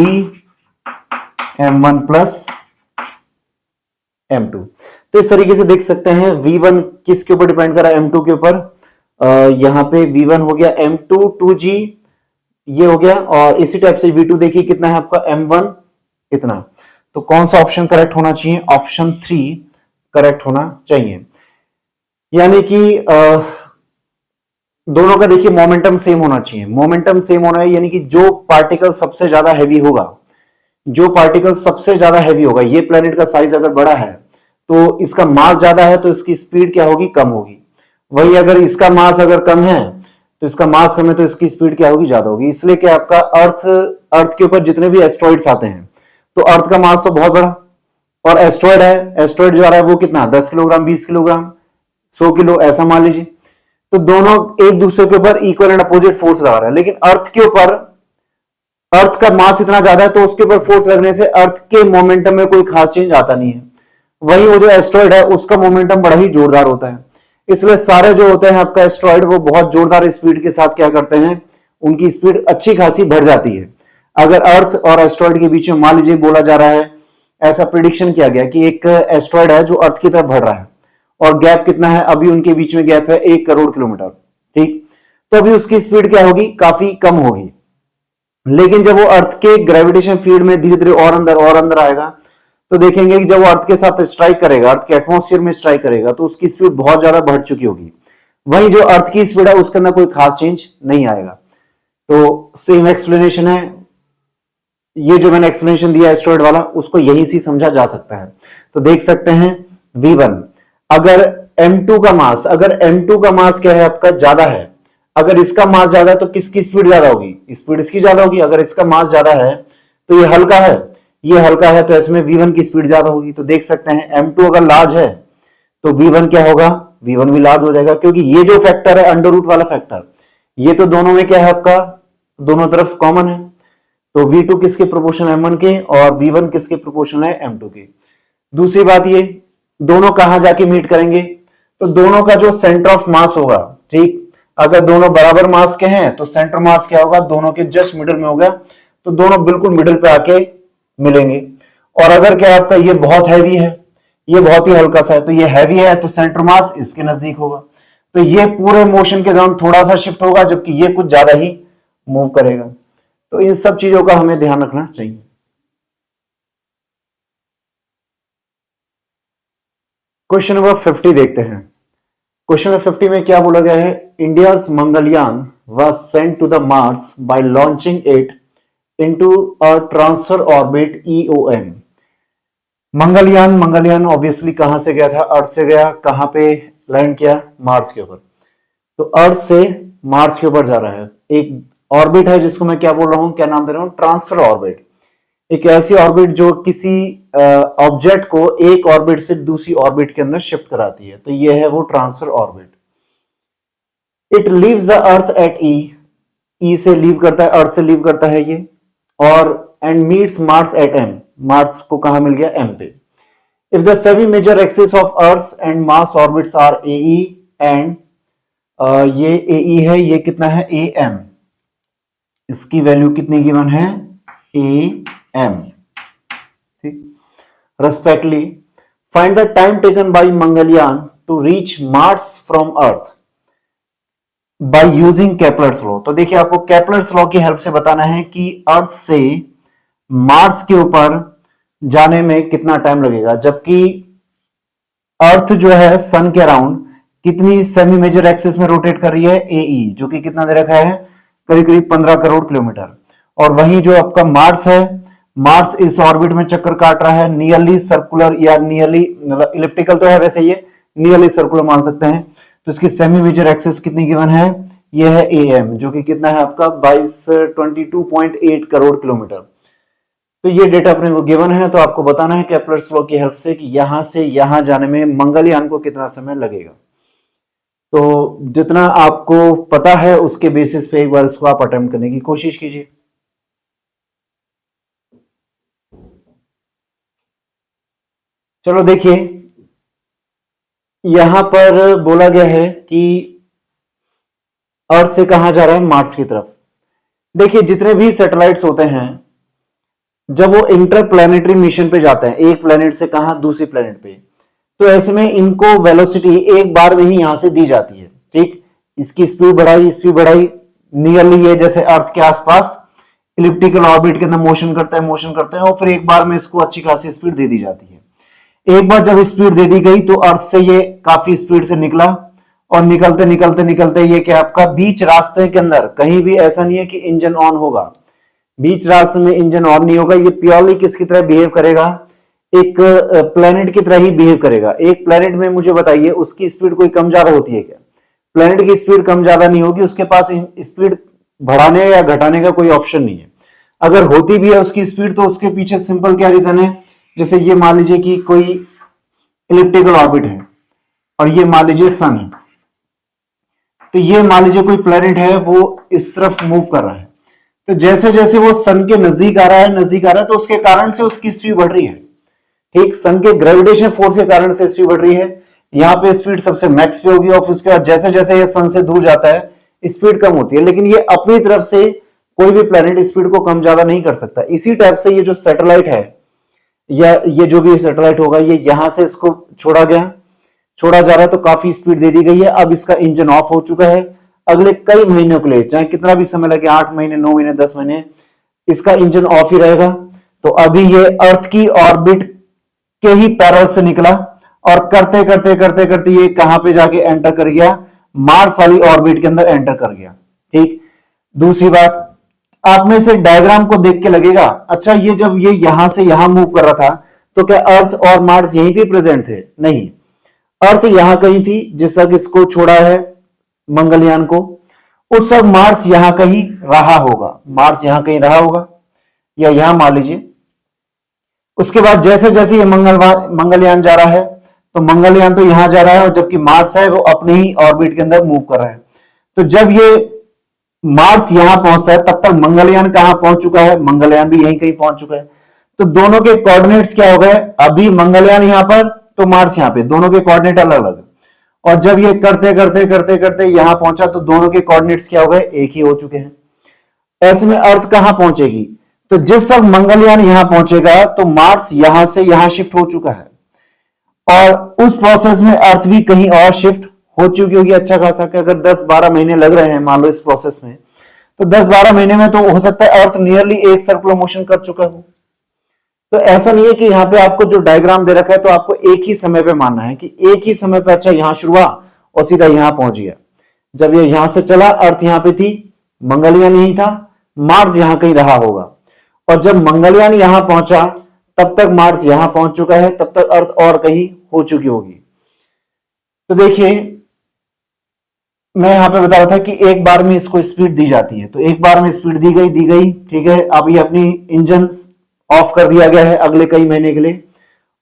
m1 प्लस m2। तो इस तरीके से देख सकते हैं v1 किसके ऊपर डिपेंड कर रहा है, m2 के ऊपर। यहां पे v1 हो गया m2 2g ये हो गया, और इसी टाइप से v2 देखिए कितना है आपका m1 इतना। तो कौन सा ऑप्शन करेक्ट होना चाहिए, ऑप्शन 3 करेक्ट होना चाहिए। यानी कि दोनों का देखिए मोमेंटम सेम होना चाहिए, मोमेंटम सेम होना है, यानी कि जो पार्टिकल सबसे ज्यादा हैवी होगा, जो पार्टिकल सबसे ज्यादा हैवी होगा, ये प्लेनेट का साइज अगर बड़ा है तो इसका मास ज्यादा है तो इसकी स्पीड क्या होगी, कम होगी। वही अगर इसका मास अगर कम है तो इसका मास कम है तो इसकी स्पीड क्या होगी, ज्यादा होगी। इसलिए कि आपका अर्थ के ऊपर जितने भी एस्ट्रॉइड्स आते हैं तो अर्थ का मास तो बहुत बड़ा, और एस्ट्रॉइड है, एस्ट्रॉइड जो आ रहा है वो कितना 10 किलोग्राम 20 किलोग्राम 100 किलो ऐसा मान लीजिए। तो दोनों एक दूसरे के ऊपर इक्वल एंड अपोजिट फोर्स लगा रहा है, लेकिन अर्थ के ऊपर अर्थ का मास इतना ज्यादा है तो उसके ऊपर फोर्स लगने से अर्थ के मोमेंटम में कोई खास चेंज आता नहीं है। वही वो जो एस्ट्रॉइड है उसका मोमेंटम बड़ा ही जोरदार होता है, इसलिए सारे जो होते हैं आपका एस्ट्रॉइड वो बहुत जोरदार स्पीड के साथ क्या करते हैं, उनकी स्पीड अच्छी खासी बढ़ जाती है। अगर अर्थ और एस्ट्रॉइड के बीच में मान लीजिए बोला जा रहा है, ऐसा प्रिडिक्शन किया गया कि एक एस्ट्रॉइड है जो अर्थ की तरफ बढ़ रहा है और गैप कितना है, अभी उनके बीच में गैप है 1 करोड़ किलोमीटर, ठीक। तो अभी उसकी स्पीड क्या होगी, काफी कम होगी। लेकिन जब वो अर्थ के ग्रेविटेशन फील्ड में धीरे धीरे और अंदर आएगा तो देखेंगे कि जब वो अर्थ के साथ स्ट्राइक करेगा, अर्थ के एटमॉस्फेयर में स्ट्राइक करेगा तो उसकी स्पीड बहुत ज्यादा बढ़ चुकी होगी। वही जो अर्थ की स्पीड है उसके अंदर कोई खास चेंज नहीं आएगा। तो सेम एक्सप्लेनेशन है, ये जो मैंने एक्सप्लेनेशन दिया एस्ट्रॉइड वाला उसको यही से समझा जा सकता है। तो देख सकते हैं v1 अगर m2 का मास, अगर m2 का मास क्या है आपका ज्यादा है, अगर इसका मास ज्यादा है तो किसकी स्पीड ज्यादा होगी, स्पीड इसकी ज्यादा होगी। अगर इसका मास ज्यादा है तो ये हल्का है, ये हल्का है तो इसमें v1 की स्पीड ज्यादा होगी। तो देख सकते हैं m2 अगर लार्ज है तो v1 क्या होगा, v1 भी लार्ज हो जाएगा, क्योंकि ये जो फैक्टर है अंडर रूट वाला फैक्टर, ये तो दोनों में क्या है आपका, दोनों तरफ कॉमन है। तो v2 किसके प्रोपोर्शनल m1 के और v1 किसके प्रोपोर्शनल है m2 के। दूसरी बात ये दोनों कहां जाके मीट करेंगे, तो दोनों का जो सेंटर ऑफ मास होगा, ठीक, अगर दोनों बराबर मास के हैं तो सेंटर मास क्या होगा, दोनों के जस्ट मिडिल में होगा, तो दोनों बिल्कुल मिडिल पे आके मिलेंगे। और अगर क्या आपका ये बहुत हैवी है, ये बहुत ही हल्का सा है, तो ये हैवी है तो सेंटर मास इसके नजदीक होगा, तो ये पूरे मोशन के दौरान थोड़ा सा शिफ्ट होगा, जबकि ये कुछ ज्यादा ही मूव करेगा। तो इन सब चीजों का हमें ध्यान रखना चाहिए। क्वेश्चन नंबर 50 देखते हैं। क्वेश्चन नंबर 50 में क्या बोला गया है? India's Mangalyaan was sent to the Mars by launching it into a transfer orbit EOM। Mangalyaan obviously कहां से गया था? अर्थ से गया। कहां पे लैंड किया? मार्स के ऊपर। तो अर्थ से मार्स के ऊपर जा रहा है। एक ऑर्बिट है जिसको मैं क्या बोल रहा हूं, क्या नाम दे रहा हूं? Transfer orbit. एक ऐसी ऑर्बिट जो किसी ऑब्जेक्ट को एक ऑर्बिट से दूसरी ऑर्बिट के अंदर शिफ्ट कराती है, तो ये है वो transfer orbit. It leaves the earth at E से लीव करता है, अर्थ से लीव करता है ये, और and meets Mars at M. Mars को कहां मिल गया? एम पे। If the semi major axis of earth and Mars orbits are A E and ये ए ई है, ये कितना है? A M. इसकी वैल्यू कितनी गिवन है? A M. ठीक। Respectively find the time taken by Mangalyaan to reach Mars from earth by using Kepler's law. तो देखिए, आपको केपलर्स लॉ की हेल्प से बताना है कि अर्थ से मार्स के ऊपर जाने में कितना टाइम लगेगा, जबकि अर्थ जो है सन के अराउंड कितनी सेमी मेजर एक्सिस में रोटेट कर रही है? एई, जो कि कितना दे रखा है? करीब करीब 15 करोड़ किलोमीटर। और वहीं जो आपका मार्स है, मार्स इस ऑर्बिट में चक्कर काट रहा है, नियरली सर्कुलर या नियरली, मतलब इलिप्टिकल तो है वैसे, ये नियरली सर्कुलर मान सकते हैं। तो इसकी सेमी मेजर एक्सिस कितनी गिवन है? ये है ए एम, जो कि कितना है आपका? 22.8 करोड़ किलोमीटर। तो ये डेटा अपने को गिवन है, तो आपको बताना है केपलर्स लॉ की हेल्प से कि यहां से यहां जाने में मंगलयान को कितना समय लगेगा। तो जितना आपको पता है उसके बेसिस पे एक बार इसको आप अटेम्प्ट करने की कोशिश कीजिए। चलो देखिए, यहां पर बोला गया है कि अर्थ से कहां जा रहा है? मार्स की तरफ। देखिए, जितने भी सैटेलाइट्स होते हैं, जब वो इंटरप्लैनेटरी मिशन पे जाते हैं, एक प्लेनेट से कहां? दूसरी प्लेनेट पे, तो ऐसे में इनको वेलोसिटी एक बार में ही यहां से दी जाती है। ठीक। इसकी स्पीड बढ़ाई, नियरली ये जैसे अर्थ के आसपास इलिप्टिकल ऑर्बिट के अंदर मोशन करता है, और फिर एक बार में इसको अच्छी खासी स्पीड दे दी जाती है। एक बार जब स्पीड दे दी गई तो अर्थ से ये काफी स्पीड से निकला, और निकलते ये क्या आपका बीच रास्ते के अंदर कहीं भी ऐसा नहीं है कि इंजन ऑन होगा। बीच रास्ते में इंजन ऑन नहीं होगा। ये प्योरली किसकी तरह बिहेव करेगा? एक प्लेनेट की तरह ही बिहेव करेगा। एक प्लेनेट में मुझे बताइए, उसकी स्पीड कोई कम ज्यादा होती है क्या? प्लेनेट की स्पीड कम ज्यादा नहीं होगी, उसके पास स्पीड बढ़ाने या घटाने का कोई ऑप्शन नहीं है। अगर होती भी है उसकी स्पीड, तो उसके पीछे सिंपल क्या रीजन है? जैसे ये मान लीजिए कि कोई इलिप्टिकल ऑर्बिट है और ये मान लीजिए सन है, तो ये मान लीजिए कोई प्लेनेट है, वो इस तरफ मूव कर रहा है, तो जैसे जैसे वो सन के नजदीक आ रहा है, तो उसके कारण से उसकी स्पीड बढ़ रही है। ठीक। सन के ग्रेविटेशन फोर्स के कारण से स्पीड बढ़ रही है। यहां पे स्पीड सबसे मैक्स पे होगी, और उसके बाद जैसे जैसे ये सन से दूर जाता है स्पीड कम होती है। लेकिन ये अपनी तरफ से कोई भी प्लेनेट स्पीड को कम ज्यादा नहीं कर सकता। इसी टाइप से ये जो सैटेलाइट है, या ये जो भी सैटेलाइट होगा, ये यहां से इसको छोड़ा जा रहा है, तो काफी स्पीड दे दी गई है। अब इसका इंजन ऑफ हो चुका है। अगले कई महीनों के लिए, चाहे कितना भी समय लगे, 8 महीने, 9 महीने, 10 महीने, इसका इंजन ऑफ ही रहेगा। तो अभी ये अर्थ की ऑर्बिट के ही पैरेलल से निकला, और करते ये कहां पे जाके एंटर कर गया? मार्स वाली ऑर्बिट के अंदर एंटर कर गया। ठीक। दूसरी बात, आप में से डायग्राम को देख के लगेगा, अच्छा ये जब ये यहां से यहां मूव कर रहा था, तो क्या अर्थ और मार्स यहीं पे प्रेजेंट थे? नहीं, अर्थ यहां कहीं थी जिस तक इसको छोड़ा है मंगलयान को, उस सब मार्स यहां कहीं रहा होगा, या यहां मान लीजिए। उसके बाद जैसे जैसे ये मंगलयान जा रहा है, तो मंगलयान तो यहां जा रहा है, और जबकि मार्स है वो अपने ही ऑर्बिट के अंदर मूव कर रहा है। तो जब ये मार्स यहां पहुंचता है, तब तक मंगलयान कहां पहुंच चुका है? मंगलयान भी यहीं कहीं पहुंच चुका है। तो दोनों के कोऑर्डिनेट्स क्या हो गए? अभी मंगलयान यहां पर, तो मार्स यहां पे, दोनों के कोऑर्डिनेट अलग अलग। और जब ये करते यहां पहुंचा, तो दोनों के कोऑर्डिनेट्स क्या हो गए? एक ही हो चुके हैं। ऐसे में अर्थ कहां पहुंचेगी? तो जिस वक्त मंगलयान यहां पहुंचेगा, तो मार्स यहां से यहां शिफ्ट हो चुका है, और उस प्रोसेस में अर्थ भी कहीं और शिफ्ट हो चुकी होगी अच्छा खासा। कि अगर 10-12 महीने लग रहे हैं मान लो इस प्रोसेस में, तो 10-12 महीने में तो हो सकता है अर्थ नियरली एक सर्कुलर मोशन कर चुका हो। तो ऐसा नहीं है कि यहाँ पे आपको जो डायग्राम दे रखा है तो आपको एक ही समय पे मानना है कि एक ही समय पे अच्छा यहां शुरू हुआ और सीधा यहां पहुंच गया। जब ये यहां से चला, अर्थ यहां पे थी, मंगलयान यही था, मार्स यहां कहीं रहा होगा, और जब मंगलयान यहां पहुंचा तब तक मार्स यहां पहुंच चुका है, तब तक अर्थ और कहीं हो चुकी होगी। तो देखिए मैं यहां पे बता रहा था कि एक बार में इसको स्पीड दी जाती है, तो एक बार में स्पीड दी गई, ठीक है। अब ये अपनी इंजन ऑफ कर दिया गया है अगले कई महीने के लिए,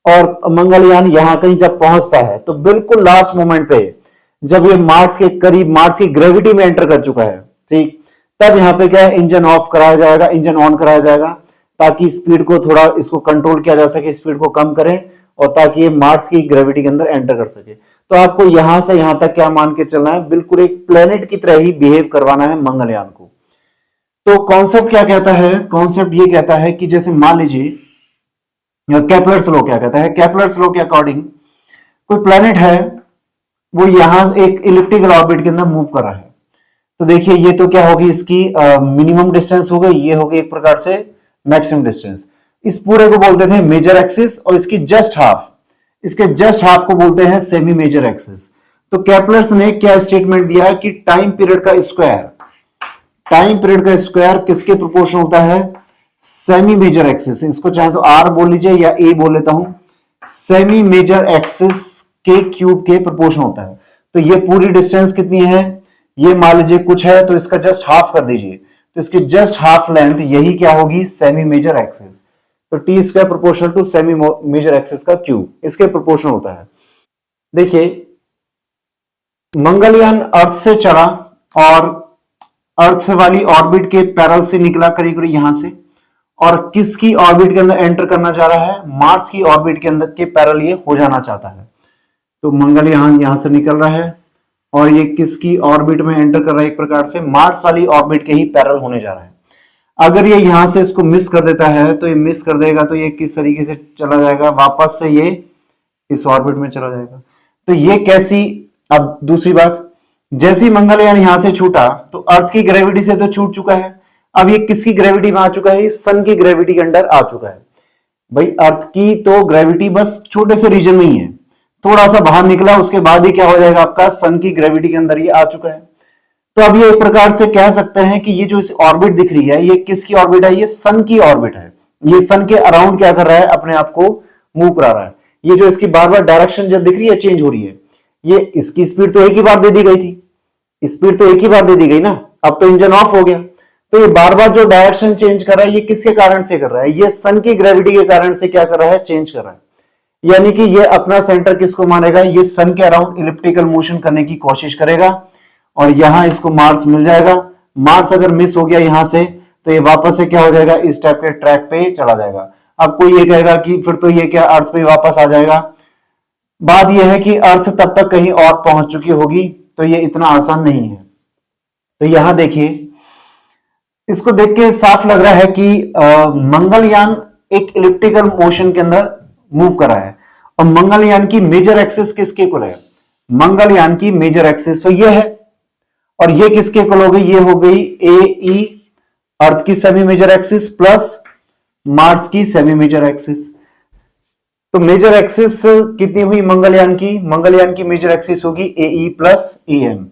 और मंगलयान यहां कहीं जब पहुंचता है तो बिल्कुल लास्ट मोमेंट पे जब ये मार्स के करीब, मार्स की ग्रेविटी में एंटर कर चुका है, ठीक, तब यहां पे क्या है, इंजन ऑफ कराया जाएगा, इंजन ऑन कराया जाएगा, ताकि स्पीड को थोड़ा इसको कंट्रोल किया जा सके, स्पीड को कम करें, और ताकि ये मार्स की ग्रेविटी के अंदर एंटर कर सके। तो आपको यहां से यहां तक क्या मान के चलना है, बिल्कुल एक प्लेनेट की तरह ही बिहेव करवाना है मंगलयान को। तो कॉन्सेप्ट क्या कहता है, कॉन्सेप्ट ये कहता है कि जैसे मान लीजिए केपलर्स लॉ क्या कहता है, केपलर्स लॉ के अकॉर्डिंग कोई प्लेनेट है, वो यहां एक इलिप्टिकल ऑर्बिट के अंदर मूव कर रहा है। तो देखिए ये तो क्या होगी, इसकी मिनिमम डिस्टेंस हो गई, ये हो गई एक प्रकार से मैक्सिमम डिस्टेंस। इस पूरे को बोलते थे मेजर एक्सिस, और इसकी जस्ट हाफ, इसके जस्ट हाफ को बोलते हैं सेमी मेजर एक्सिस। तो केपलर्स ने क्या स्टेटमेंट दिया है कि टाइम पीरियड का स्क्वायर, टाइम पीरियड का स्क्वायर किसके प्रोपोर्शनल होता है, सेमी मेजर एक्सिस, इसको चाहे तो आर बोल लीजिए या ए बोल लेता हूं, सेमी मेजर एक्सिस के क्यूब के प्रोपोर्शनल होता है। तो ये पूरी डिस्टेंस कितनी है, ये मान लीजिए कुछ है, तो इसका जस्ट हाफ कर दीजिए, तो इसकी जस्ट हाफ लेंथ यही क्या होगी, सेमी मेजर एक्सिस। तो T square proportional to semi major axis का क्यूब, इसके प्रोपोर्शनल होता है। देखिए मंगलयान अर्थ से चला और अर्थ वाली ऑर्बिट के पैरेलल से निकला करीब करीब यहां से, और किसकी ऑर्बिट के अंदर एंटर करना चाह रहा है, मार्स की ऑर्बिट के अंदर के पैरेलल ये हो जाना चाहता है। तो मंगलयान यहां से निकल रहा है और ये किसकी ऑर्बिट में एंटर कर रहा है, एक प्रकार से मार्स वाली ऑर्बिट के ही पैरेलल होने जा रहा है। अगर ये यहां से इसको मिस कर देता है, तो ये मिस कर देगा, तो ये किस तरीके से चला जाएगा, वापस से ये इस ऑर्बिट में चला जाएगा। तो ये कैसी, अब दूसरी बात, जैसे ही मंगलयान यहां से छूटा तो अर्थ की ग्रेविटी से तो छूट चुका है, अब ये किसकी ग्रेविटी में आ चुका है, सन की ग्रेविटी के अंडर आ चुका है। भाई अर्थ की तो ग्रेविटी बस छोटे से रीजन में ही है, थोड़ा सा बाहर निकला उसके बाद ही क्या हो जाएगा आपका, सन की ग्रेविटी के अंदर ये आ चुका है। तो अब ये एक प्रकार से कह सकते हैं कि ये जो इस ऑर्बिट दिख रही है, ये किसकी ऑर्बिट है, ये सन की ऑर्बिट है। ये सन के अराउंड क्या कर रहा है, अपने आप को मूव करा रहा है। ये जो इसकी बार बार डायरेक्शन जो दिख रही है, चेंज हो रही है, ये इसकी स्पीड तो एक ही बार दे दी गई थी, स्पीड तो एक ही बार दे दी गई ना, अब तो इंजन ऑफ हो गया। तो ये बार बार जो डायरेक्शन चेंज कर रहा है, ये किसके कारण से कर रहा है, ये सन की ग्रेविटी के कारण से क्या कर रहा है, चेंज कर रहा है। यानी कि ये अपना सेंटर किसको मानेगा, ये सन के अराउंड इलिप्टिकल मोशन करने की कोशिश करेगा, और यहां इसको मार्स मिल जाएगा। मार्स अगर मिस हो गया यहां से, तो ये वापस से क्या हो जाएगा, इस टाइप के ट्रैक पे चला जाएगा। अब कोई ये कहेगा कि फिर तो ये क्या अर्थ पे वापस आ जाएगा। बात यह है कि अर्थ तब तक कहीं और पहुंच चुकी होगी, तो ये इतना आसान नहीं है। तो यहां देखिए, इसको देख के साफ लग रहा है कि मंगलयान एक इलिप्टिकल मोशन के अंदर मूव कर रहा है, और मंगलयान की मेजर एक्सिस किसके इक्वल है, मंगलयान की मेजर एक्सिस तो ये है, और ये किसके इक्वल हो गई, ये हो गई ए ई, अर्थ की semi major axis plus Mars की सेमी मेजर एक्सिस। तो मेजर एक्सिस कितनी हुई मंगलयान की, मंगलयान की मेजर एक्सिस होगी ए ई प्लस ए एम।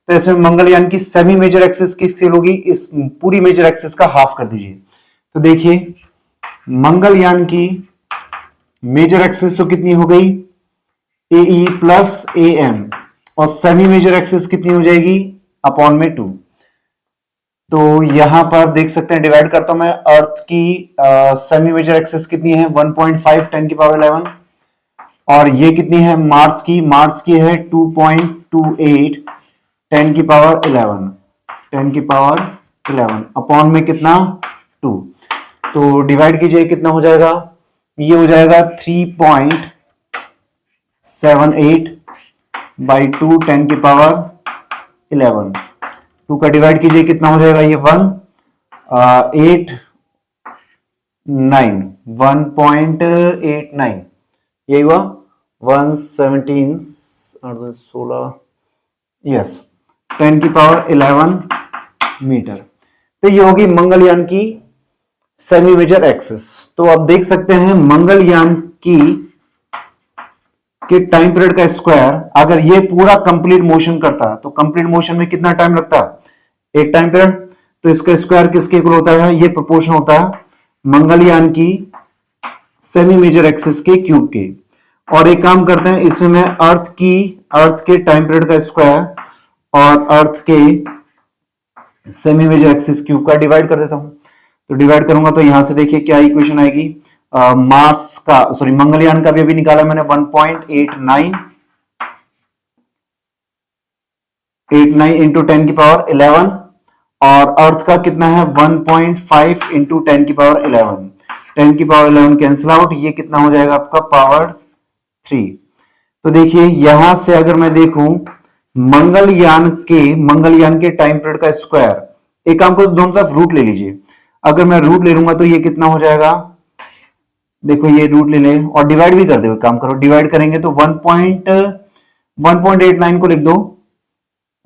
तो इसमें मंगलयान की सेमी मेजर एक्सिस किसकी होगी, इस पूरी मेजर एक्सिस का हाफ कर दीजिए। तो देखिए मंगलयान की मेजर एक्सिस तो कितनी हो गई, ए ई प्लस ए एम, और सेमी मेजर एक्सिस कितनी हो जाएगी, अपॉन में 2। तो यहां पर देख सकते हैं, डिवाइड करता हूं मैं, अर्थ की सेमी मेजर एक्सिस कितनी है 1.5 10 की पावर 11, और ये कितनी है मार्स की है 2.28 10 की पावर 11, 10 की पावर 11 अपॉन में कितना 2। तो डिवाइड कीजिए, कितना हो जाएगा, ये हो जाएगा 3.78 बाई 2 10 की पावर 11। 2 का डिवाइड कीजिए, कितना हो जाएगा, ये 1.89 यही हुआ 117 16 यस 10 की पावर 11 मीटर। तो ये होगी मंगलयान की सेमी मेजर एक्सिस। तो आप देख सकते हैं मंगलयान के टाइम पीरियड का स्क्वायर अगर ये पूरा कंप्लीट मोशन करता तो कंप्लीट मोशन में कितना टाइम लगता? एक टाइम पीरियड। तो इसका स्क्वायर किसके इक्वल होता है? ये प्रोपोर्शन होता है मंगलयान की सेमी मेजर एक्सिस के क्यूब के। और एक काम करते हैं, इसमें मैं अर्थ के टाइम पीरियड का स्क्वायर और अर्थ के सेमी मेजर एक्सिस क्यूब का डिवाइड कर देता हूं। तो डिवाइड करूंगा तो यहां से देखिए क्या इक्वेशन आएगी। मास का सॉरी मंगलयान का भी अभी निकाला मैंने 1.89 इंटू 10 की पावर 11 और अर्थ का कितना है 1.5 इंटू 10 की पावर 11। 10 की पावर 11 कैंसिल आउट, ये कितना हो जाएगा आपका पावर 3। तो देखिए यहां से अगर मैं देखूं मंगलयान के टाइम पीरियड का स्क्वायर, एक काम को दोनों तरफ रूट ले लीजिए। अगर मैं रूट ले लूंगा तो ये कितना हो जाएगा, देखो ये रूट ले लें और डिवाइड भी कर दो। काम करो, डिवाइड करेंगे तो 1.89 को लिख दो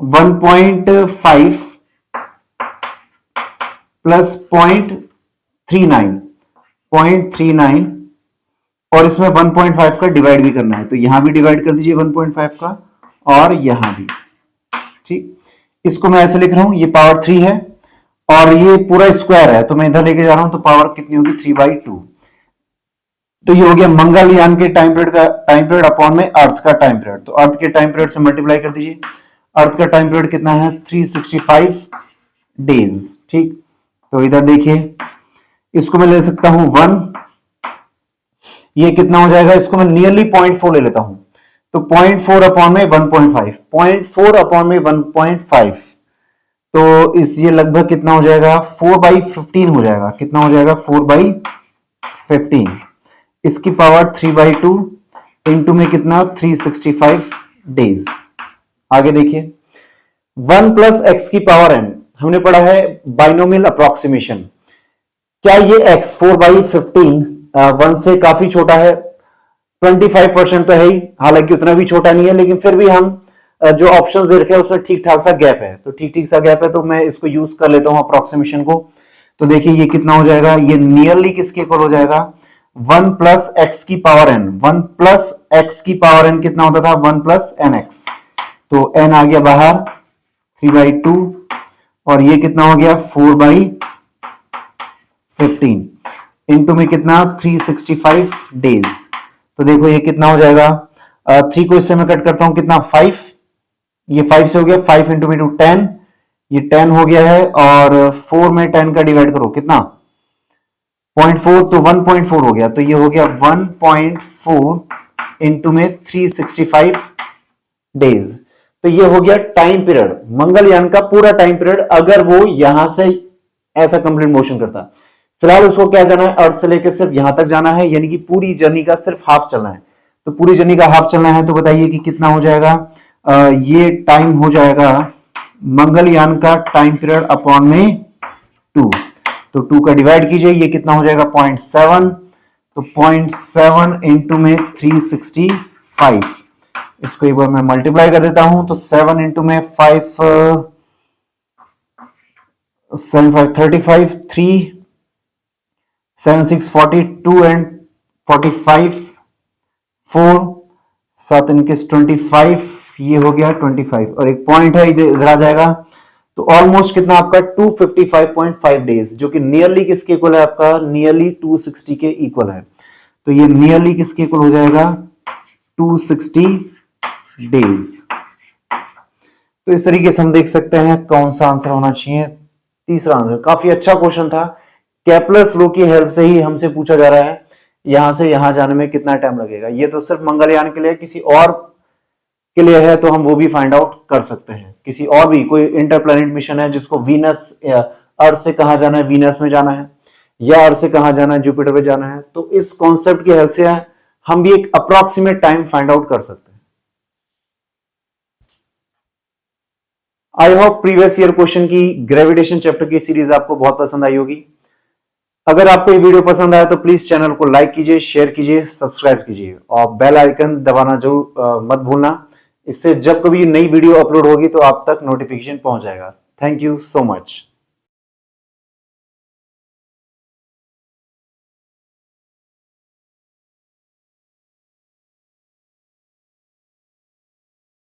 1.5 प्लस 0.39 और इसमें 1.5 का डिवाइड भी करना है तो यहां भी डिवाइड कर दीजिए 1.5 का और यहां भी। ठीक, इसको मैं ऐसे लिख रहा हूं, ये पावर 3 है और ये पूरा स्क्वायर है तो मैं इधर लेके जा रहा हूं तो पावर कितनी होगी 3/2। तो ये हो गया मंगलयान के टाइम पीरियड अपॉन में अर्थ का टाइम पीरियड। तो अर्थ के टाइम पीरियड से मल्टीप्लाई कर दीजिए। अर्थ का टाइम पीरियड कितना है 365 डेज। ठीक, तो इधर देखिए इसको मैं ले सकता हूं 1, ये कितना हो जाएगा, इसको मैं नियरली 0.4 ले लेता हूं तो 0.4 अपॉन में 1.5, 0.4 अपॉन में 1.5 तो इस ये लगभग कितना हो जाएगा 4/15 हो जाएगा। कितना हो जाएगा 4/15, इसकी पावर 3/2 इंटू में कितना 365 डेज। आगे देखिए 1 प्लस एक्स की पावर n हमने पढ़ा है बाइनोमियल अप्रोक्सीमेशन। क्या ये x 4/15 1 से काफी छोटा है? 25% तो है ही, हालांकि उतना भी छोटा नहीं है लेकिन फिर भी हम जो ऑप्शंस दे रखे हैं उसमें ठीक ठाक सा गैप है। तो ठीक सा गैप है तो मैं इसको यूज कर लेता हूं अप्रोक्सीमेशन को। तो देखिए ये कितना हो जाएगा, ये नियरली किसके इक्वल हो जाएगा 1 प्लस एक्स की पावर n। 1 प्लस एक्स की पावर n कितना होता था 1 प्लस nx। तो n आ गया बाहर 3/2 और ये कितना हो गया 4/15 इंटू में कितना 365 डेज। तो देखो ये कितना हो जाएगा 3 को इससे मैं कट करता हूं कितना 5, ये 5 से हो गया 5 इंटू में 10, ये 10 हो गया है और 4 में 10 का डिवाइड करो कितना 0.4 तो 1.4 हो गया। तो ये हो गया 1.4 इंटू में 365 डेज। तो ये हो गया टाइम पीरियड, मंगलयान का पूरा टाइम पीरियड अगर वो यहां से ऐसा कंप्लीट मोशन करता। फिलहाल उसको क्या जाना है, अर्थ से लेकर सिर्फ यहां तक जाना है, यानी कि पूरी जर्नी का सिर्फ हाफ चलना है। तो पूरी जर्नी का हाफ चलना है तो बताइए कि कितना हो जाएगा। ये टाइम हो जाएगा मंगलयान का टाइम पीरियड अपॉन में 2। तो 2 का डिवाइड कीजिए, ये कितना हो जाएगा 0.7। तो 0.7 इंटू में 365, इसको एक बार मैं मल्टीप्लाई कर देता हूं तो 7 इंटू में 5 7 5 35 3 7 6 42 एंड 45 4 7 इनके 25, ये हो गया 25 और एक पॉइंट है इधर आ जाएगा। तो ऑलमोस्ट कितना आपका 255.5 डेज, जो कि नियरली किसके इक्वल है आपका नियरली 260 के इक्वल है। तो ये नियरली किसके इक्वल हो जाएगा 260 डेज। तो इस तरीके से हम देख सकते हैं कौन सा आंसर होना चाहिए। तीसरा आंसर काफी अच्छा क्वेश्चन था, केपलर्स लॉ की हेल्प से ही हमसे पूछा जा रहा है यहां से यहां जाने में कितना टाइम लगेगा। ये तो सिर्फ मंगलयान के लिए, किसी और के लिए है तो हम वो भी फाइंड आउट कर सकते हैं। किसी और भी कोई इंटरप्लैनेट मिशन है जिसको वीनस, अर्थ से कहां जाना है वीनस में जाना है, या अर्थ से कहां जाना है जुपिटर पे जाना है, तो इस कॉन्सेप्ट की हेल्प से हम भी एक अप्रोक्सीमेट टाइम फाइंड आउट कर सकते हैं। I hope previous year question की ग्रेविटेशन चैप्टर की सीरीज आपको बहुत पसंद आई होगी। अगर आपको ये वीडियो पसंद आया तो प्लीज चैनल को लाइक कीजिए, शेयर कीजिए, सब्सक्राइब कीजिए और बेल आइकन दबाना जो मत भूलना। इससे जब कभी नई वीडियो अपलोड होगी तो आप तक नोटिफिकेशन पहुंच जाएगा। Thank you so much.